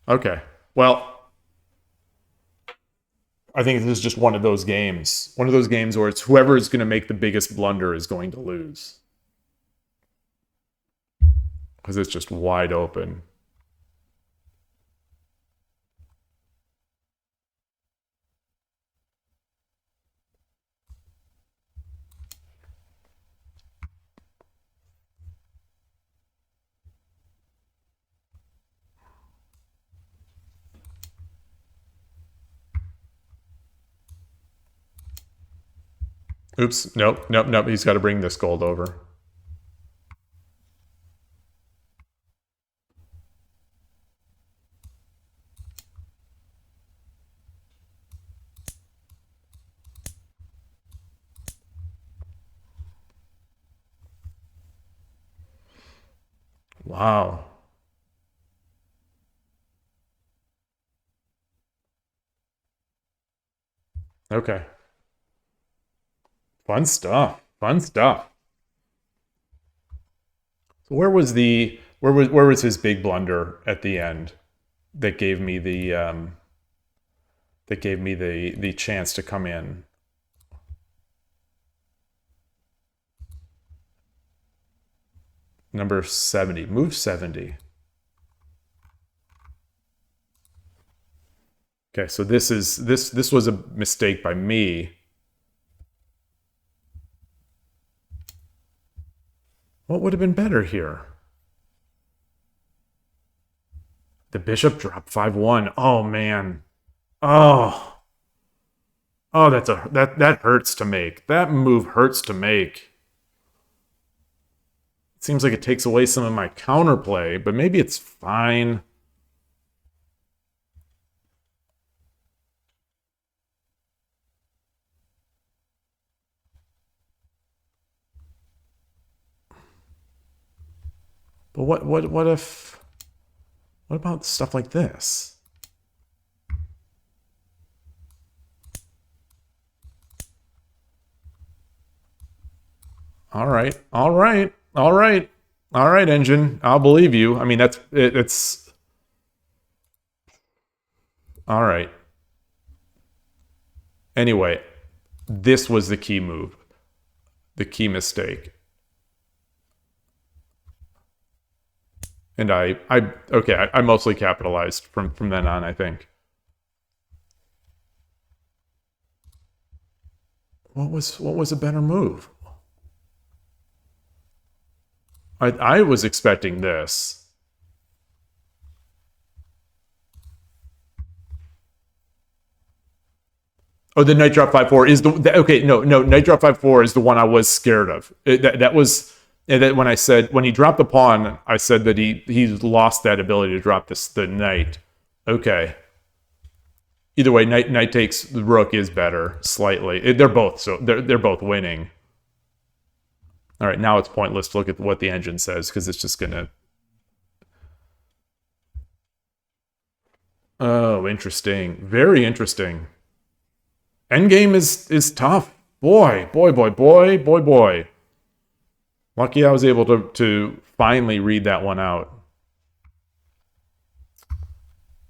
Okay. Well, I think this is just one of those games. One of those games where it's whoever is going to make the biggest blunder is going to lose. Because it's just wide open. Oops. Nope. He's got to bring this gold over. Wow. Okay. Fun stuff. So where was his big blunder at the end that gave me the chance to come in? Number 70. Move 70. Okay, so this was a mistake by me. What would have been better here? The bishop dropped 5-1. Oh man. Oh. Oh, that hurts to make. That move hurts to make. It seems like it takes away some of my counterplay, but maybe it's fine. But what about stuff like this? All right. All right. All right. All right, engine. I'll believe you. I mean, it's all right. Anyway, this was the key move, the key mistake. And I mostly capitalized from then on, I think. What was a better move? I was expecting this. Oh, the knight drop 5-4 is okay. No, knight drop 5-4 is the one I was scared of. That was and that when he dropped the pawn, I said that he lost that ability to drop the knight. Okay. Either way, knight takes the rook is better slightly. They're both winning. All right, now it's pointless to look at what the engine says because it's just gonna. Oh, interesting. Very interesting. Endgame is tough. Boy. Lucky I was able to finally read that one out.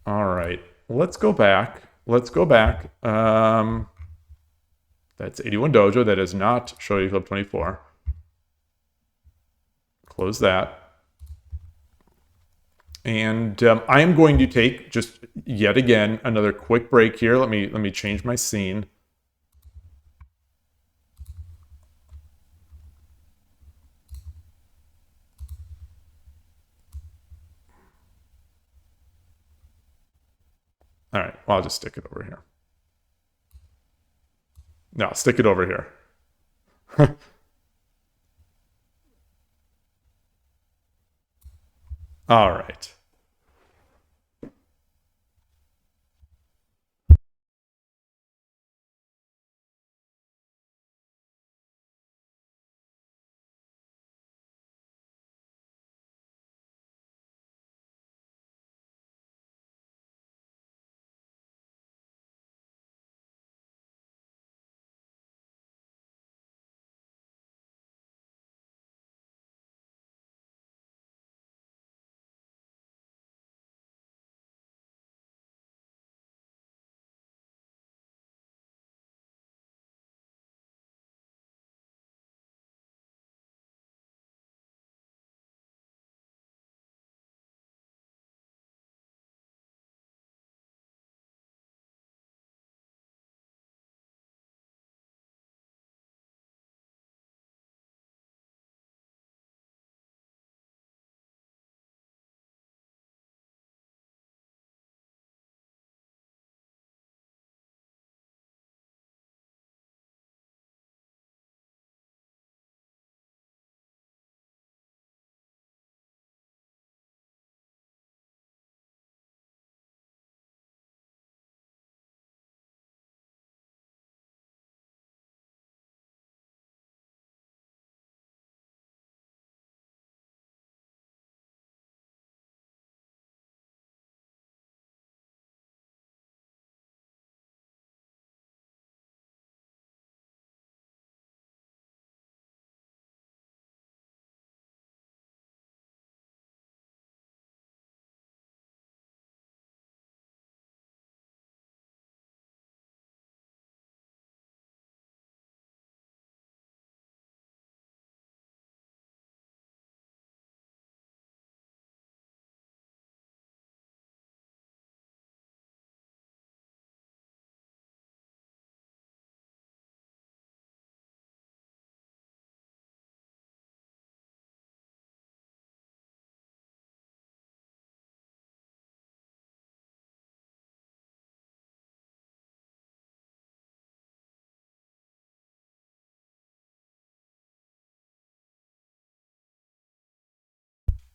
All right, let's go back. Let's go back. That's 81 Dojo. That is not Shogi Club 24. Close that. And I am going to take just yet again another quick break here. Let me change my scene. All right, well, I'll just stick it over here. No, stick it over here. All right.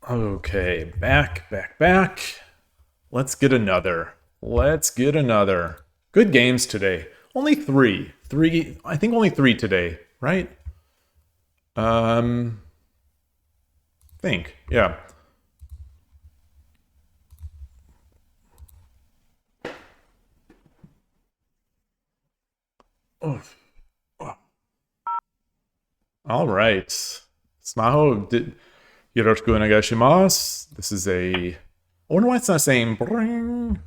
Okay, back. Let's get another. Good games today. Only three. I think only three today, right? Think. Yeah. Oh. All right. Smaho did Yoroshiku onegaishimasu. This is a. I wonder why it's not saying bring.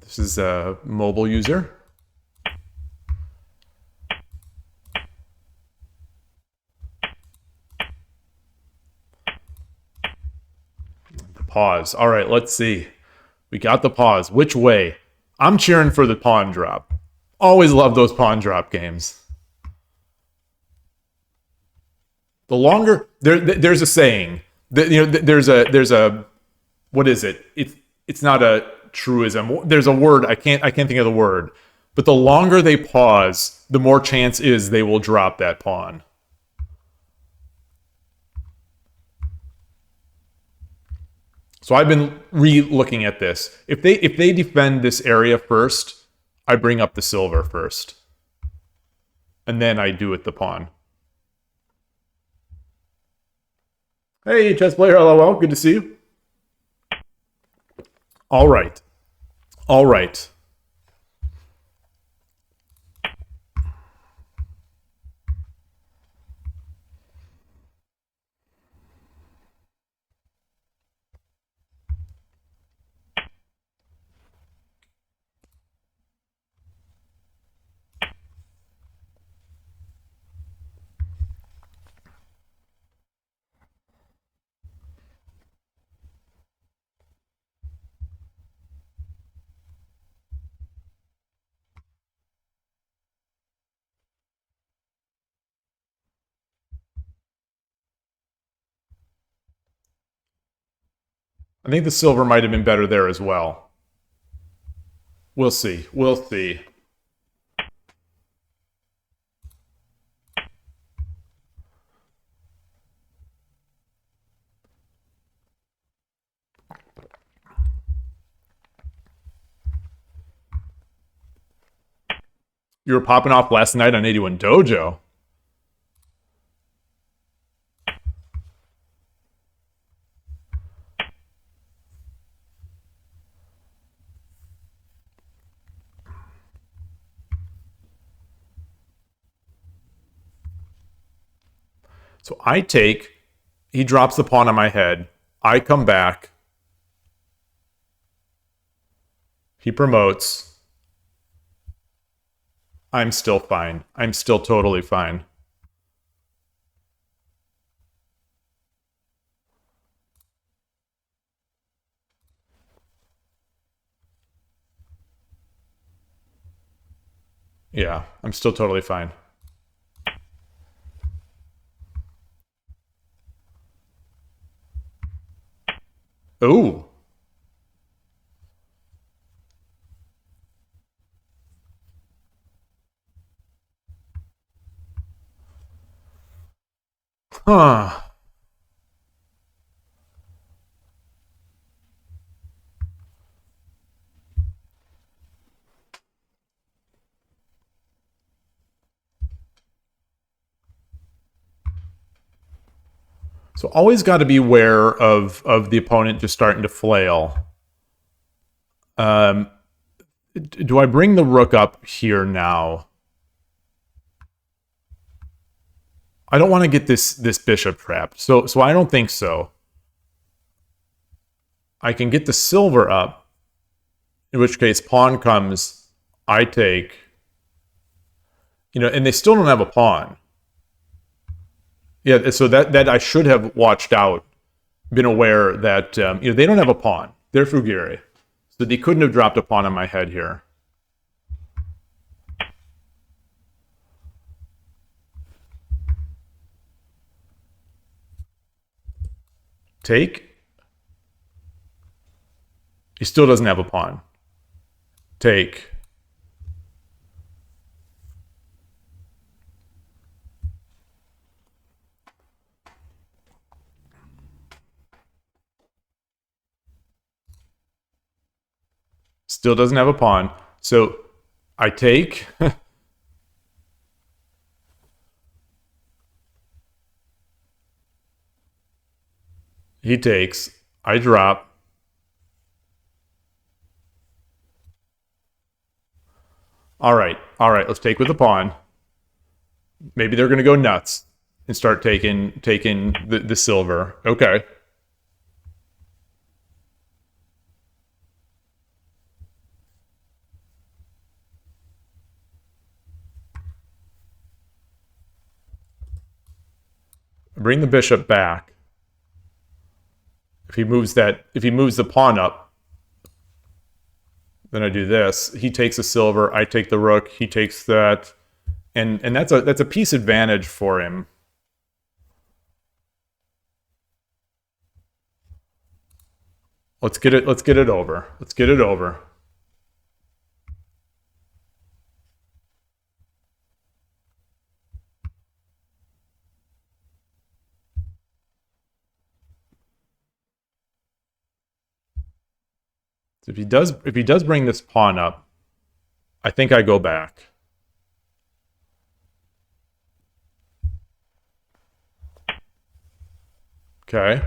This is a mobile user. The pause. All right, let's see. We got the pause. Which way? I'm cheering for the pawn drop. Always love those pawn drop games. The longer there's a saying that there's a what is it? It's not a truism. There's a word I can't think of the word. But the longer they pause, the more chance is they will drop that pawn. So I've been re-looking at this. If they defend this area first, I bring up the silver first. And then I do with the pawn. Hey, chess player, LOL, good to see you. All right. I think the silver might have been better there as well. We'll see. You were popping off last night on 81 Dojo. So I take, he drops the pawn on my head. I come back. He promotes. I'm still fine. I'm still totally fine. Yeah, I'm still totally fine. Ooh. Huh. So always got to be aware of the opponent just starting to flail. Do I bring the rook up here now? I don't want to get this bishop trapped. So I don't think so. I can get the silver up, in which case pawn comes, I take. And they still don't have a pawn. Yeah, so that I should have watched out, been aware that they don't have a pawn. They're Fugire. So they couldn't have dropped a pawn on my head here. Take. He still doesn't have a pawn. Take. Still doesn't have a pawn. So I take. He takes. I drop. All right. Let's take with the pawn. Maybe they're going to go nuts and start taking the silver. Okay. Bring the bishop back. If he moves the pawn up, then I do this. He takes a silver. I take the rook. He takes that, and that's a piece advantage for him. Let's get it over. Let's get it over. So if he does bring this pawn up, I think I go back. Okay.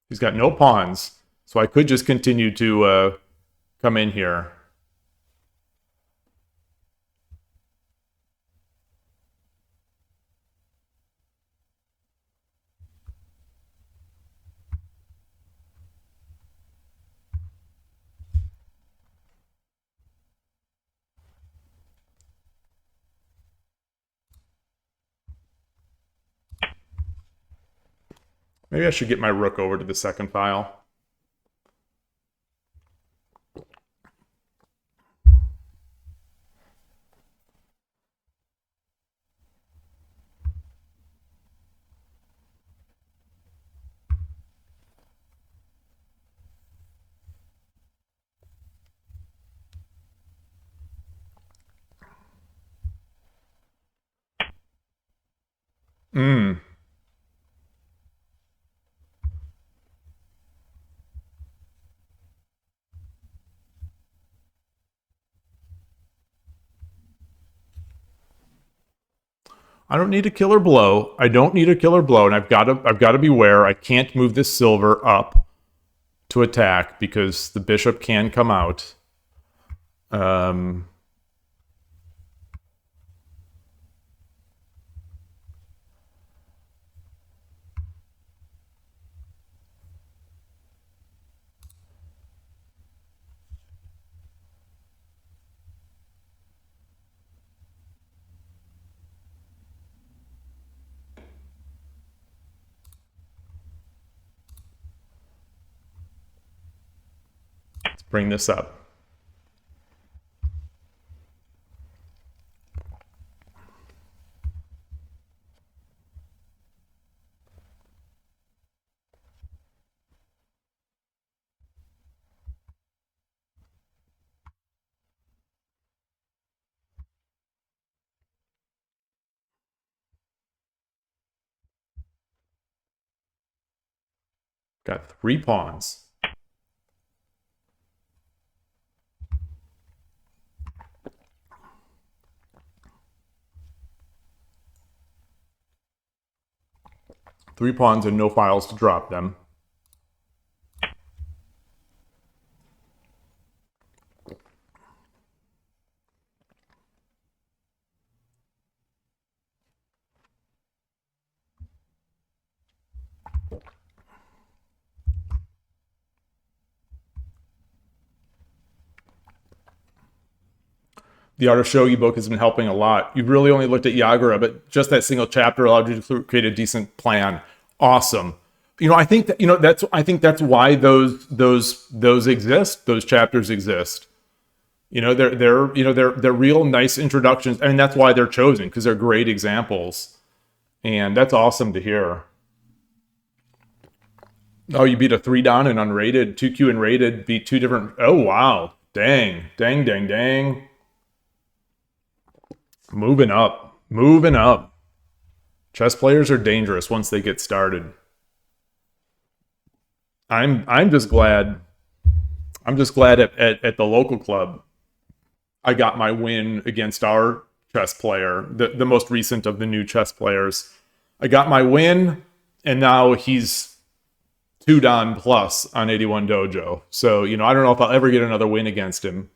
He's got no pawns, so I could just continue to come in here. Maybe I should get my rook over to the second file. Hmm. I don't need a killer blow. I don't need a killer blow, and I've got to beware. I can't move this silver up to attack because the bishop can come out. Let's bring this up. Got 3 pawns. Three pawns and no files to drop them. The Art of Shogi book has been helping a lot. You've really only looked at Yagura, but just that single chapter allowed you to create a decent plan. Awesome. I think that's why those exist. Those chapters exist. They're real nice introductions. I mean, that's why they're chosen, because they're great examples. And that's awesome to hear. Oh, you beat a 3 down and unrated, 2Q and rated, beat 2 different. Oh, wow. Dang, dang, dang, dang. Moving up. Moving up. Chess players are dangerous once they get started. I'm just glad at the local club I got my win against our chess player, the most recent of the new chess players. I got my win, and now he's 2 Dan plus on 81 Dojo. So, I don't know if I'll ever get another win against him,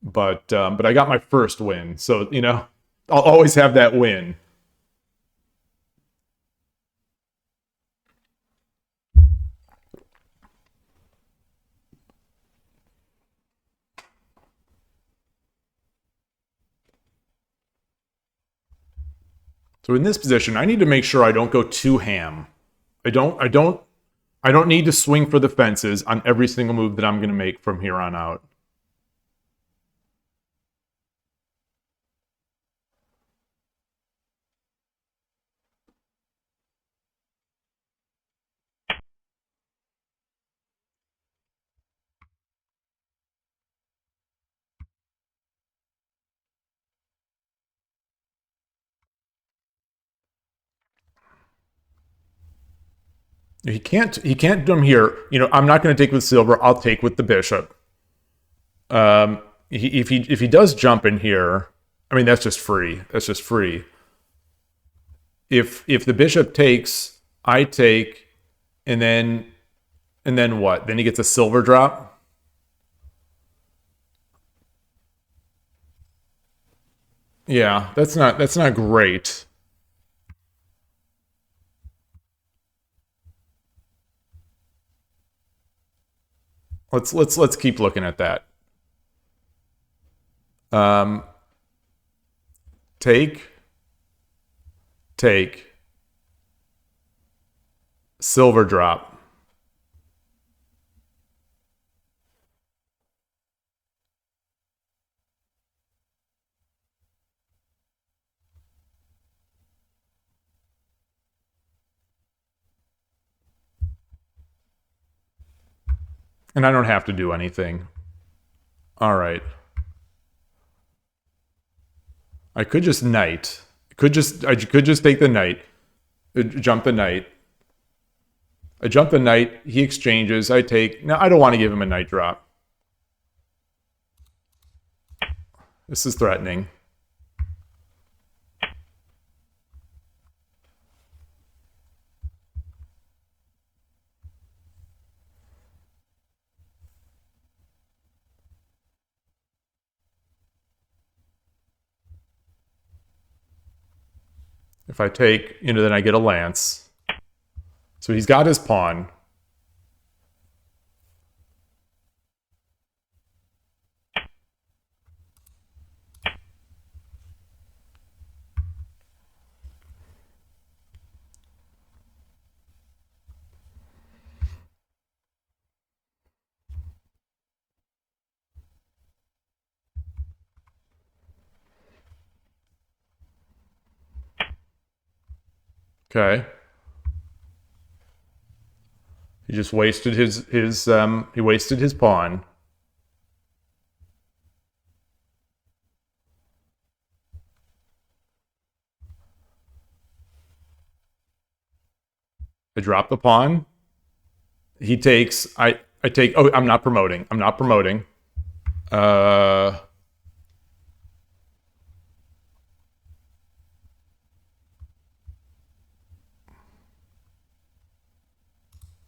but I got my first win. So, I'll always have that win. So in this position, I need to make sure I don't go too ham. I don't need to swing for the fences on every single move that I'm going to make from here on out. He can't do them here. I'm not going to take with silver. I'll take with the bishop. If he does jump in here, I mean that's just free. That's just free. If the bishop takes, I take, and then what? Then he gets a silver drop. Yeah, that's not great. Let's keep looking at that. Um, take, take, silver drop. And I don't have to do anything. All right. I could just knight. I could just take the knight. Jump the knight. I jump the knight. He exchanges. I take. Now I don't want to give him a knight drop. This is threatening. If I take, then I get a lance. So he's got his pawn. Okay. He just wasted his pawn. I drop the pawn. He takes. I take. Oh, I'm not promoting. I'm not promoting. Uh.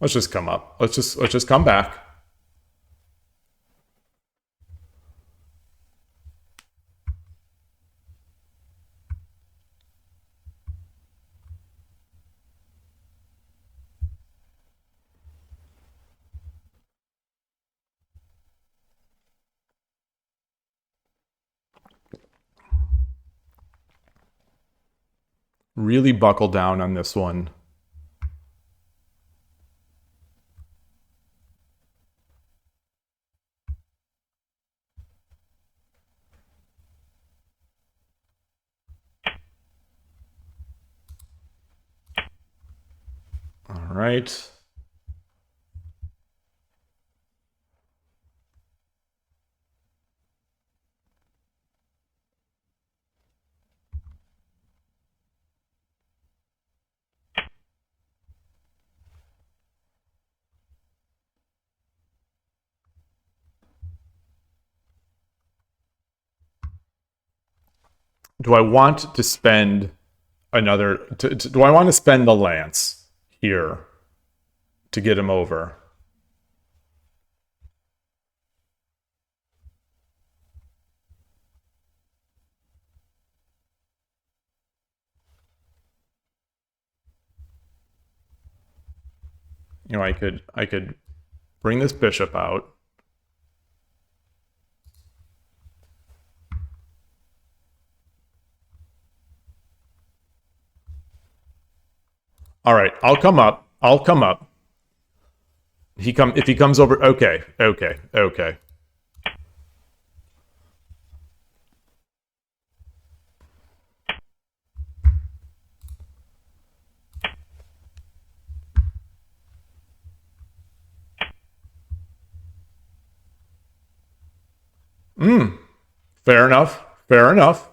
Let's just come up. Let's just come back. Really buckle down on this one. All right. do I want to spend do I want to spend the lance here to get him over? You know, I could bring this bishop out. All right, I'll come up. I'll come up. If he comes over, okay, okay, okay. Fair enough. Fair enough.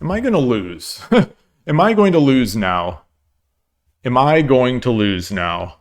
Am I going to lose? Am I going to lose now? Am I going to lose now?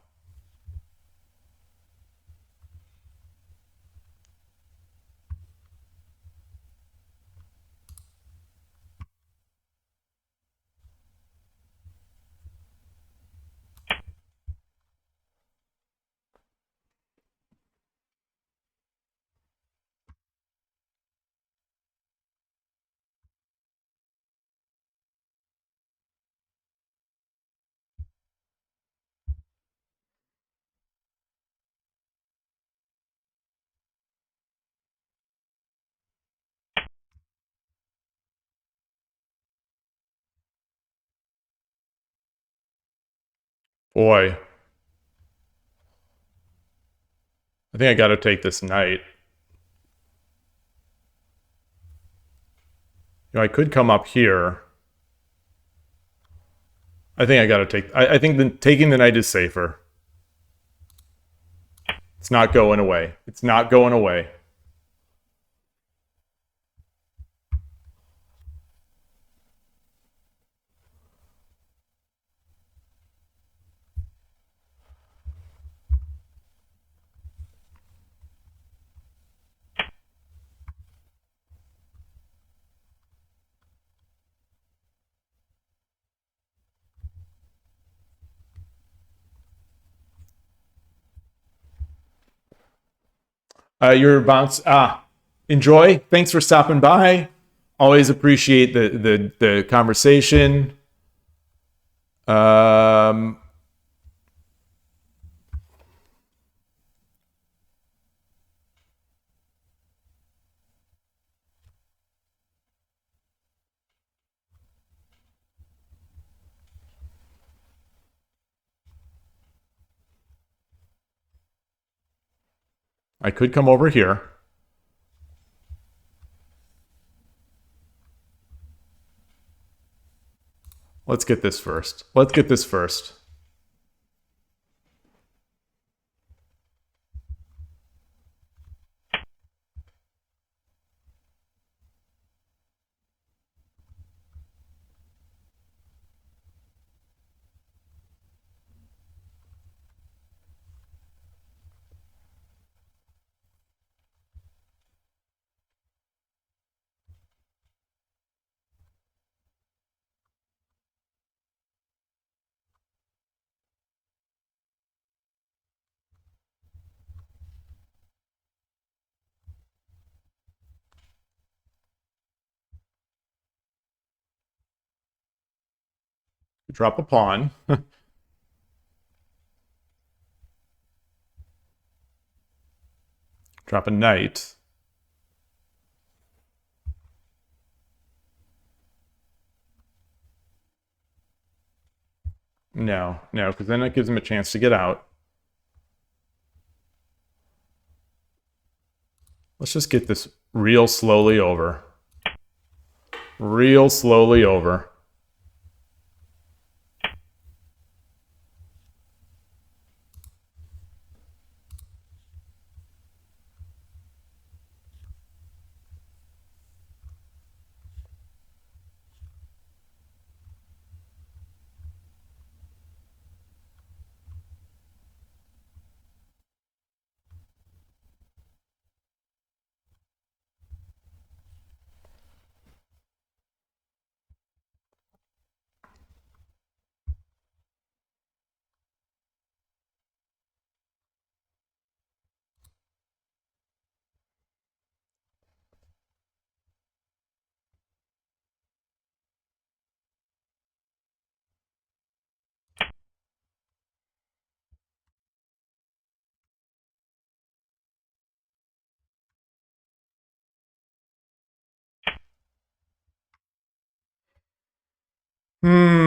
Boy, I think I got to take this knight. You know, I could come up here. I think I got to take. I think taking the knight is safer. It's not going away. It's not going away. Your bounce. Enjoy. Thanks for stopping by. Always appreciate the conversation. I could come over here. Let's get this first. Let's get this first. Drop a pawn. Drop a knight. No, no, because then it gives him a chance to get out. Let's just get this real slowly over. Real slowly over. Hmm.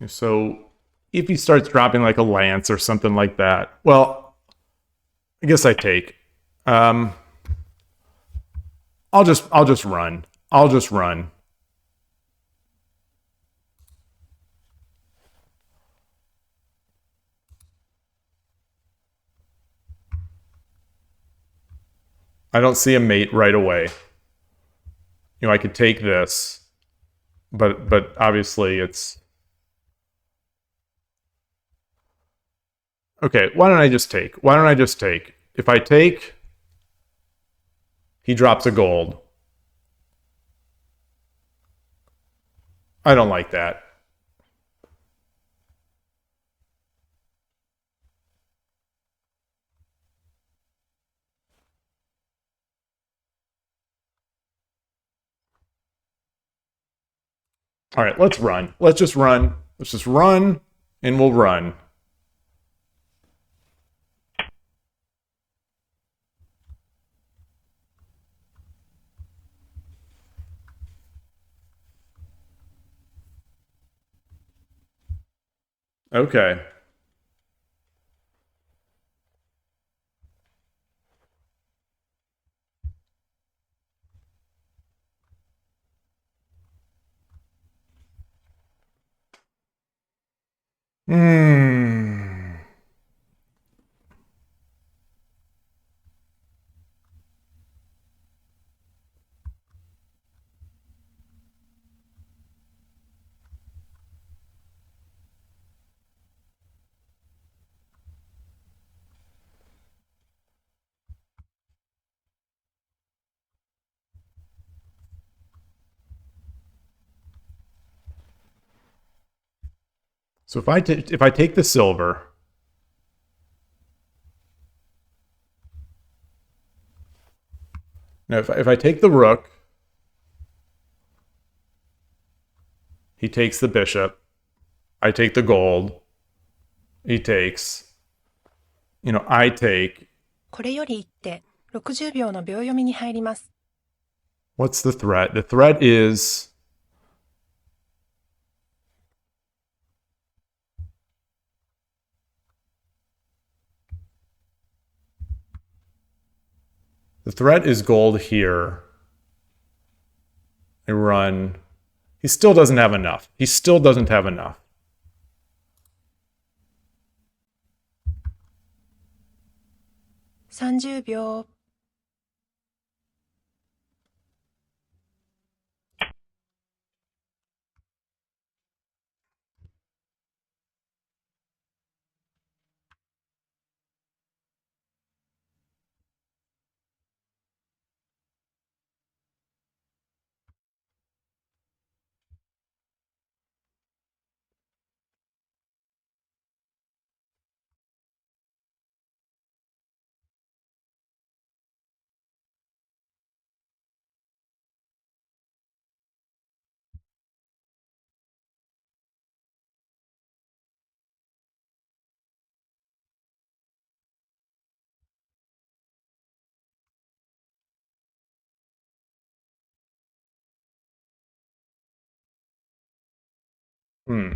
So if he starts dropping like a lance or something like that, well, I guess I take. Um, I'll just run. I'll just run. I don't see a mate right away. I could take this, but obviously it's okay. Why don't I just take? Why don't I just take? If I take, he drops a gold. I don't like that. All right, let's run. Let's just run. Let's just run, and we'll run. Okay. Hmm. So if I take the silver, now if I take the rook, he takes the bishop. I take the gold. He takes. I take. これより一手、60秒の秒読みに入ります。What's the threat? The threat is. The threat is gold here. I run. He still doesn't have enough. He still doesn't have enough. $30秒。Hmm.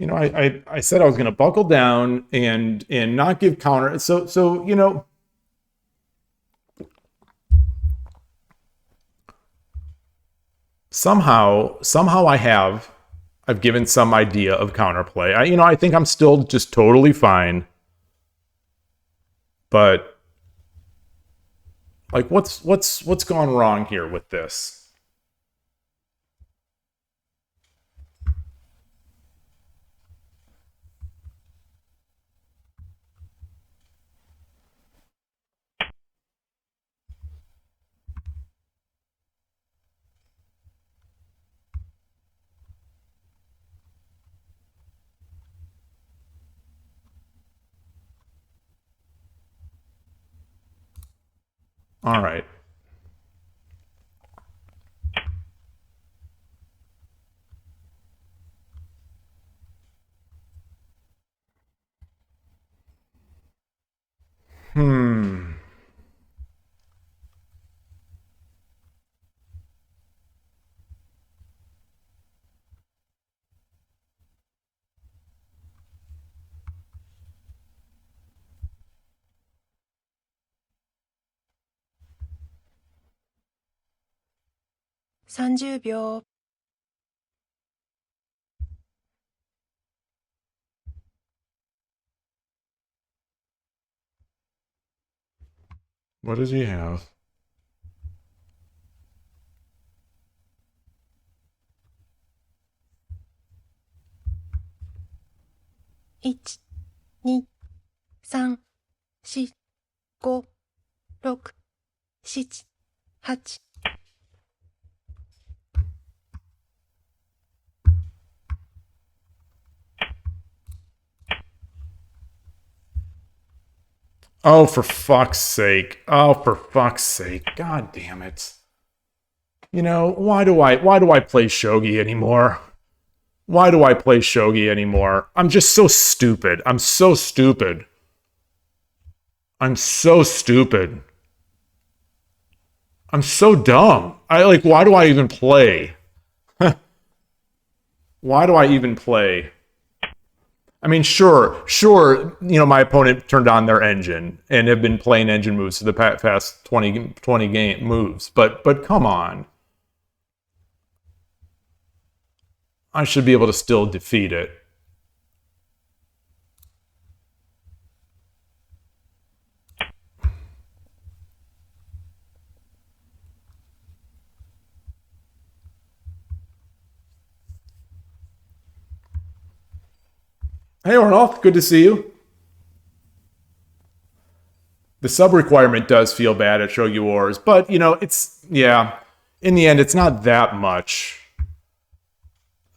I said I was going to buckle down and not give counter. So somehow I've given some idea of counterplay. I think I'm still just totally fine, but like what's gone wrong here with this? All right. Hmm.30秒。What does he have?1、2、3、4、5、6、7、8。Oh, for fuck's sake. Oh, for fuck's sake. God damn it. Why do I play shogi anymore? Why do I play shogi anymore? I'm just so stupid. I'm so stupid. I'm so stupid. I'm so dumb. Why do I even play? Why do I even play? I mean, sure, my opponent turned on their engine and have been playing engine moves for the past 20 game moves, but come on. I should be able to still defeat it. Hey, Ornoth, good to see you. The sub requirement does feel bad at Shogi Wars, but yeah. In the end, it's not that much.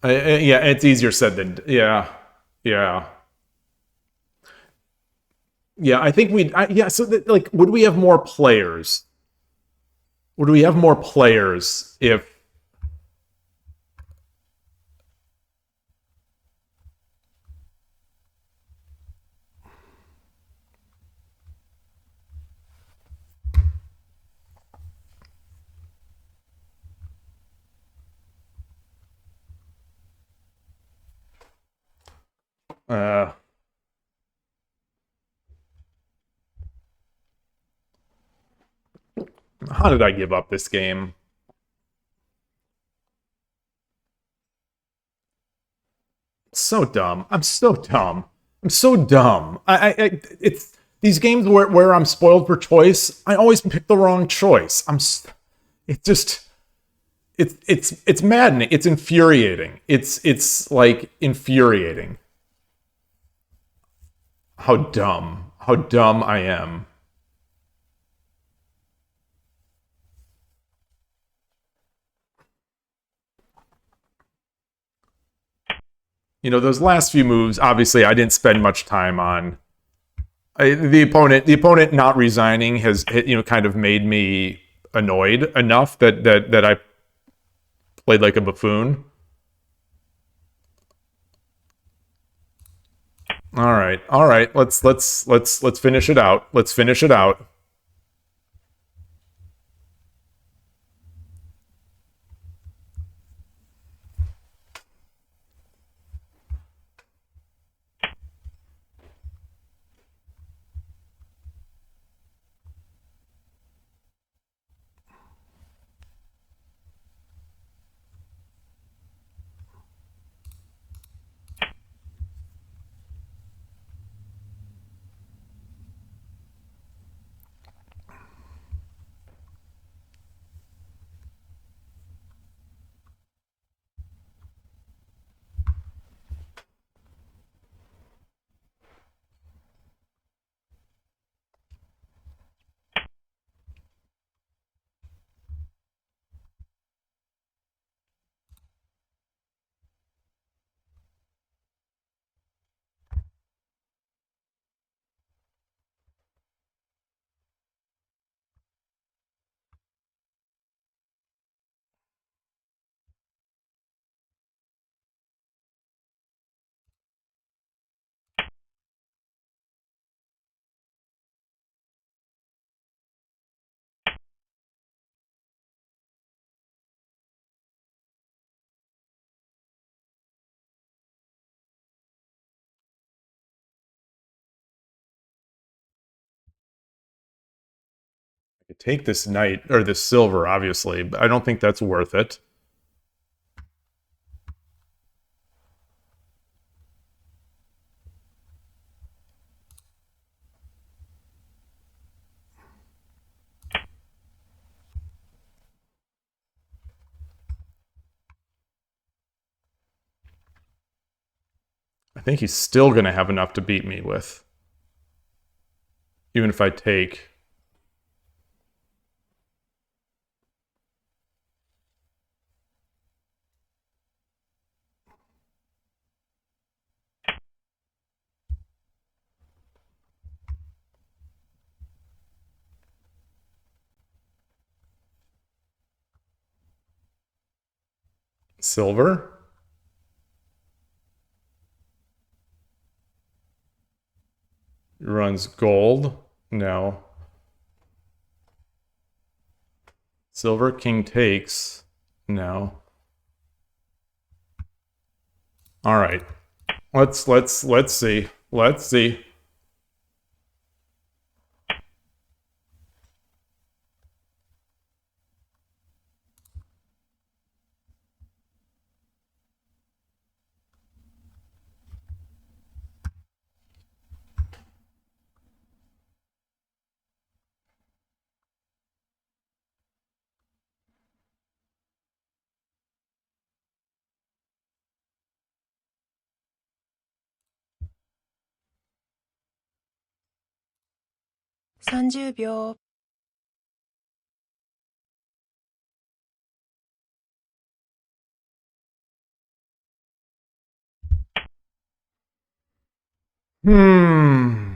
Yeah, it's easier said than yeah. Yeah, I think yeah. So, would we have more players? Would we have more players if? Uh, how did I give up this game? So dumb. I'm so dumb. I'm so dumb. It's these games where I'm spoiled for choice. I always pick the wrong choice. It just it's maddening. It's infuriating. It's like infuriating. How dumb I am. Those last few moves. Obviously, I didn't spend much time on. The opponent not resigning has kind of made me annoyed enough that I played like a buffoon. All right. Let's finish it out. Let's finish it out. I could take this knight, or this silver, obviously, but I don't think that's worth it. I think he's still going to have enough to beat me with. Even if I take... silver? Runs gold? No. Silver, king takes? No. All right. Let's see. Let's see.30秒。Hmm.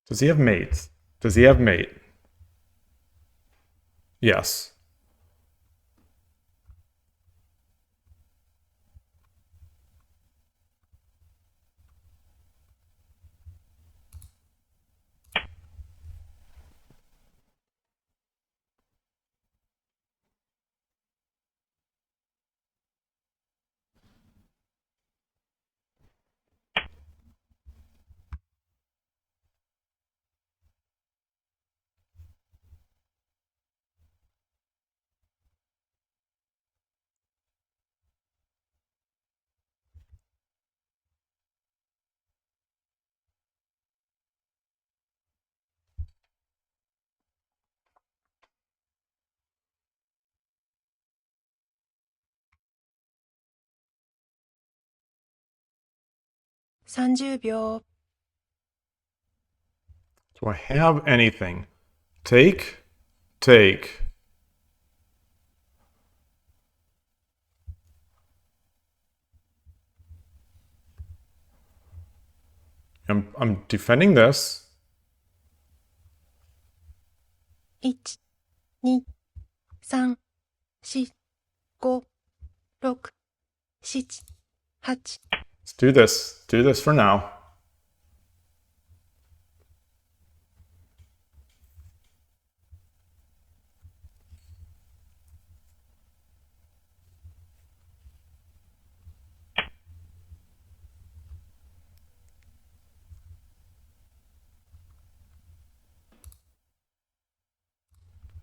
Does he have mates? Does he have mate? Yes.30秒。Do I have anything? Take? Take. I'm defending this. 1、2、3、4、5、6、7、8。Let's do this. Do this for now.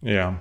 Yeah.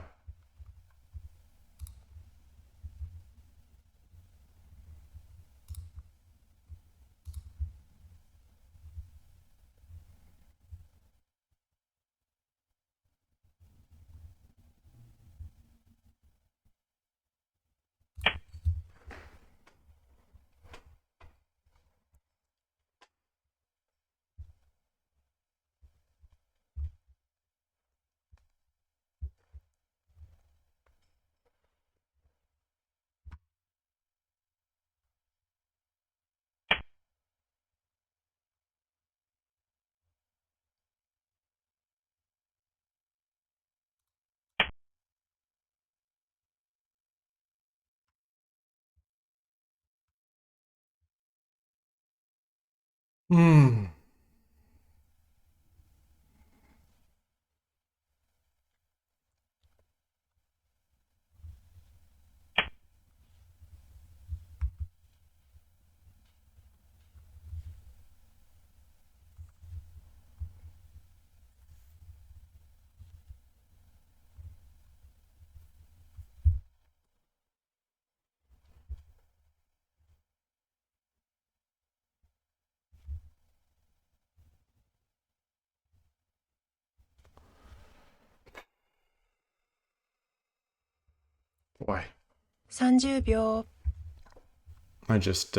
Hmm. Boy, 30秒。I just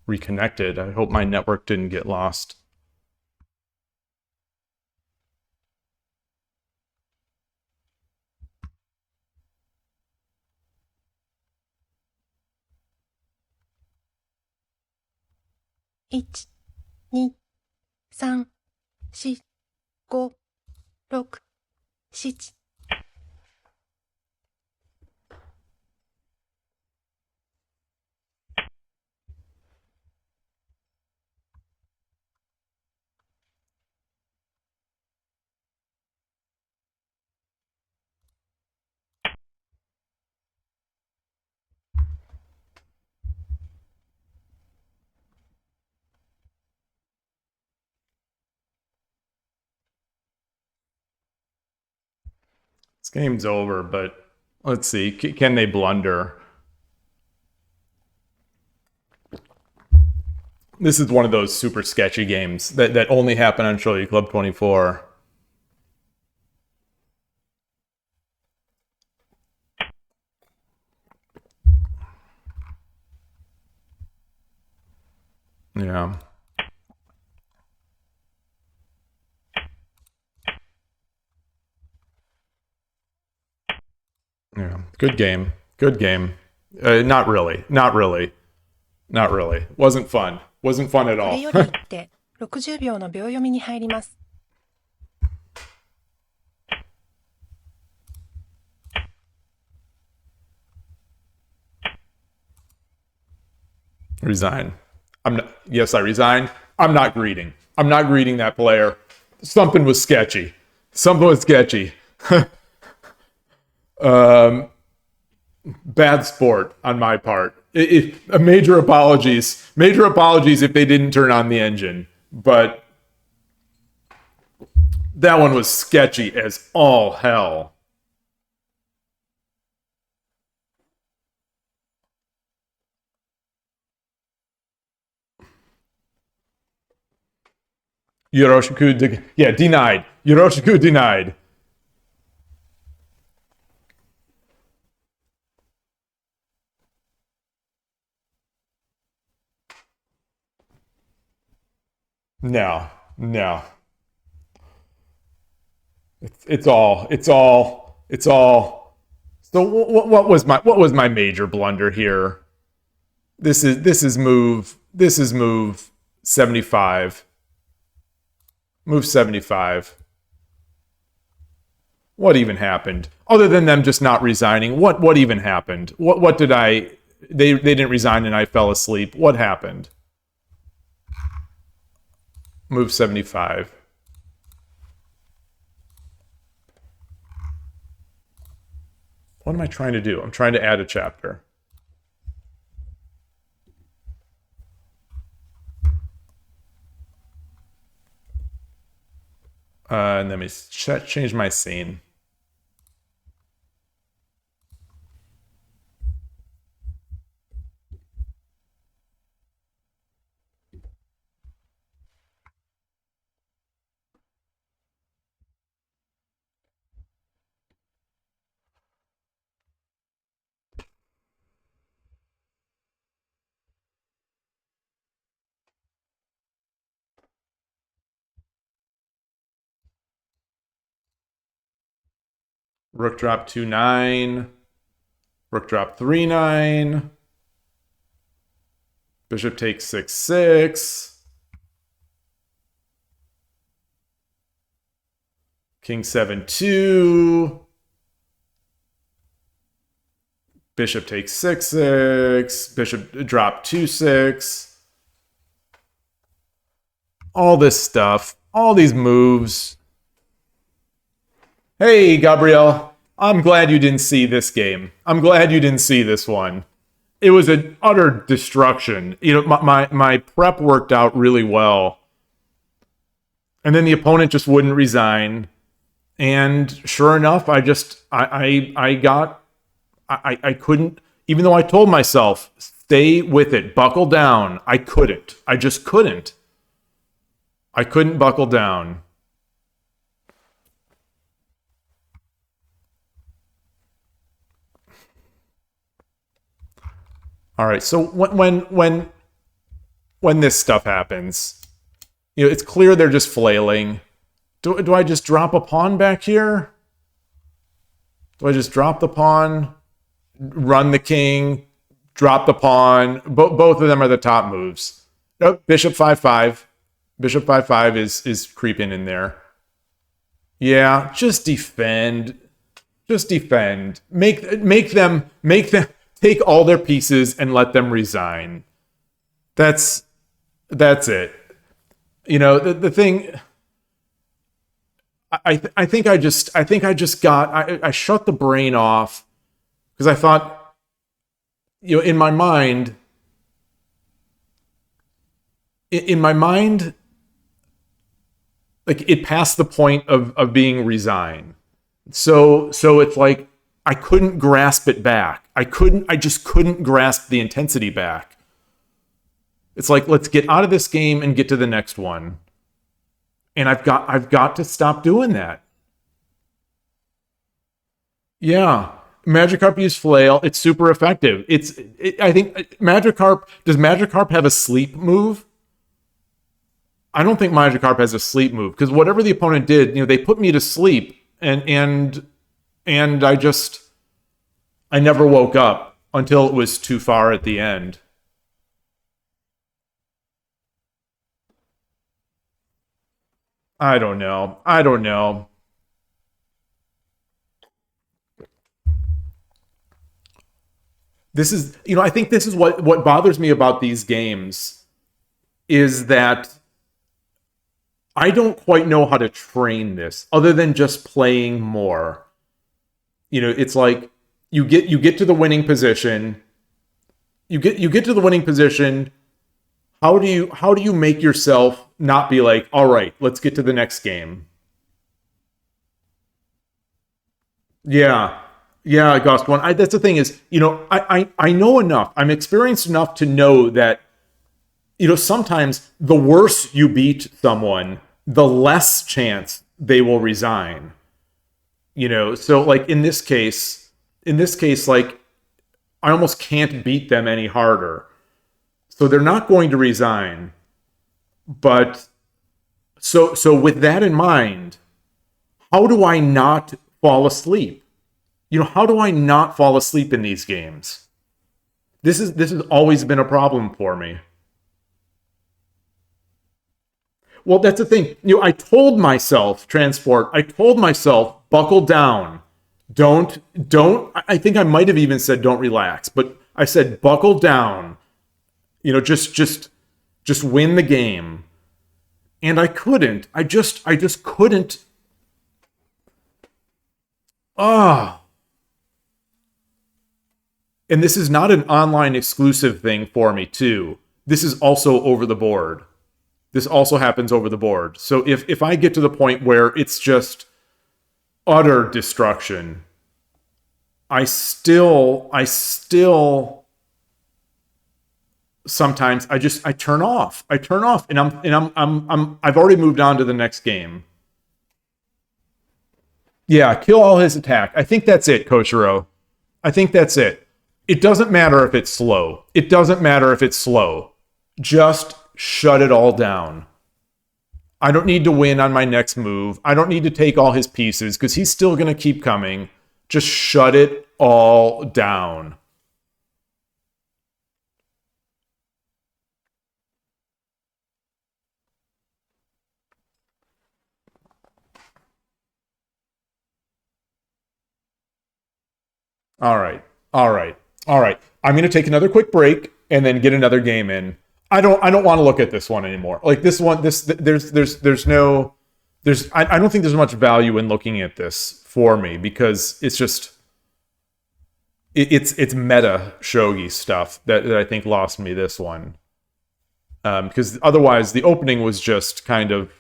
reconnected. I hope my network didn't get lost.1、2、3、4、5、6、7。This game's over, but let's see. Can they blunder? This is one of those super sketchy games that only happen on Shogi Club 24. Yeah. Yeah. Good game. Good game. Not really. Not really. Not really. Wasn't fun. Wasn't fun at こ all. れより一手、60秒の秒読みに入ります。Resign. I'm not, yes, I resign. I'm not greeting. I'm not greeting that player. Something was sketchy. Something was sketchy. Bad sport on my part. Major apologies. Major apologies if they didn't turn on the engine. But that one was sketchy as all hell. Yeah, denied. Yoroshiku denied. No, no. It's all. So what was my major blunder here? This is move 75. Move 75. What even happened? Other than them just not resigning, what even happened? What did I they didn't resign and I fell asleep. What happened? Move 75. What am I trying to do? I'm trying to add a chapter. And let me change my scene. Rook drop 2-9. Rook drop 3-9. Bishop takes 6-6. King 7-2. Bishop takes 6-6. Bishop drop 2-6. all this stuff, all these moves. Hey, Gabrielle, I'm glad you didn't see this game. I'm glad you didn't see this one. It was an utter destruction. My prep worked out really well. And then the opponent just wouldn't resign. And sure enough, I couldn't, even though I told myself, stay with it, buckle down. I couldn't. I just couldn't. I couldn't buckle down. All right. So when this stuff happens, it's clear they're just flailing. Do I just drop a pawn back here? Do I just drop the pawn, run the king, drop the pawn? Both of them are the top moves. Nope, bishop 5-5. Bishop 5-5 is creeping in there. Yeah, just defend. Just defend. Make them take all their pieces and let them resign. That's it. The thing. I think I shut the brain off because I thought, in my mind, like it passed the point of being resigned. So it's like I couldn't grasp it back. I just couldn't grasp the intensity back. It's like, let's get out of this game and get to the next one. And I've got to stop doing that. Yeah. Magikarp use flail. It's super effective. I think Magikarp, does Magikarp have a sleep move? I don't think Magikarp has a sleep move because whatever the opponent did, they put me to sleep and I never woke up until it was too far at the end. I don't know. I don't know. This is, I think this is what bothers me about these games is that I don't quite know how to train this other than just playing more. It's like you get to the winning position. You get to the winning position. How do you make yourself not be like, all right, let's get to the next game? Yeah. Yeah, Ghost One. That's the thing is, I know enough. I'm experienced enough to know that, sometimes the worse you beat someone, the less chance they will resign. So like in this case, like I almost can't beat them any harder. So they're not going to resign. But so with that in mind, how do I not fall asleep? How do I not fall asleep in these games? This has always been a problem for me. Well, that's the thing. I told myself, transport, I told myself, buckle down. Don't, I think I might have even said don't relax, but I said buckle down. Just win the game. And I couldn't. I just couldn't. Ah. And this is not an online exclusive thing for me, too. This is also over the board. This also happens over the board. So if I get to the point where it's just utter destruction, I still sometimes I turn off. I turn off and I've already moved on to the next game. Yeah, kill all his attack. I think that's it, Koshiro. I think that's it. It doesn't matter if it's slow. It doesn't matter if it's slow. Just shut it all down. I don't need to win on my next move. I don't need to take all his pieces because he's still going to keep coming. Just shut it all down. All right. All right. All right. I'm going to take another quick break and then get another game in. I don't want to look at this one anymore. Like this one, there's no I don't think there's much value in looking at this for me because it's just it's meta shogi stuff that I think lost me this one. Because otherwise the opening was just kind of,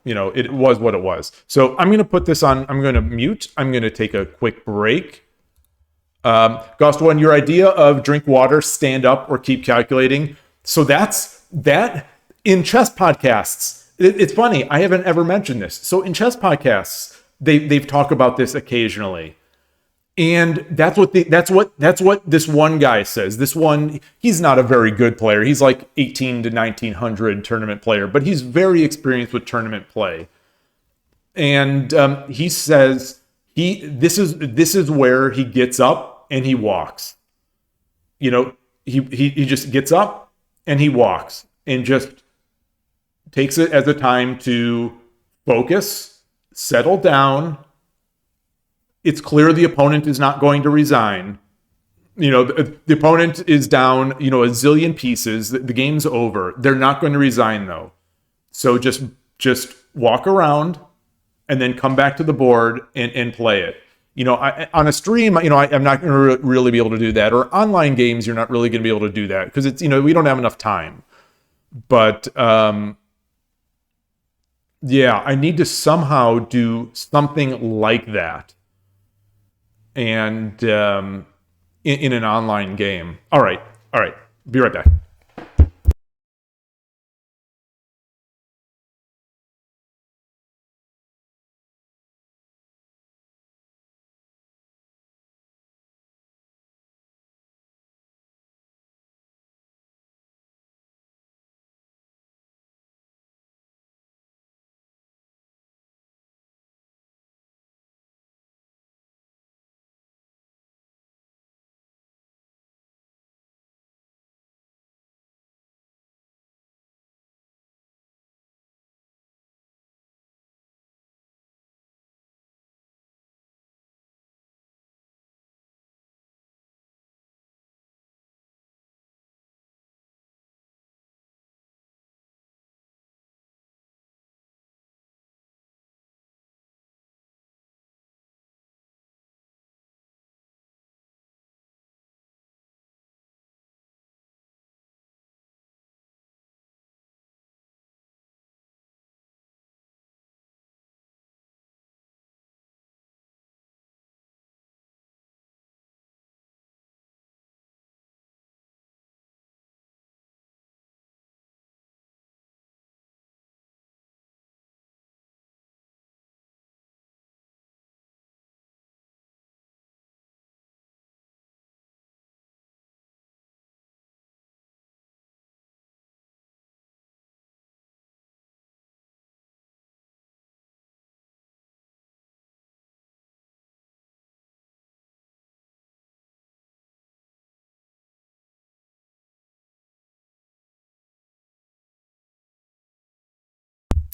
it was what it was. So I'm going to put this on, I'm going to mute. I'm going to take a quick break. Ghost One, your idea of drink water, stand up, or keep calculating. So that's that in chess podcasts. It's funny. I haven't ever mentioned this. So in chess podcasts, they've talked about this occasionally. And that's what this one guy says. This one, he's not a very good player. He's like 18 to 1900 tournament player, but he's very experienced with tournament play. And he says this is where he gets up and he walks. He just gets up and he walks and just takes it as a time to focus, settle down. It's clear the opponent is not going to resign. The opponent is down, a zillion pieces. The game's over. They're not going to resign, though. So just walk around and then come back to the board and play it. On a stream, I'm not going to really be able to do that. Or online games, you're not really going to be able to do that because it's, we don't have enough time. But yeah, I need to somehow do something like that. And in an online game. All right. Be right back.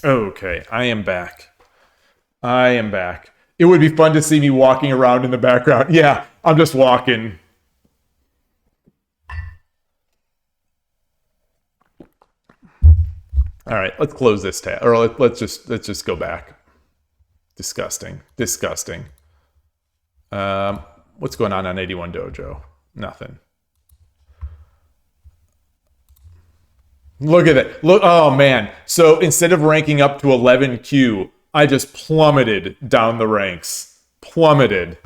Okay, I am back. It would be fun to see me walking around in the background. Yeah, I'm just walking. All right, let's close this tab, or let's just go back. Disgusting. What's going on 81 Dojo? Nothing. Look at it. Look, oh man. So instead of ranking up to 11Q, I just plummeted down the ranks. Plummeted.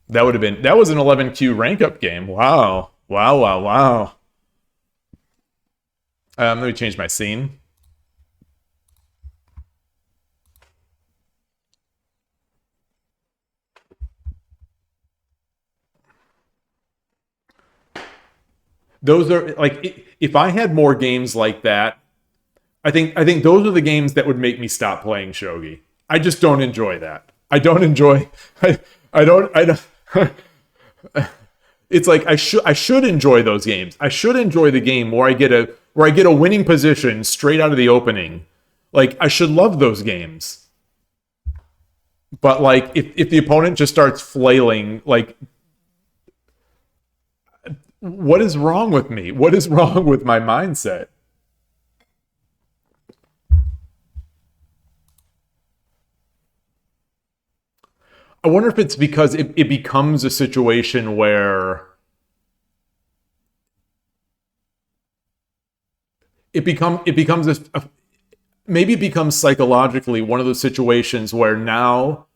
That was an 11Q rank up game. Wow. Let me change my scene. Those are like, if I had more games like that, I think those are the games that would make me stop playing shogi. I just don't enjoy that. I don't. It's like I should enjoy those games. I should enjoy the game where I get a winning position straight out of the opening. Like I should love those games. But like, if the opponent just starts flailing, like, what is wrong with me? What is wrong with my mindset? I wonder if it's because it becomes a situation where it becomes maybe it becomes psychologically one of those situations where now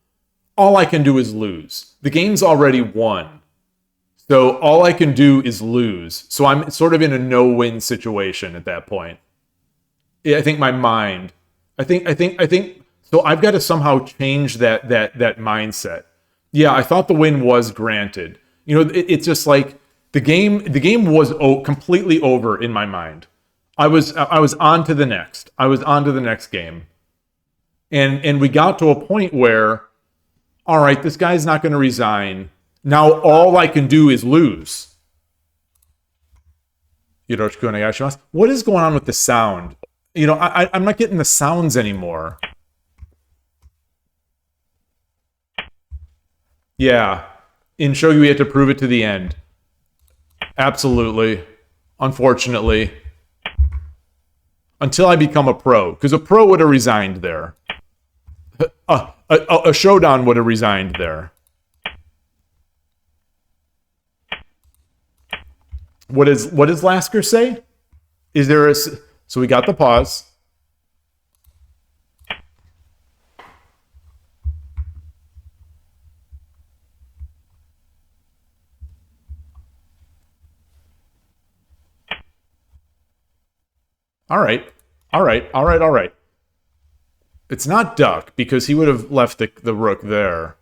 all I can do is lose. The game's already won. So all I can do is lose. So I'm sort of in a no-win situation at that point. I think my mind. I think so I've got to somehow change that mindset. Yeah, I thought the win was granted. It's just like the game was completely over in my mind. I was on to the next. I was on to the next game. And we got to a point where, all right, this guy's not going to resign. Now all I can do is lose. What is going on with the sound? I'm not getting the sounds anymore. Yeah. In Shogi, we had to prove it to the end. Absolutely. Unfortunately. Until I become a pro. Because a pro would have resigned there. A showdown would have resigned there. What does Lasker say? Is there a... So we got the pause. All right. All right. All right. All right. It's not duck because he would have left the rook there.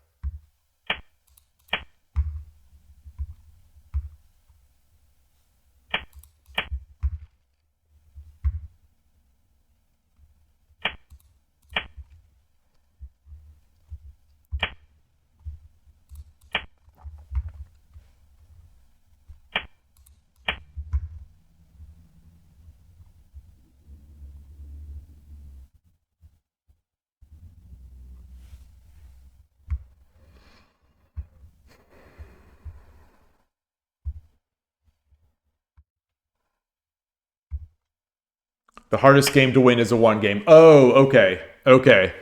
The hardest game to win is a one game. Oh, okay. Okay.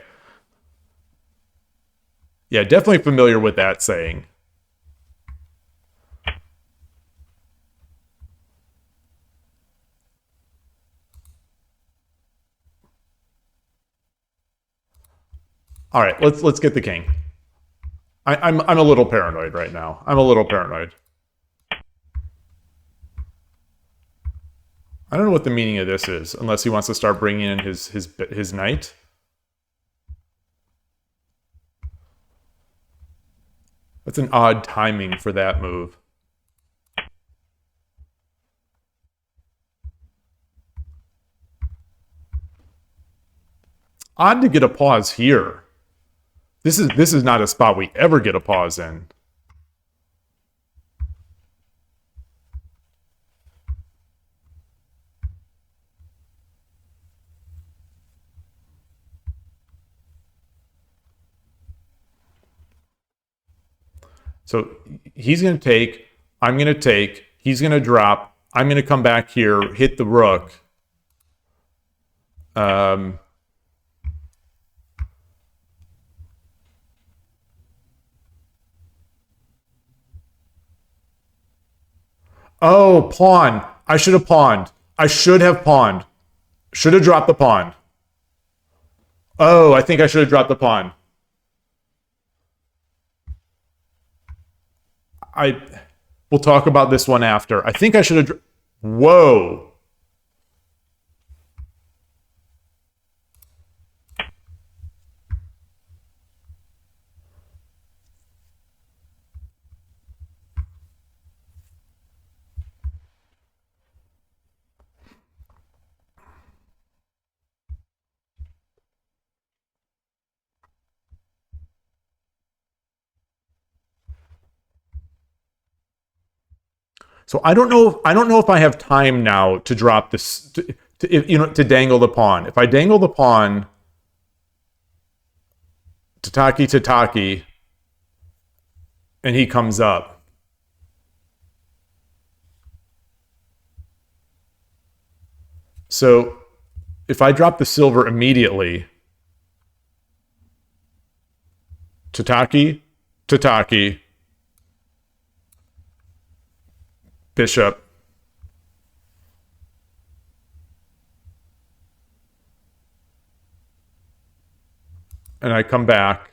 Yeah, definitely familiar with that saying. All right, let's get the king. I'm a little paranoid right now. I'm a little paranoid. I don't know what the meaning of this is, unless he wants to start bringing in his knight. That's an odd timing for that move. Odd to get a pause here. This is not a spot we ever get a pause in. So he's going to take, I'm going to take, he's going to drop, I'm going to come back here, hit the rook. Oh, pawn. I should have pawned. I should have pawned. Should have dropped the pawn. Oh, I think I should have dropped the pawn. We'll talk about this one after. I think I should have... Whoa. So I don't know. I don't know if I have time now to drop this. To dangle the pawn. If I dangle the pawn Tataki, and he comes up. So if I drop the silver immediately, Tataki, bishop, and I come back.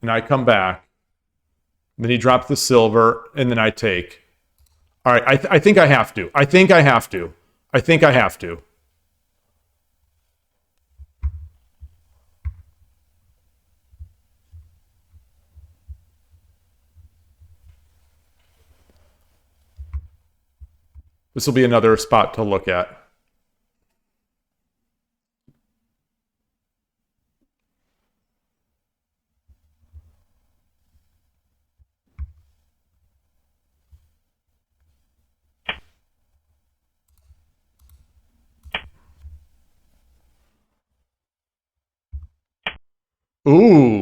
And I come back. Then he drops the silver, and then I take. All right, I think I have to. I think I have to. This will be another spot to look at. Ooh.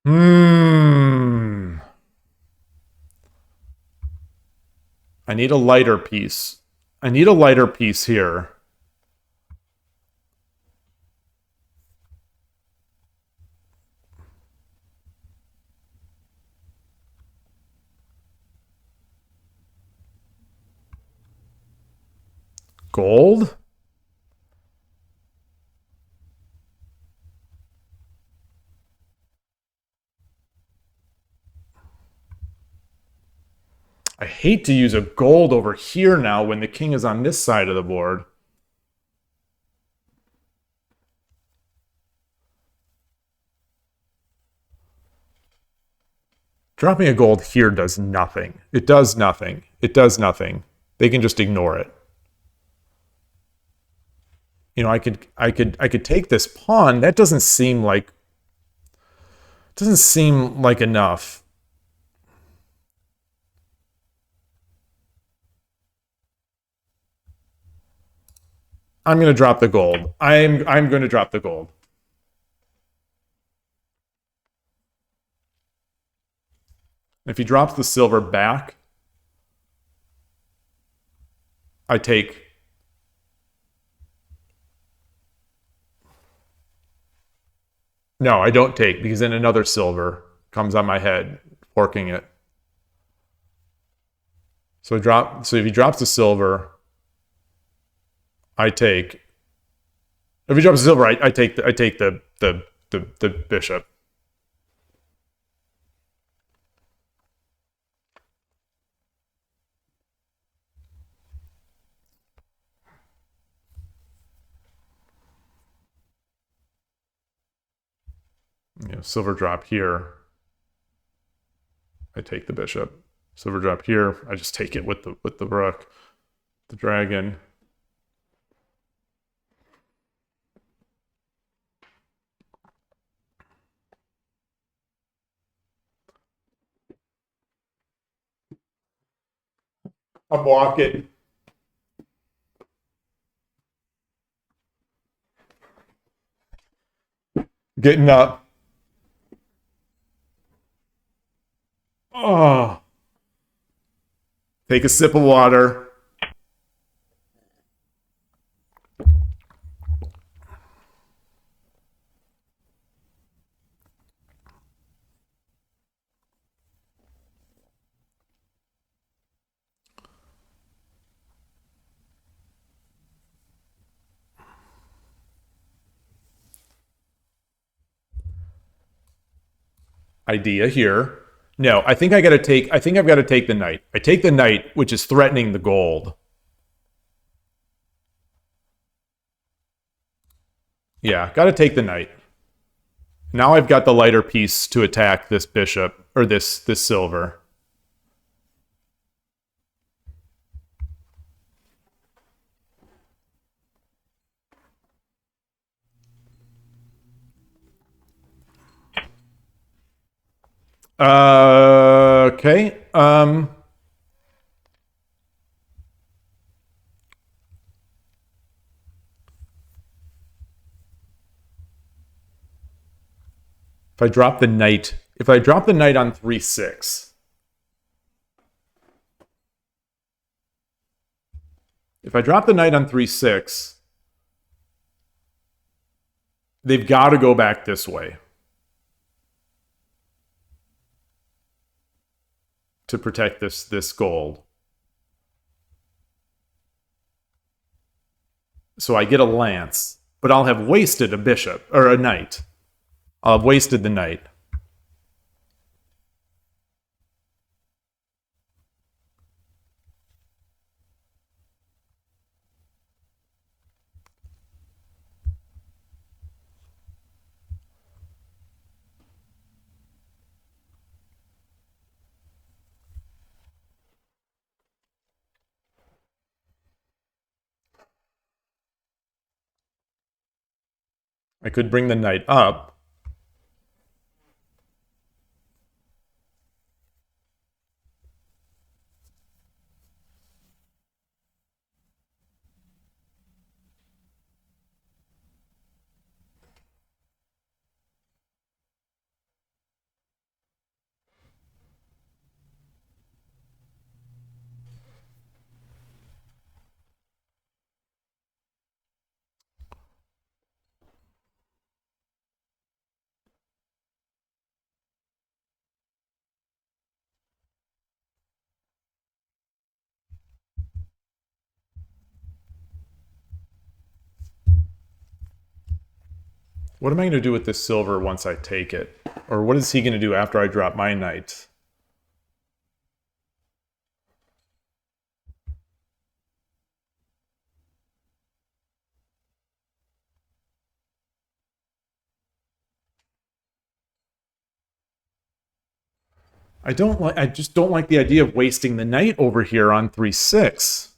Hmm. I need a lighter piece. Here. Gold? I hate to use a gold over here now when the king is on this side of the board. Dropping a gold here does nothing. It does nothing. They can just ignore it. You know, I could take this pawn. That doesn't seem like enough. I'm going to drop the gold. I'm going to drop the gold. If he drops the silver back, I take. No, I don't take because then another silver comes on my head, forking it. So if he drops the silver, I take. If he drops the silver, I take the bishop. You know, silver drop here. I take the bishop. Silver drop here. I just take it with the rook, the dragon. I'm walking. Getting up. Oh. Take a sip of water. idea here. No, I think I've got to take the knight. I take the knight, which is threatening the gold. Yeah, got to take the knight. Now I've got the lighter piece to attack this bishop, or this silver. Okay. If I drop the knight on 3-6, if I drop the knight on 3-6, they've got to go back this way to protect this gold. So I get a lance, but I'll have wasted a bishop or a knight. I'll have wasted the knight. I could bring the knight up. What am I going to do with this silver once I take it? Or what is he going to do after I drop my knight? I just don't like the idea of wasting the knight over here on 3-6.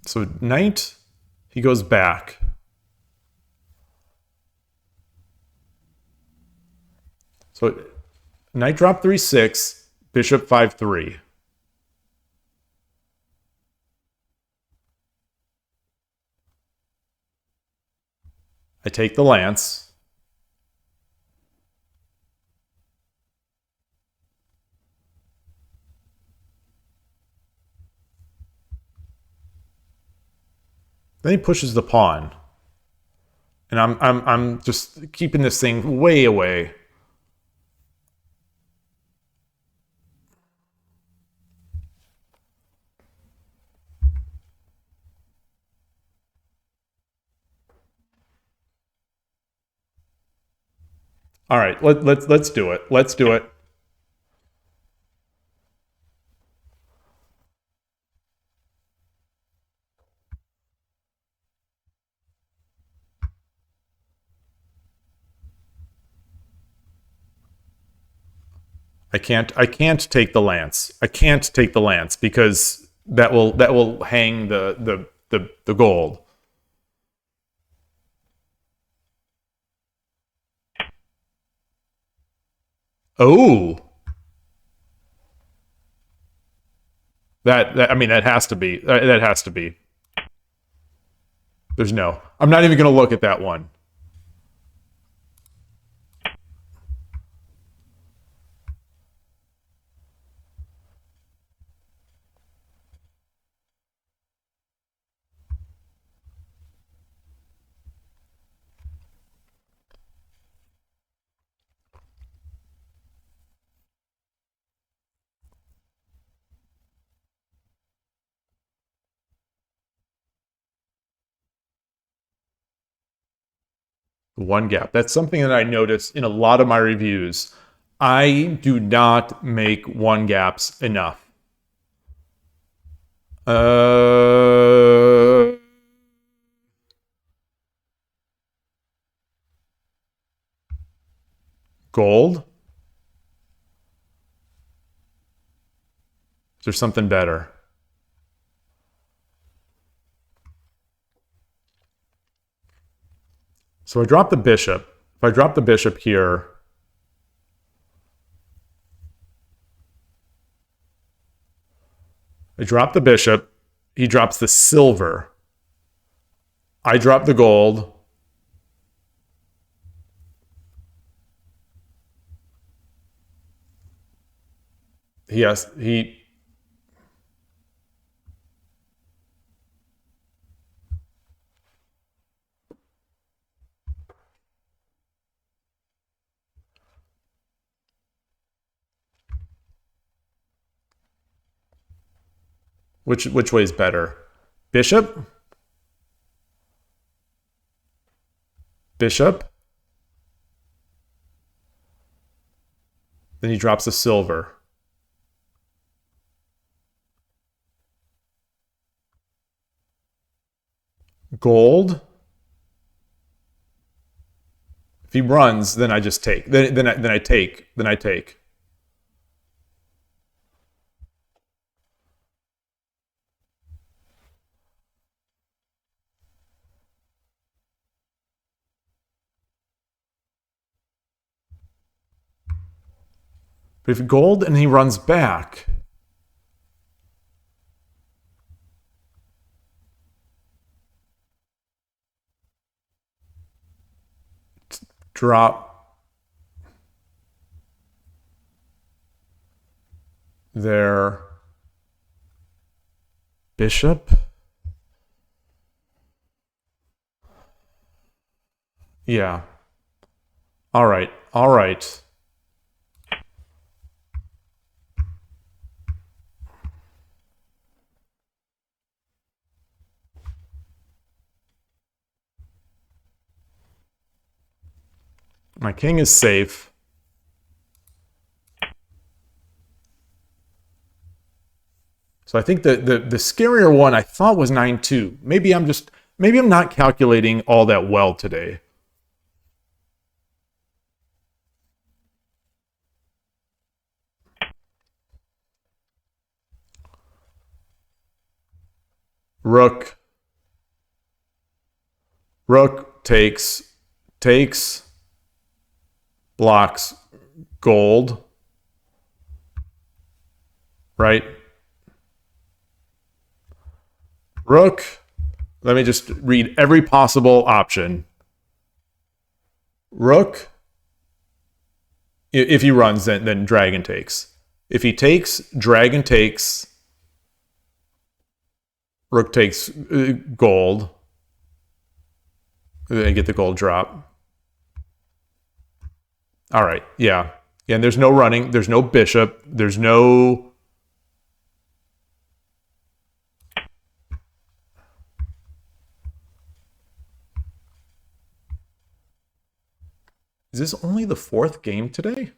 So knight, he goes back. So knight drop 3-6, bishop 5-3. I take the lance. Then he pushes the pawn. And I'm just keeping this thing way away. All right, let's do it. Let's do it. I can't take the lance. I can't take the lance because that will hang the gold. Oh. That I mean that has to be. That has to be. There's no. I'm not even going to look at that one. One gap. That's something that I notice in a lot of my reviews. I do not make one gaps enough. Gold? Is there something better? So I drop the bishop. If I drop the bishop here, I drop the bishop. He drops the silver. I drop the gold. He which way is better? Bishop? Bishop? Then he drops the silver. Gold? If he runs, then I just take. Then I take. Then I take. But if gold and he runs back, drop their bishop. Yeah. All right. All right. My king is safe. So I think the scarier one I thought was 9-2. Maybe I'm not calculating all that well today. Rook takes, blocks gold, right? Rook, let me just read every possible option. Rook, if he runs, then dragon takes. If he takes, dragon takes, rook takes gold. Then get the gold drop. All right, yeah. And there's no running. There's no bishop. There's no... Is this only the fourth game today?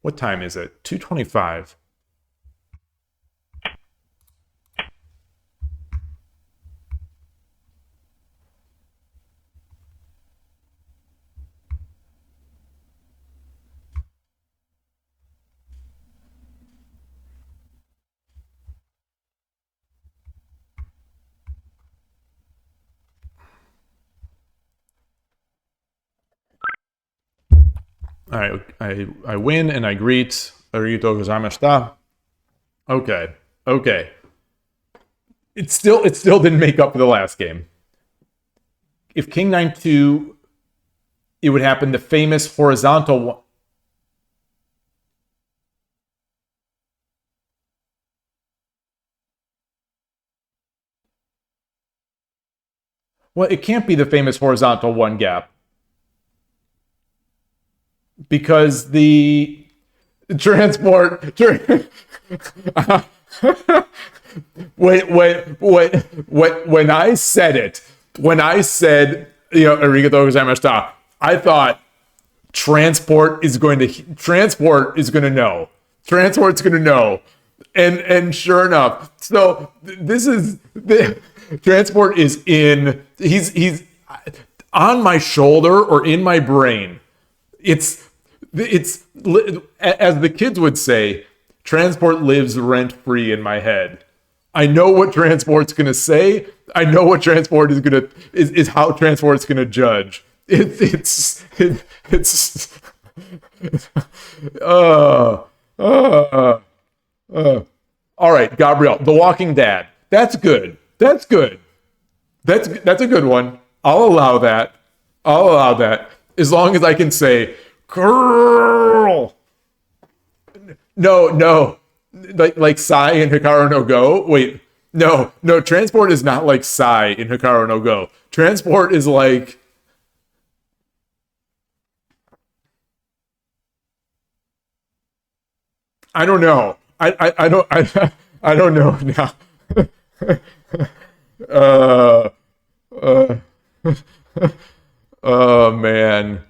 What time is it? 2:25. All right, I win and I greet. Arigatou gozaimashita. Okay. It still didn't make up for the last game. If King 9-2, it would happen the famous horizontal one. Well, it can't be the famous horizontal one gap. Because the transport when I said, arigatou gozaimashita, I thought transport is going to know. Transport's going to know. And sure enough, so this is the transport is in he's on my shoulder or in my brain. It's as the kids would say, transport lives rent free in my head. I know what transport's gonna say. I know what transport is how transport's gonna judge. It's uh uh uh. All right, Gabrielle, The Walking Dad. That's good. That's good. That's a good one. I'll allow that. I'll allow that as long as I can say, "Girl." No, no, like Sai in Hikaru no Go. Wait, no, no. Transport is not like Sai in Hikaru no Go. Transport is like I don't know. I don't I don't know now. uh, uh, oh man.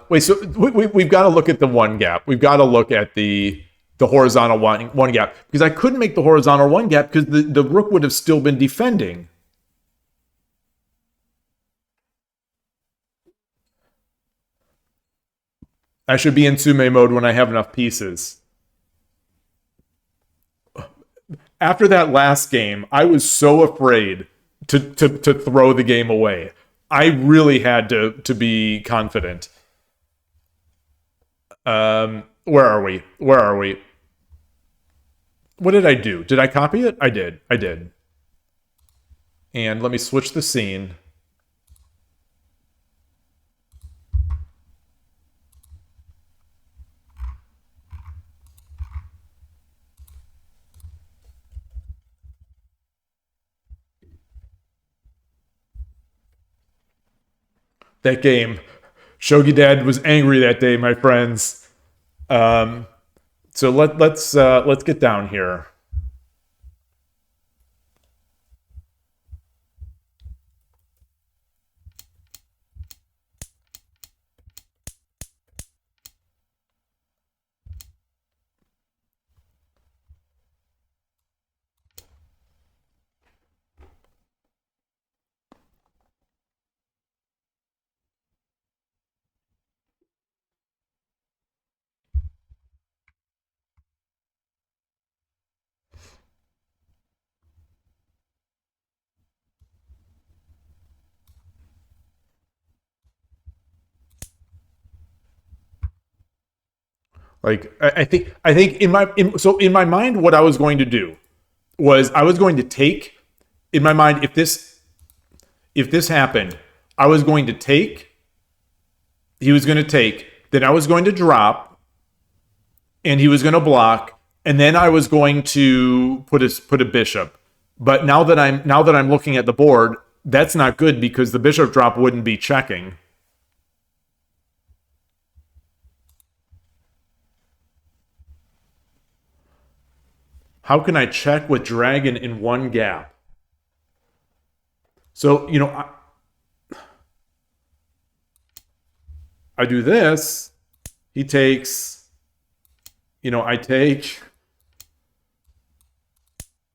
Wait. So we've got to look at the one gap. We've got to look at the horizontal one gap because I couldn't make the horizontal one gap because the rook would have still been defending. I should be in Sume mode when I have enough pieces. After that last game, I was so afraid to throw the game away. I really had to be confident. Where are we? Where are we? What did I do? Did I copy it? I did. I did. And let me switch the scene. That game, Shogi Dad was angry that day, my friends. Um, so let's get down here. Like I think in my mind, what I was going to do was I was going to take in my mind if this happened, I was going to take. He was going to take. Then I was going to drop, and he was going to block, and then I was going to put a bishop. But now that I'm looking at the board, that's not good because the bishop drop wouldn't be checking. How can I check with dragon in one gap? So I do this. He takes. I take.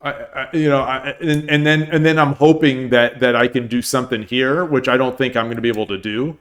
And then I'm hoping that I can do something here, which I don't think I'm going to be able to do.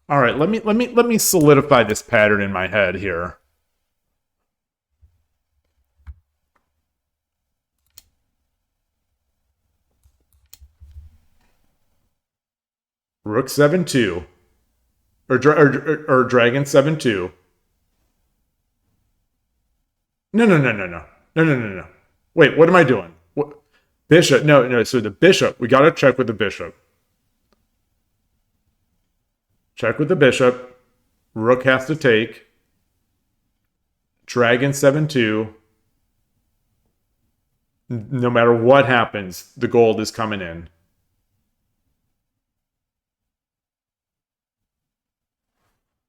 All right, let me solidify this pattern in my head here. Rook 7-2 or dragon 7-2. No, no, no, no, no. No, no, no, no. Wait, what am I doing? What? Bishop. No, no. So the bishop. We got to check with the bishop. Check with the bishop. Rook has to take. Dragon 7-2. No matter what happens, the gold is coming in.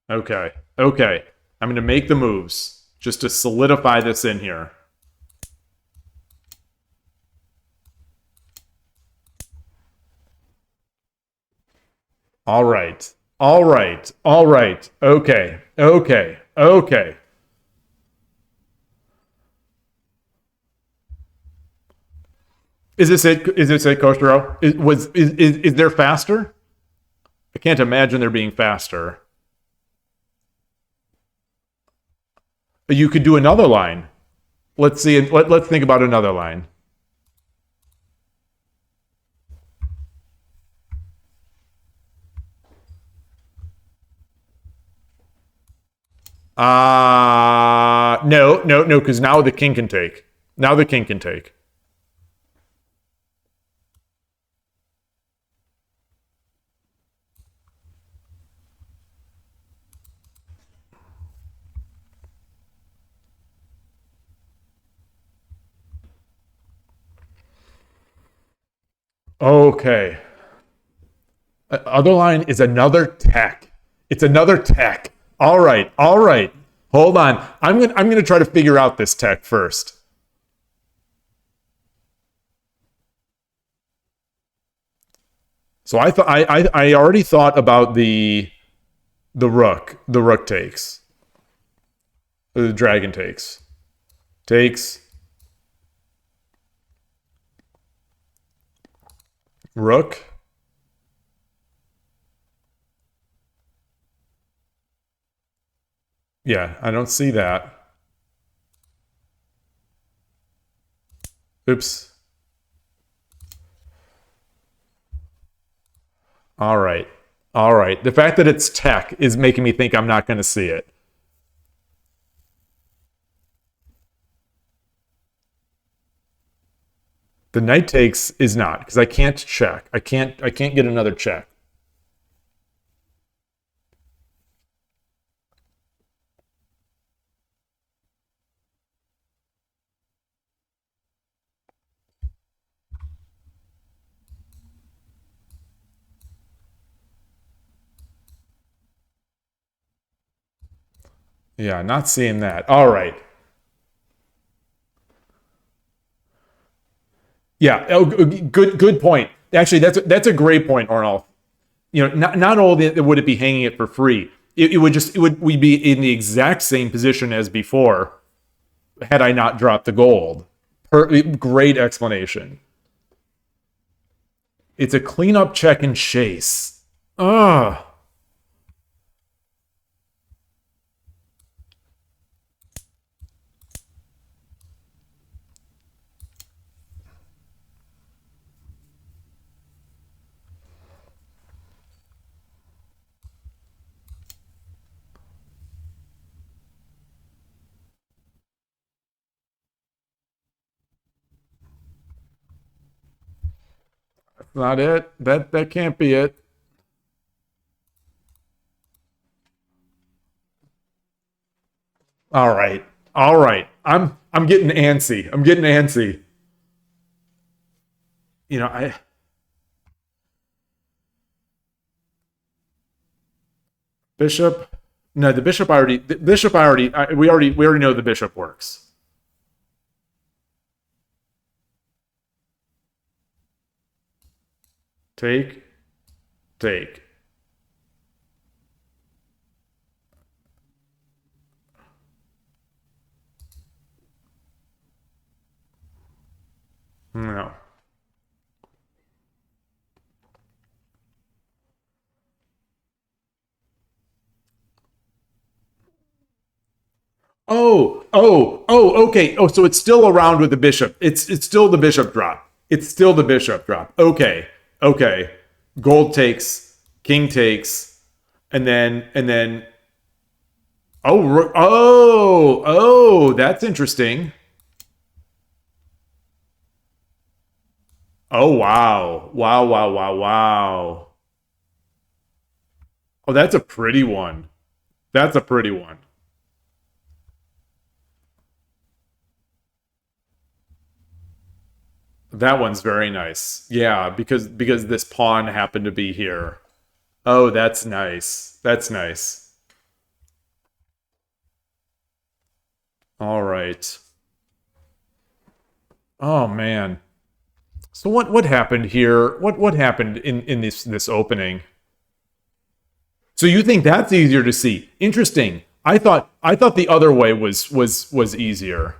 Okay. Okay. I'm going to make the moves just to solidify this in here. All right. All right. All right. Okay. Okay. Okay. Is this it? Is this it, Koshiro? Is there faster? I can't imagine there being faster. You could do another line. Let's see. Let's think about another line. No, because now the king can take. Now the king can take. Okay. Other line is another tech. It's another tech. All right. All right. Hold on. I'm gonna try to figure out this tech first. So I thought I already thought about the rook. The rook takes. The dragon takes. Takes. Rook. Yeah, I don't see that. Oops. All right. All right. The fact that it's tech is making me think I'm not going to see it. The knight takes is not because I can't check. I can't get another check. Yeah, not seeing that. All right. Yeah. Oh, good point. Actually, that's a great point, Arnold. You know, not only would it be hanging it for free, it would just it would we be in the exact same position as before had I not dropped the gold. Great explanation. It's a cleanup check and chase. Ugh. That's not it. That can't be it. All right. All right. I'm getting antsy. I'm getting antsy. You know, I bishop. No, the bishop I already. The bishop I already. We already know the bishop works. Take, take. No. Okay. Oh, so it's still around with the bishop. It's still the bishop drop. It's still the bishop drop. Okay. Okay. Gold takes, king takes, and then that's interesting. Oh wow. Wow. Oh, that's a pretty one. That's a pretty one. That one's very nice. Yeah, because this pawn happened to be here. Oh, that's nice. That's nice. All right. Oh man. So what happened here? What happened in this opening? So you think that's easier to see? Interesting. I thought the other way was easier.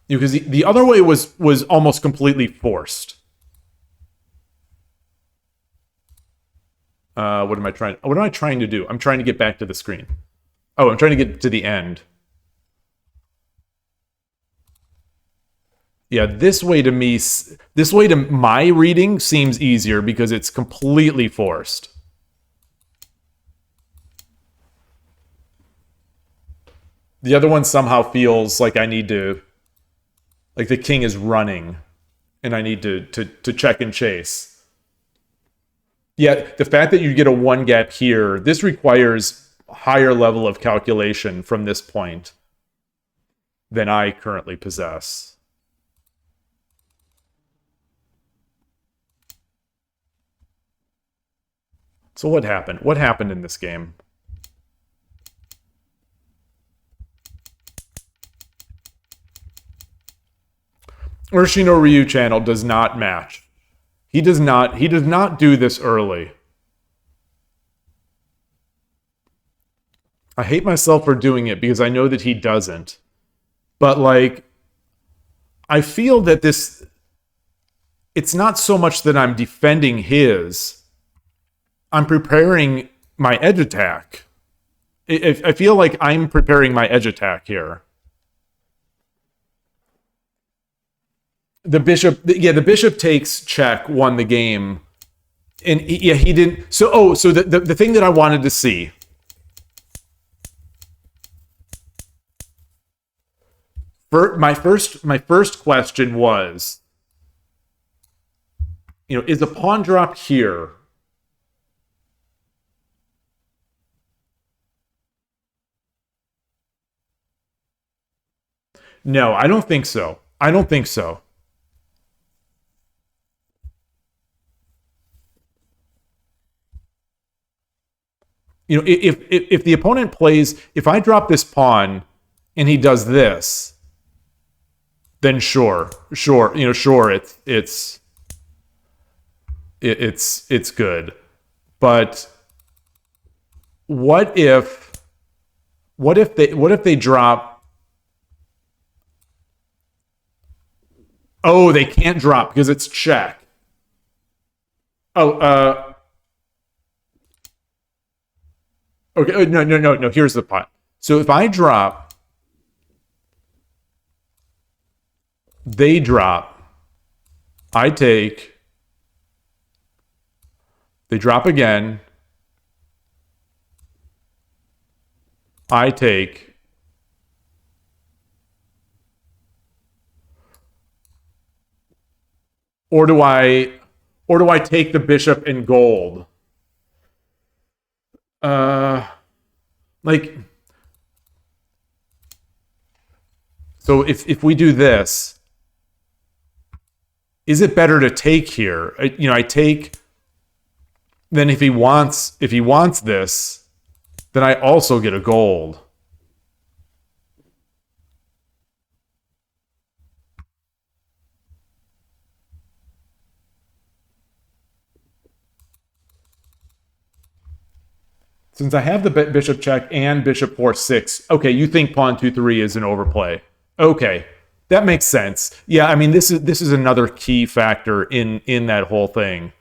Because the other way was almost completely forced. What am I trying to do? I'm trying to get back to the screen. Oh, I'm trying to get to the end. Yeah, this way to my reading seems easier because it's completely forced. The other one somehow feels like I need to, like the king is running and I need to check and chase. Yeah, the fact that you get a one gap here, this requires a higher level of calculation from this point than I currently possess. So what happened? What happened in this game? Urshino Ryu channel does not match. He does not do this early. I hate myself for doing it because I know that he doesn't. But like I feel that this it's not so much that I'm defending his. I'm preparing my edge attack. I feel like I'm preparing my edge attack here. The bishop takes check, won the game, and yeah, he didn't. So the thing that I wanted to see. My first question was, is a pawn drop here? No, I don't think so. I don't think so. If the opponent plays, if I drop this pawn and he does this, then sure, sure, it's good. But what if they drop? Oh, they can't drop because it's check. Oh, okay. No. Here's the pot. So if I drop, they drop. I take. They drop again. I take. Or do I take the bishop in gold? Like so if we do this, is it better to take here? I take. Then if he wants this, then I also get a gold. Since I have the bishop check and bishop 4-6, okay, you think pawn 2-3 is an overplay. Okay, that makes sense. Yeah, I mean this is another key factor in that whole thing.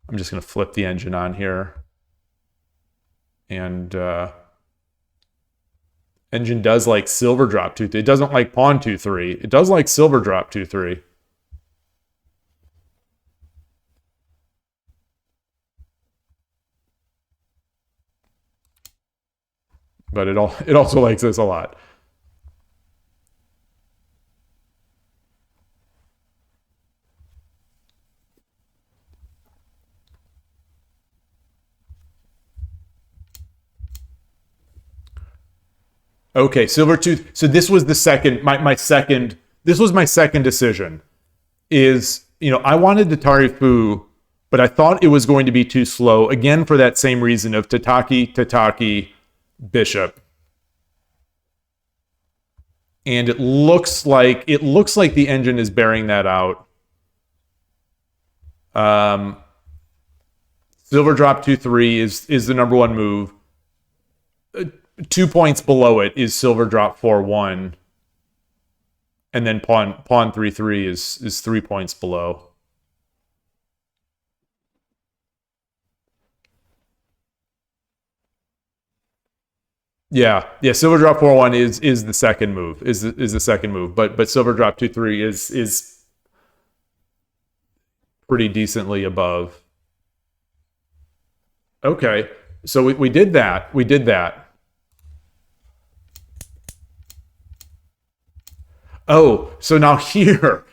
I'm just going to flip the engine on here. And engine does like silver drop 2-3. It doesn't like pawn 2-3. It does like silver drop 2-3. but it also likes this a lot. Okay, silver tooth. So this was the second my second. This was my second decision. Is I wanted the Tarifu, but I thought it was going to be too slow again for that same reason of Tataki, Bishop, and it looks like the engine is bearing that out. Um, Silver drop 2-3 is the number one move. 2 points below it is silver drop 4-1, and then pawn 3-3 is 3 points below. Yeah. Silver drop 4-1 is the second move. Is the second move, but silver drop 2-3 is pretty decently above. Okay, so we did that. We did that. Oh, so now here,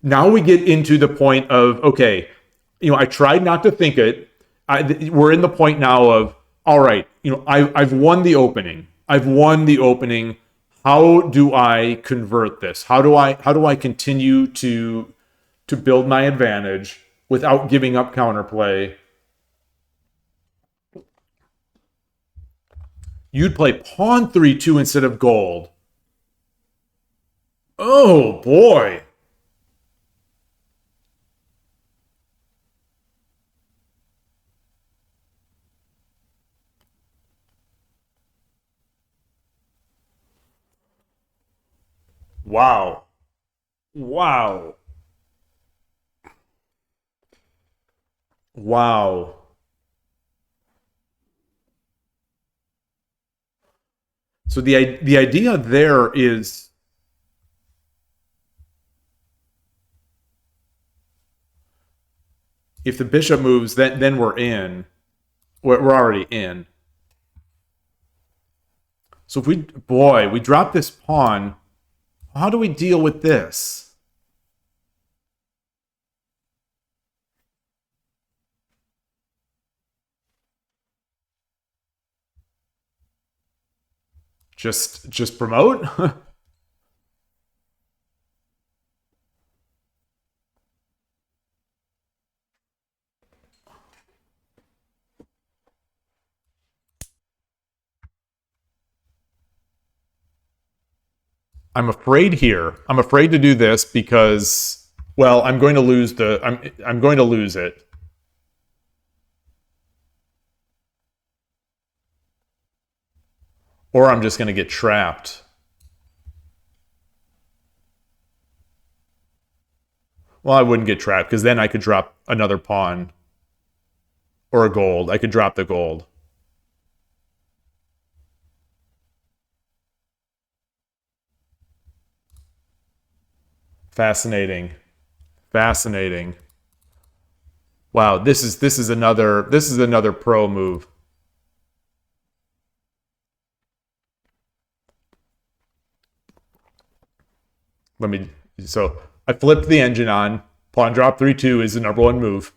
now we get into the point of okay, I tried not to think it. We're in the point now of all right. I've won the opening. I've won the opening. How do I convert this? How do I continue to build my advantage without giving up counterplay? You'd play pawn 3-2 instead of gold. Oh boy. Wow. Wow. Wow. So the idea there is if the bishop moves, then we're in. We're already in. So if we drop this pawn, how do we deal with this? Just promote? I'm afraid here. I'm afraid to do this because well, I'm going to lose I'm going to lose it. Or I'm just going to get trapped. Well, I wouldn't get trapped because then I could drop another pawn or a gold. I could drop the gold. Fascinating. Fascinating. Wow, this is another pro move. Let me so I flipped the engine on. Pawn drop 3-2 is the number one move.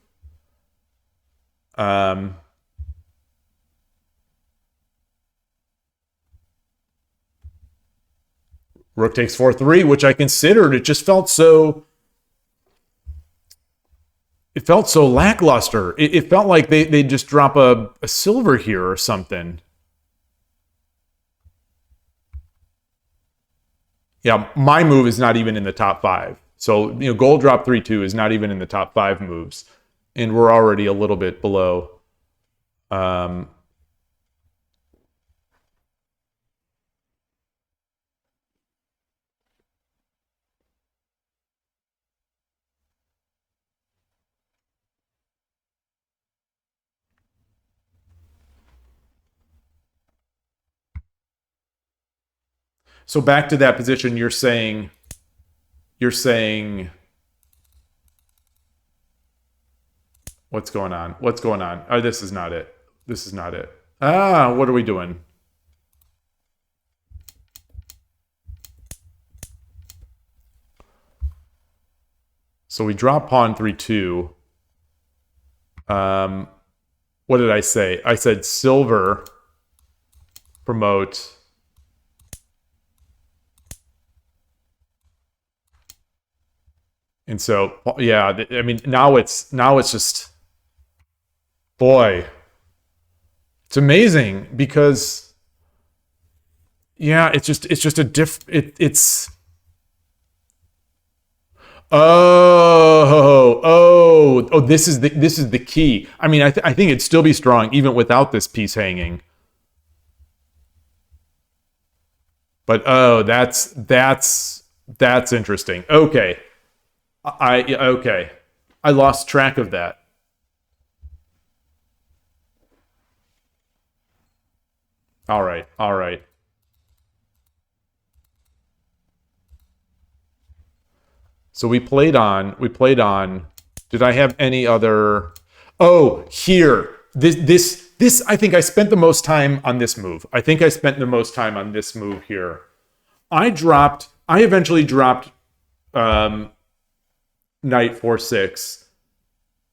Um Rook takes 4-3, which I considered. It felt so lackluster. It felt like they just drop a silver here or something. Yeah, my move is not even in the top five. So, gold drop 3-2 is not even in the top five moves. And we're already a little bit below. Um, so back to that position, you're saying, what's going on? What's going on? Oh, this is not it. This is not it. What are we doing? So we drop pawn 3-2. What did I say? I said silver promote. And so, yeah, I mean, now it's just, boy, it's amazing because, yeah, it's just a it's this is the key. I mean, I think it'd still be strong even without this piece hanging. But that's interesting. Okay. Okay. I lost track of that. All right. All right. So we played on. Did I have any other? Oh, here. This I think I spent the most time on this move. I think I spent the most time on this move here. I eventually dropped knight 4-6,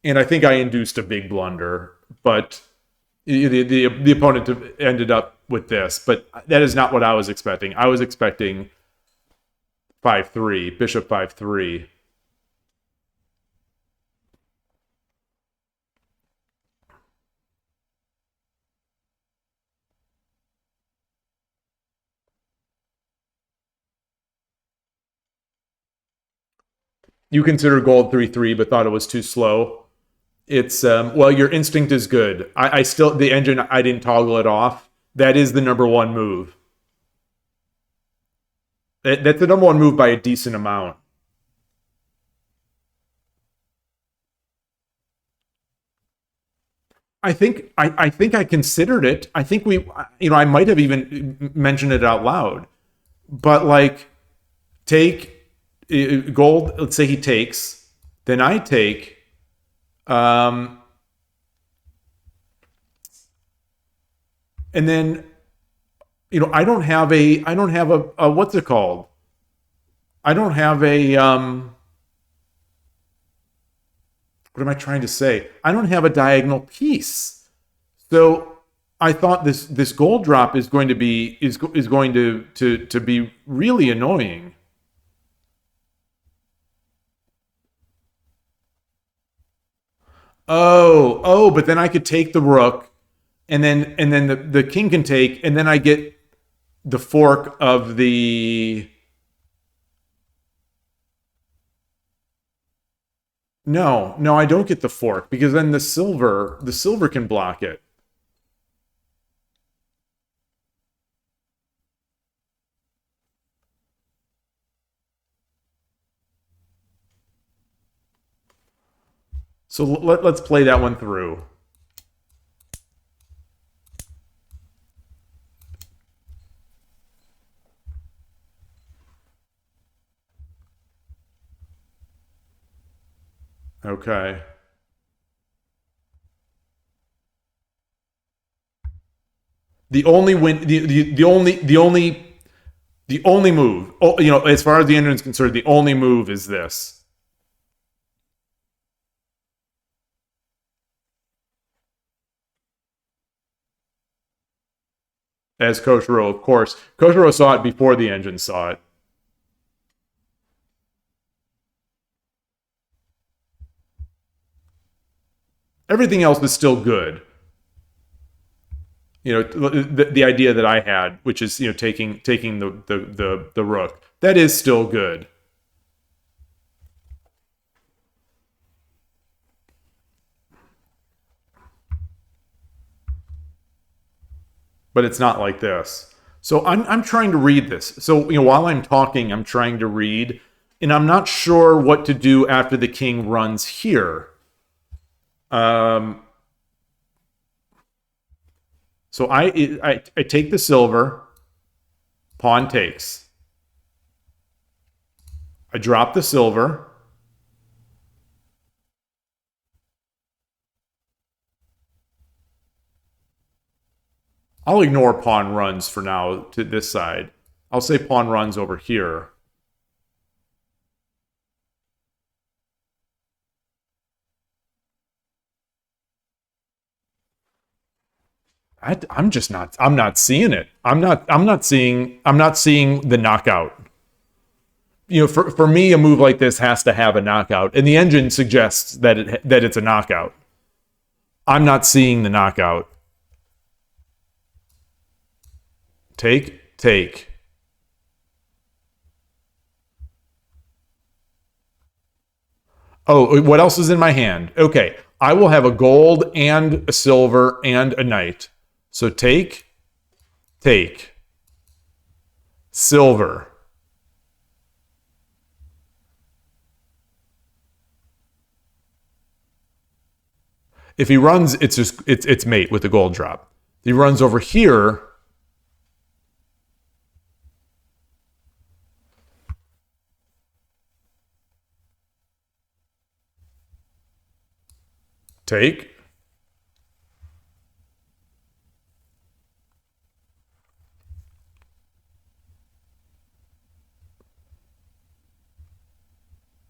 and I think I induced a big blunder, but the opponent ended up with this, but that is not what I was expecting. I was expecting 5-3, bishop 5-3. You consider gold 3-3, but thought it was too slow. It's well, your instinct is good. I still the engine. I didn't toggle it off. That is the number one move. That's the number one move by a decent amount. I think I considered it. I think I might have even mentioned it out loud. But like, take gold. Let's say he takes, then I take. Um, and then I don't have a what's it called? I don't have a what am I trying to say? I don't have a diagonal piece. So I thought this gold drop is going to be is going to be really annoying. But then I could take the rook, and then the king can take, and then I get the fork of the. No, I don't get the fork because then the silver can block it. So let's play that one through. Okay. The only win, the only move, as far as the engine is concerned, the only move is this. As Koshiro, of course. Koshiro saw it before the engine saw it. Everything else is still good. The idea that I had, which is taking the rook, that is still good. But it's not like this. So I'm trying to read this. So while I'm talking, I'm trying to read, and I'm not sure what to do after the king runs here. So I take the silver, pawn takes. I drop the silver. I'll ignore pawn runs for now to this side. I'll say pawn runs over here. I'm just not. I'm not seeing it. I'm not seeing. I'm not seeing the knockout. You know, for me, a move like this has to have a knockout, and the engine suggests that it's a knockout. I'm not seeing the knockout. Take. Oh, what else is in my hand? Okay, I will have a gold and a silver and a knight. So take, silver. If he runs, it's mate with the gold drop. If he runs over here, take.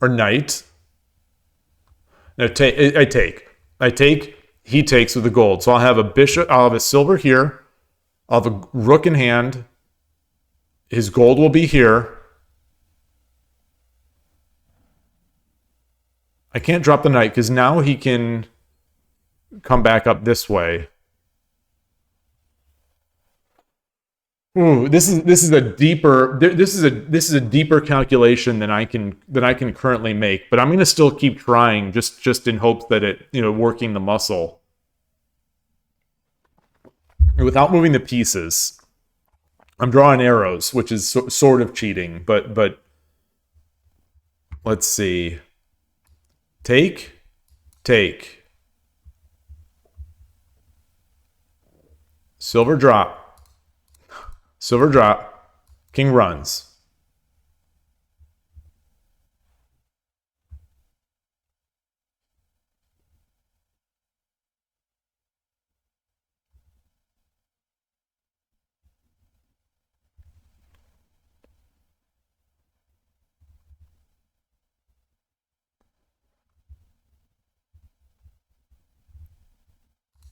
Or knight. No, I take. He takes with the gold. So I'll have a bishop. I'll have a silver here. I'll have a rook in hand. His gold will be here. I can't drop the knight because now he can come back up this way. Ooh, this is a deeper calculation than I can currently make, but I'm going to still keep trying just in hopes that it, you know, working the muscle without moving the pieces. I'm drawing arrows, which is sort of cheating, but let's see. Take. Silver drop. King runs.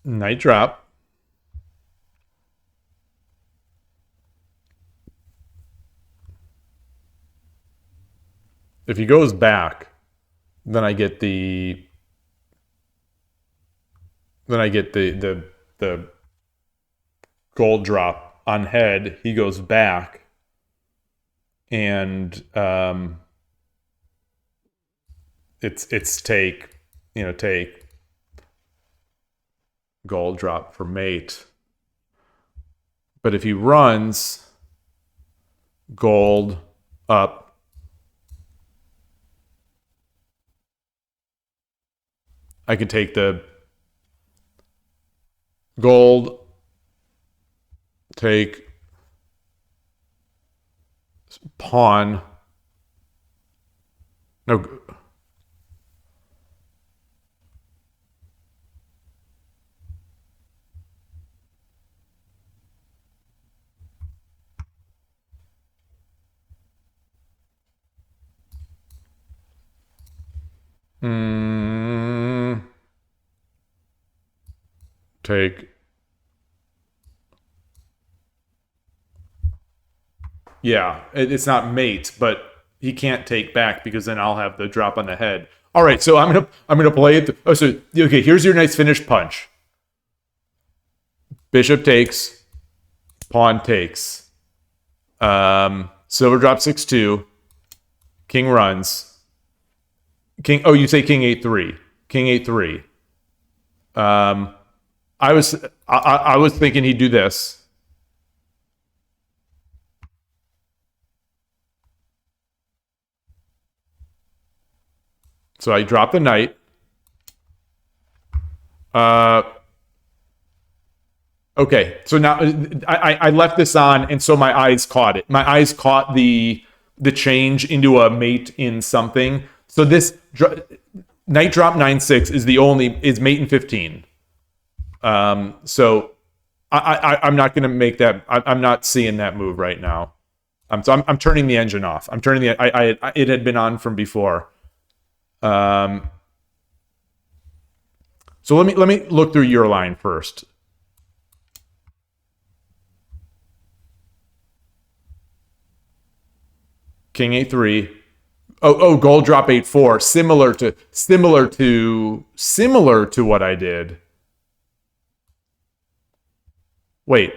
Knight drop. If he goes back, then I get the gold drop on head. He goes back, and it's take, you know, take gold drop for mate. But if he runs gold up, I could take the gold, take pawn. No. Take. Yeah, it's not mate, but he can't take back because then I'll have the drop on the head. All right, so I'm gonna play it. Oh, so okay, here's your nice finished punch. Bishop takes, pawn takes. Silver drop 6-2. King runs. King. Oh, you say king 8-3. King 8-3. I was thinking he'd do this. So I drop the knight. Okay, so now I left this on, and so my eyes caught it. My eyes caught the change into a mate in something. So this knight drop 9-6 is mate in 15. So I'm not going to make that. I'm not seeing that move right now. So I'm turning the engine off. I'm turning it had been on from before. So let me look through your line first. King a3. Oh, gold drop 8-4. Similar to what I did. Wait.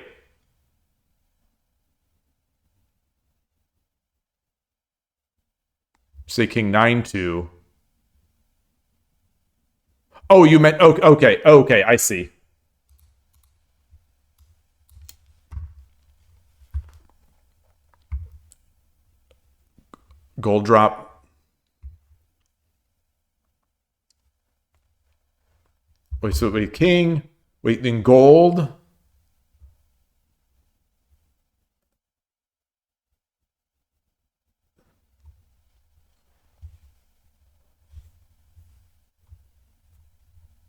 Say king 9-2. Oh, you meant okay, I see. Gold drop. Wait, so wait, king. Wait, then gold.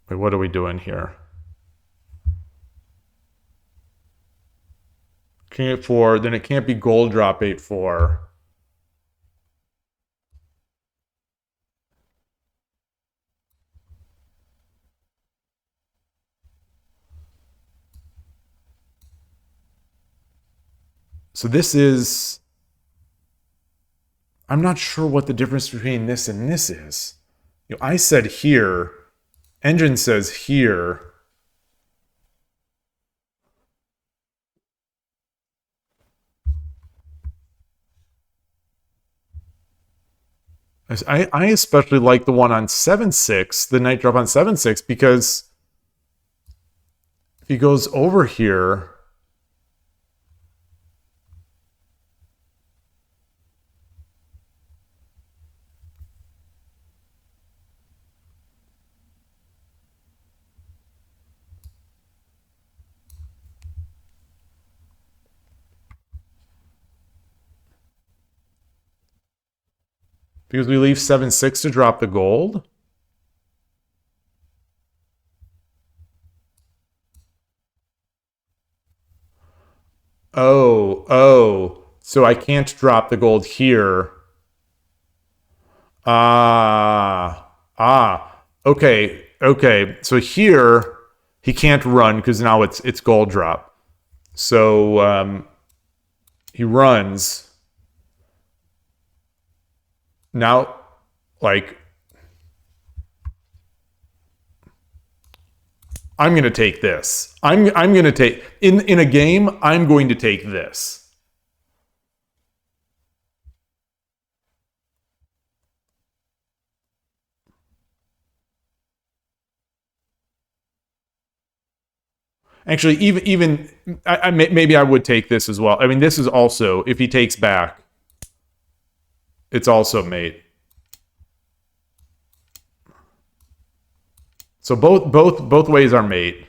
Wait, what are we doing here? King 8-4, then it can't be gold drop 8-4. So this is. I'm not sure what the difference between this and this is. I said here. Engine says here. I especially like the one on 7-6, the knight drop on 7-6, because if he goes over here. Because we leave 7-6 to drop the gold. Oh. So I can't drop the gold here. Okay. So here he can't run because now it's gold drop. So he runs. Now, like, I'm gonna take this. I'm gonna take in a game. I'm going to take this. Actually, even maybe I would take this as well. I mean, this is also, if he takes back, it's also mate. So both ways are mate.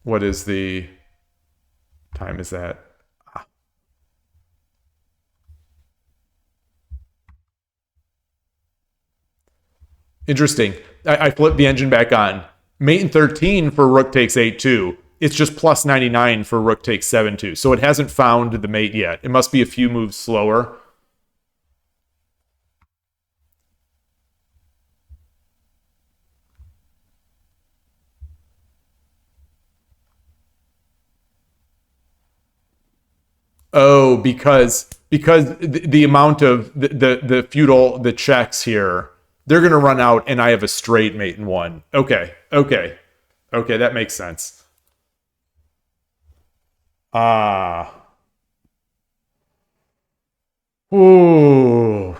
What is the time? Is that? Interesting. I flipped the engine back on. Mate in 13 for rook takes 8-2. It's just plus 99 for rook takes 7-2. So it hasn't found the mate yet. It must be a few moves slower. Oh, because the amount of the feudal the checks here, they're gonna run out, and I have a straight mate in one. Okay, that makes sense. Ah, oof.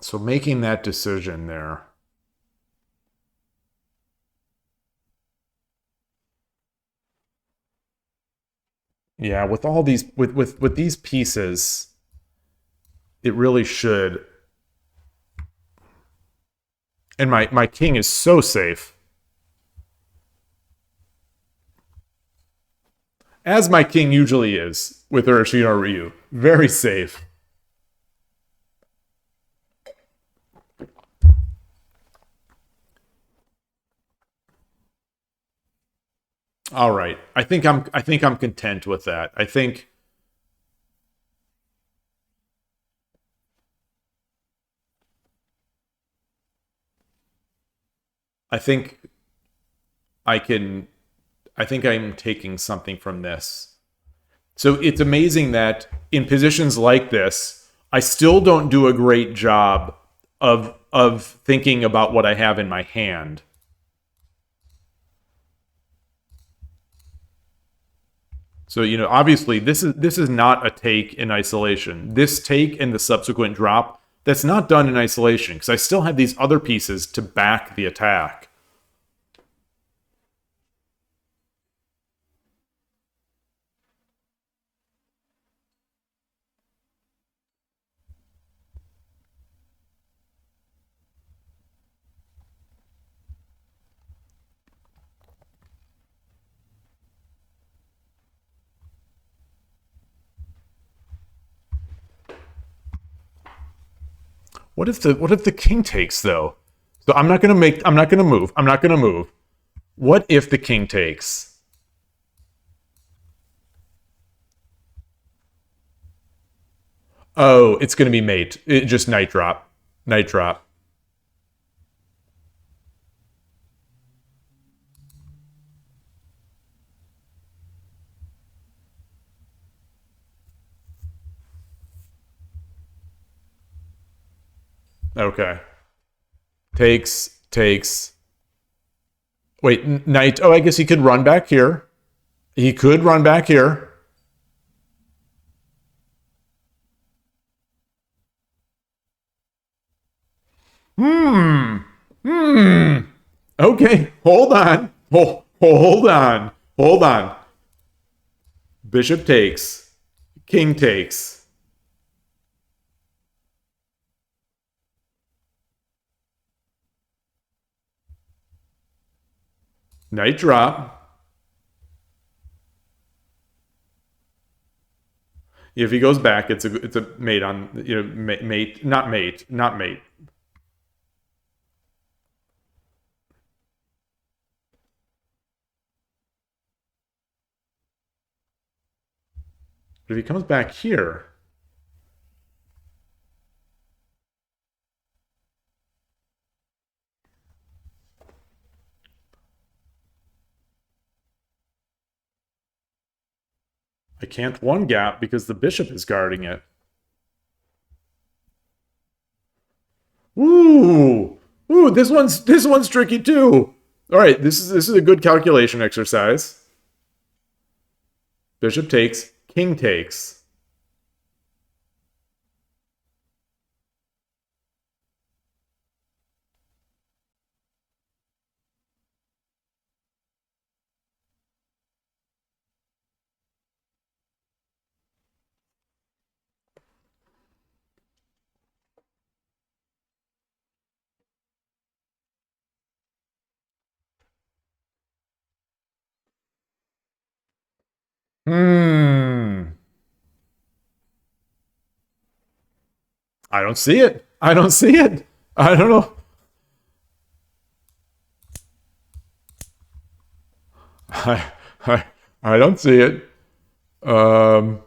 So making that decision there. Yeah, with all these with these pieces, it really should. And my king is so safe. As my king usually is with Urashino Ryu. Very safe. All right. I think I'm. I think I'm content with that. I think I think I can. I think I'm taking something from this. So it's amazing that in positions like this, I still don't do a great job of thinking about what I have in my hand. So, obviously this is not a take in isolation. This take and the subsequent drop, that's not done in isolation because I still have these other pieces to back the attack. What if the king takes though? So I'm not gonna move. I'm not gonna move. What if the king takes? Oh, it's gonna be mate. Just night drop. Night drop. Okay. Takes. Wait, knight. Oh, I guess he could run back here. He could run back here. Hmm. Hmm. Okay. Hold on. Hold on. Hold on. Bishop takes. King takes. Knight drop. If he goes back, it's a mate on mate, not mate. But if he comes back here, I can't one gap because the bishop is guarding it. Ooh, ooh, this one's tricky too. All right, this is a good calculation exercise. Bishop takes, king takes. Hmm. I don't see it. I don't see it. I don't know. I I, I don't see it. Um,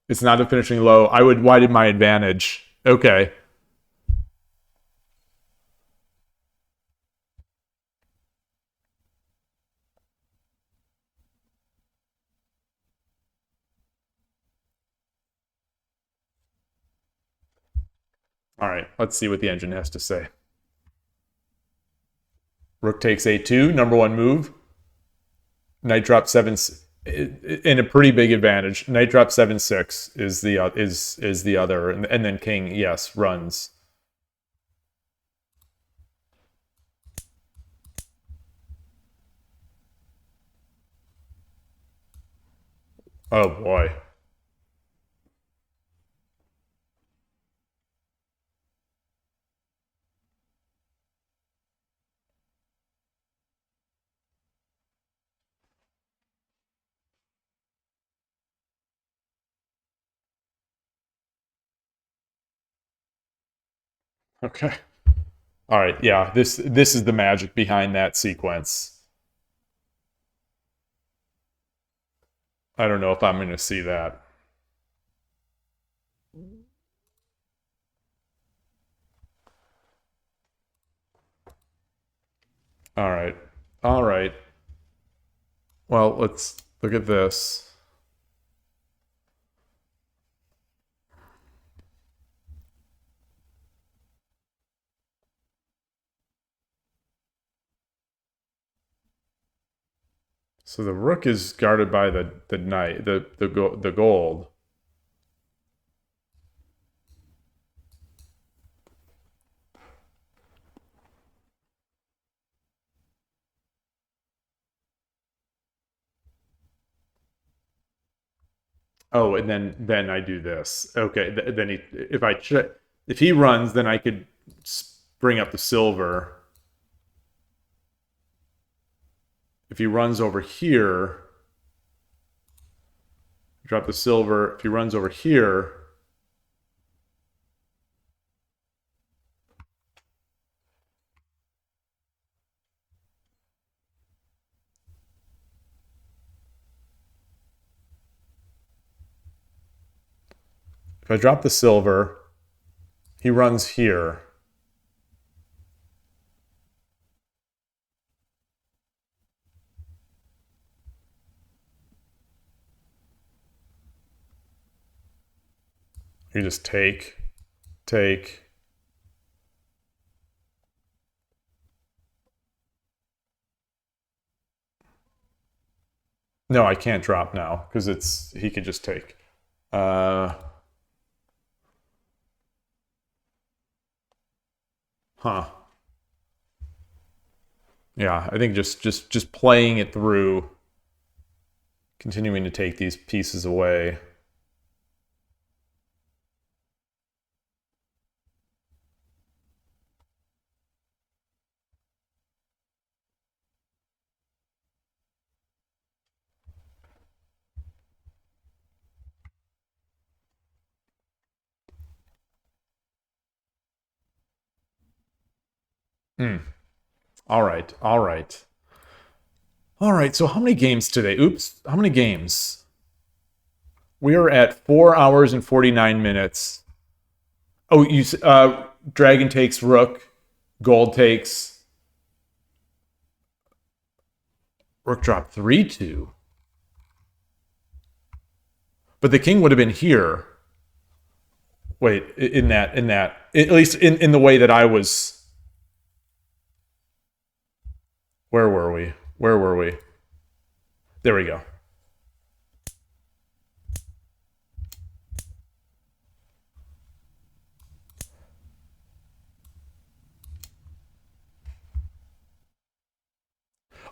it's not a finishing low. I would widen my advantage. Okay. All right. Let's see what the engine has to say. Rook takes a2, number one move. Knight drop seven in a pretty big advantage. Knight drop 7-6 is the other, and then king yes runs. Oh boy. Okay. All right. Yeah. This is the magic behind that sequence. I don't know if I'm going to see that. All right. All right. Well, let's look at this. So the rook is guarded by the knight, the gold. Oh, and then I do this. Okay, then if he runs, then I could bring up the silver. If he runs over here, drop the silver. If he runs over here, if I drop the silver, he runs here. You just take. No, I can't drop now because he could just take. Huh. Yeah, I think just playing it through, continuing to take these pieces away. Hmm. All right. All right. All right. So how many games today? Oops. How many games? We are at 4 hours and 49 minutes. Oh, dragon takes rook, gold takes rook drop 3-2. But the king would have been here. Wait, in that at least in the way that I was. Where were we? Where were we? There we go.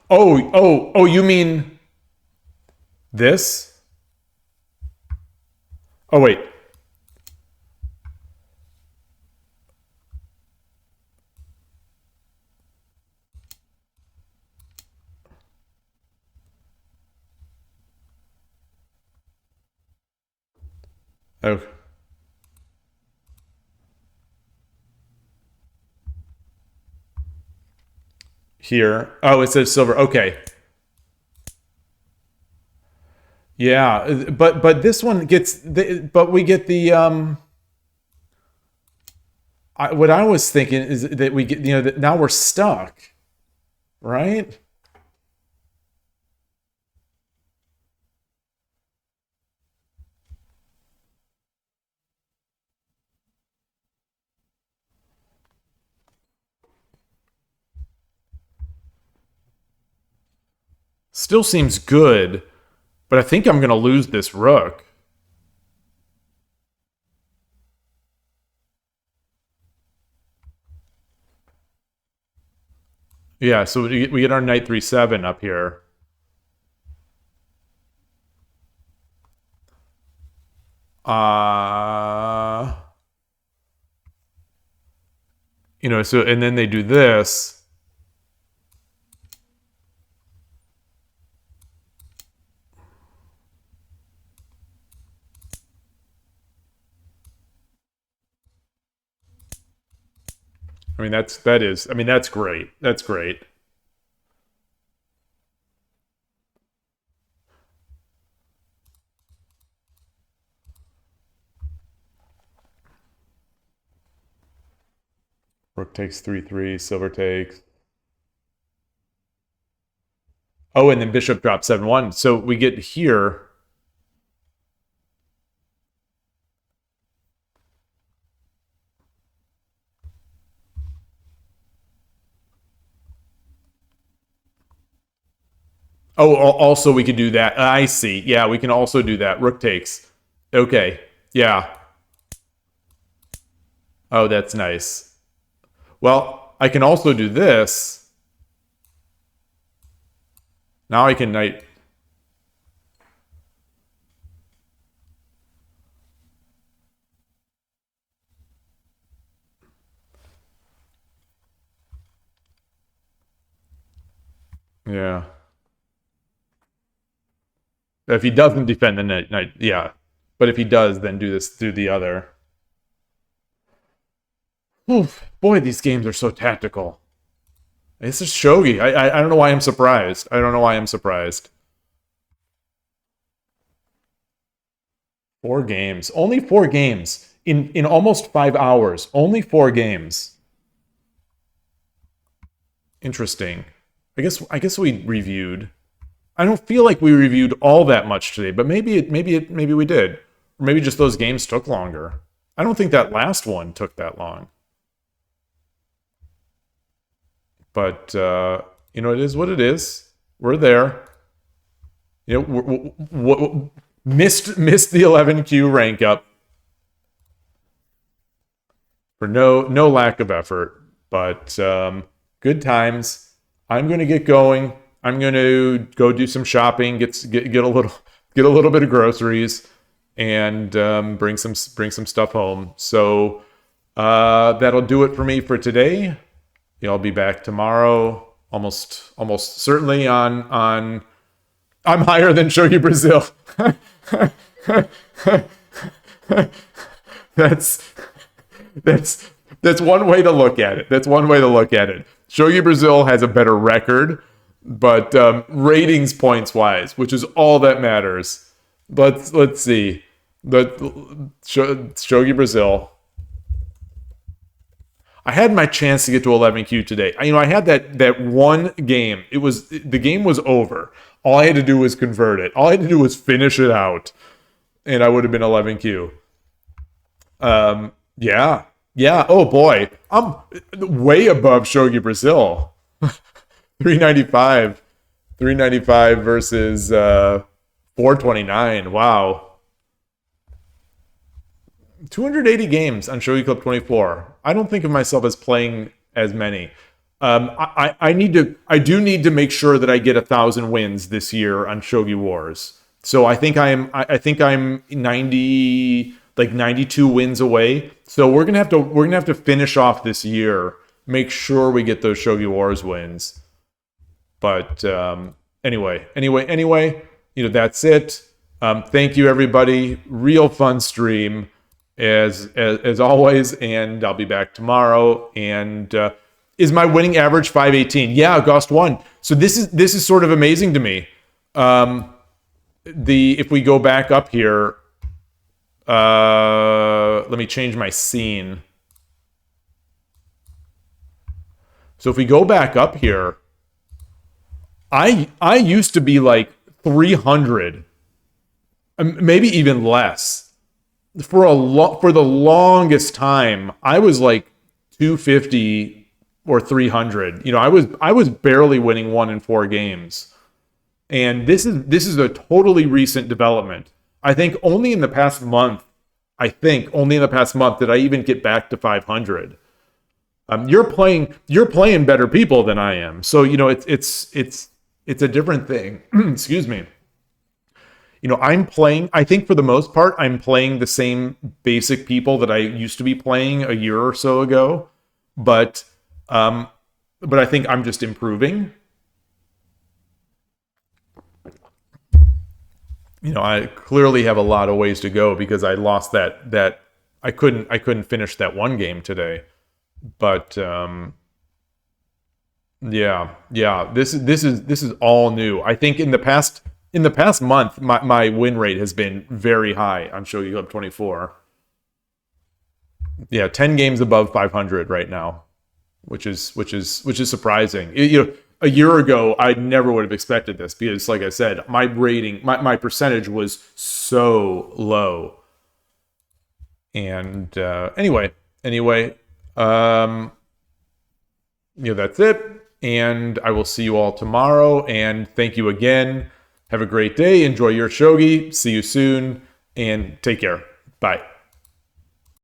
Oh, you mean this? Oh, wait. Oh, here. Oh, it says silver. Okay. Yeah, but this one but we get the what I was thinking is that we get, that now we're stuck, right? Still seems good, but I think I'm going to lose this rook. Yeah, so we get our knight 3-7 up here. Uh so and then they do this. I mean that's great. That's great. Rook takes 3-3, silver takes. Oh, and then bishop drops 7-1. So we get here. Oh, also we could do that. I see. Yeah, we can also do that. Rook takes. Okay. Yeah. Oh, that's nice. Well, I can also do this. Now I can knight. Yeah. If he doesn't defend the knight, yeah. But if he does, then do this through the other. Oof, boy, these games are so tactical. This is shogi. I don't know why I'm surprised. I don't know why I'm surprised. 4 games. Only 4 games. In almost 5 hours. Only 4 games. Interesting. I guess we reviewed. I don't feel like we reviewed all that much today, but maybe we did. Or maybe just those games took longer. I don't think that last one took that long. But you know, it is what it is. We're there. You know, missed the 11Q rank up for no lack of effort, but good times. I'm going to get going. I'm going to go do some shopping, get a little bit of groceries, and bring some stuff home. So that'll do it for me for today. I'll be back tomorrow, almost certainly on. I'm higher than Shogi Brazil. That's one way to look at it. That's one way to look at it. Shogi Brazil has a better record, but ratings points wise, which is all that matters. Let's see. Shogi Brazil. I had my chance to get to 11Q today. I had that one game. The game was over. All I had to do was convert it. All I had to do was finish it out, and I would have been 11Q. Yeah. Oh boy, I'm way above Shogi Brazil. 395 versus 429. Wow. 280 games on Shogi Club 24. I don't think of myself as playing as many. I do need to make sure that I get 1,000 wins this year on Shogi Wars. So I think I'm 92 wins away. So we're gonna have to finish off this year, make sure we get those Shogi Wars wins. But anyway, that's it. Thank you everybody. Real fun stream as always, and I'll be back tomorrow. And is my winning average 518? Yeah, Ghost 1. So this is sort of amazing to me. If we go back up here, let me change my scene. So if we go back up here, I used to be like 300, maybe even less. For the longest time, I was like 250 or 300. I was barely winning 1 in 4 games. And this is a totally recent development. I think only in the past month did I even get back to 500. You're playing better people than I am. So, it's a different thing. Excuse me. I think for the most part, I'm playing the same basic people that I used to be playing a year or so ago. But I think I'm just improving. I clearly have a lot of ways to go because I lost that I couldn't finish that one game today. But yeah, this is all new. I think in the past month, my win rate has been very high on Shogi Club 24. Yeah, 10 games above 500 right now. which is surprising. A year ago, I never would have expected this because, like I said, my rating, my percentage was so low. And anyway, that's it. And I will see you all tomorrow. And thank you again. Have a great day. Enjoy your shogi. See you soon. And take care. Bye.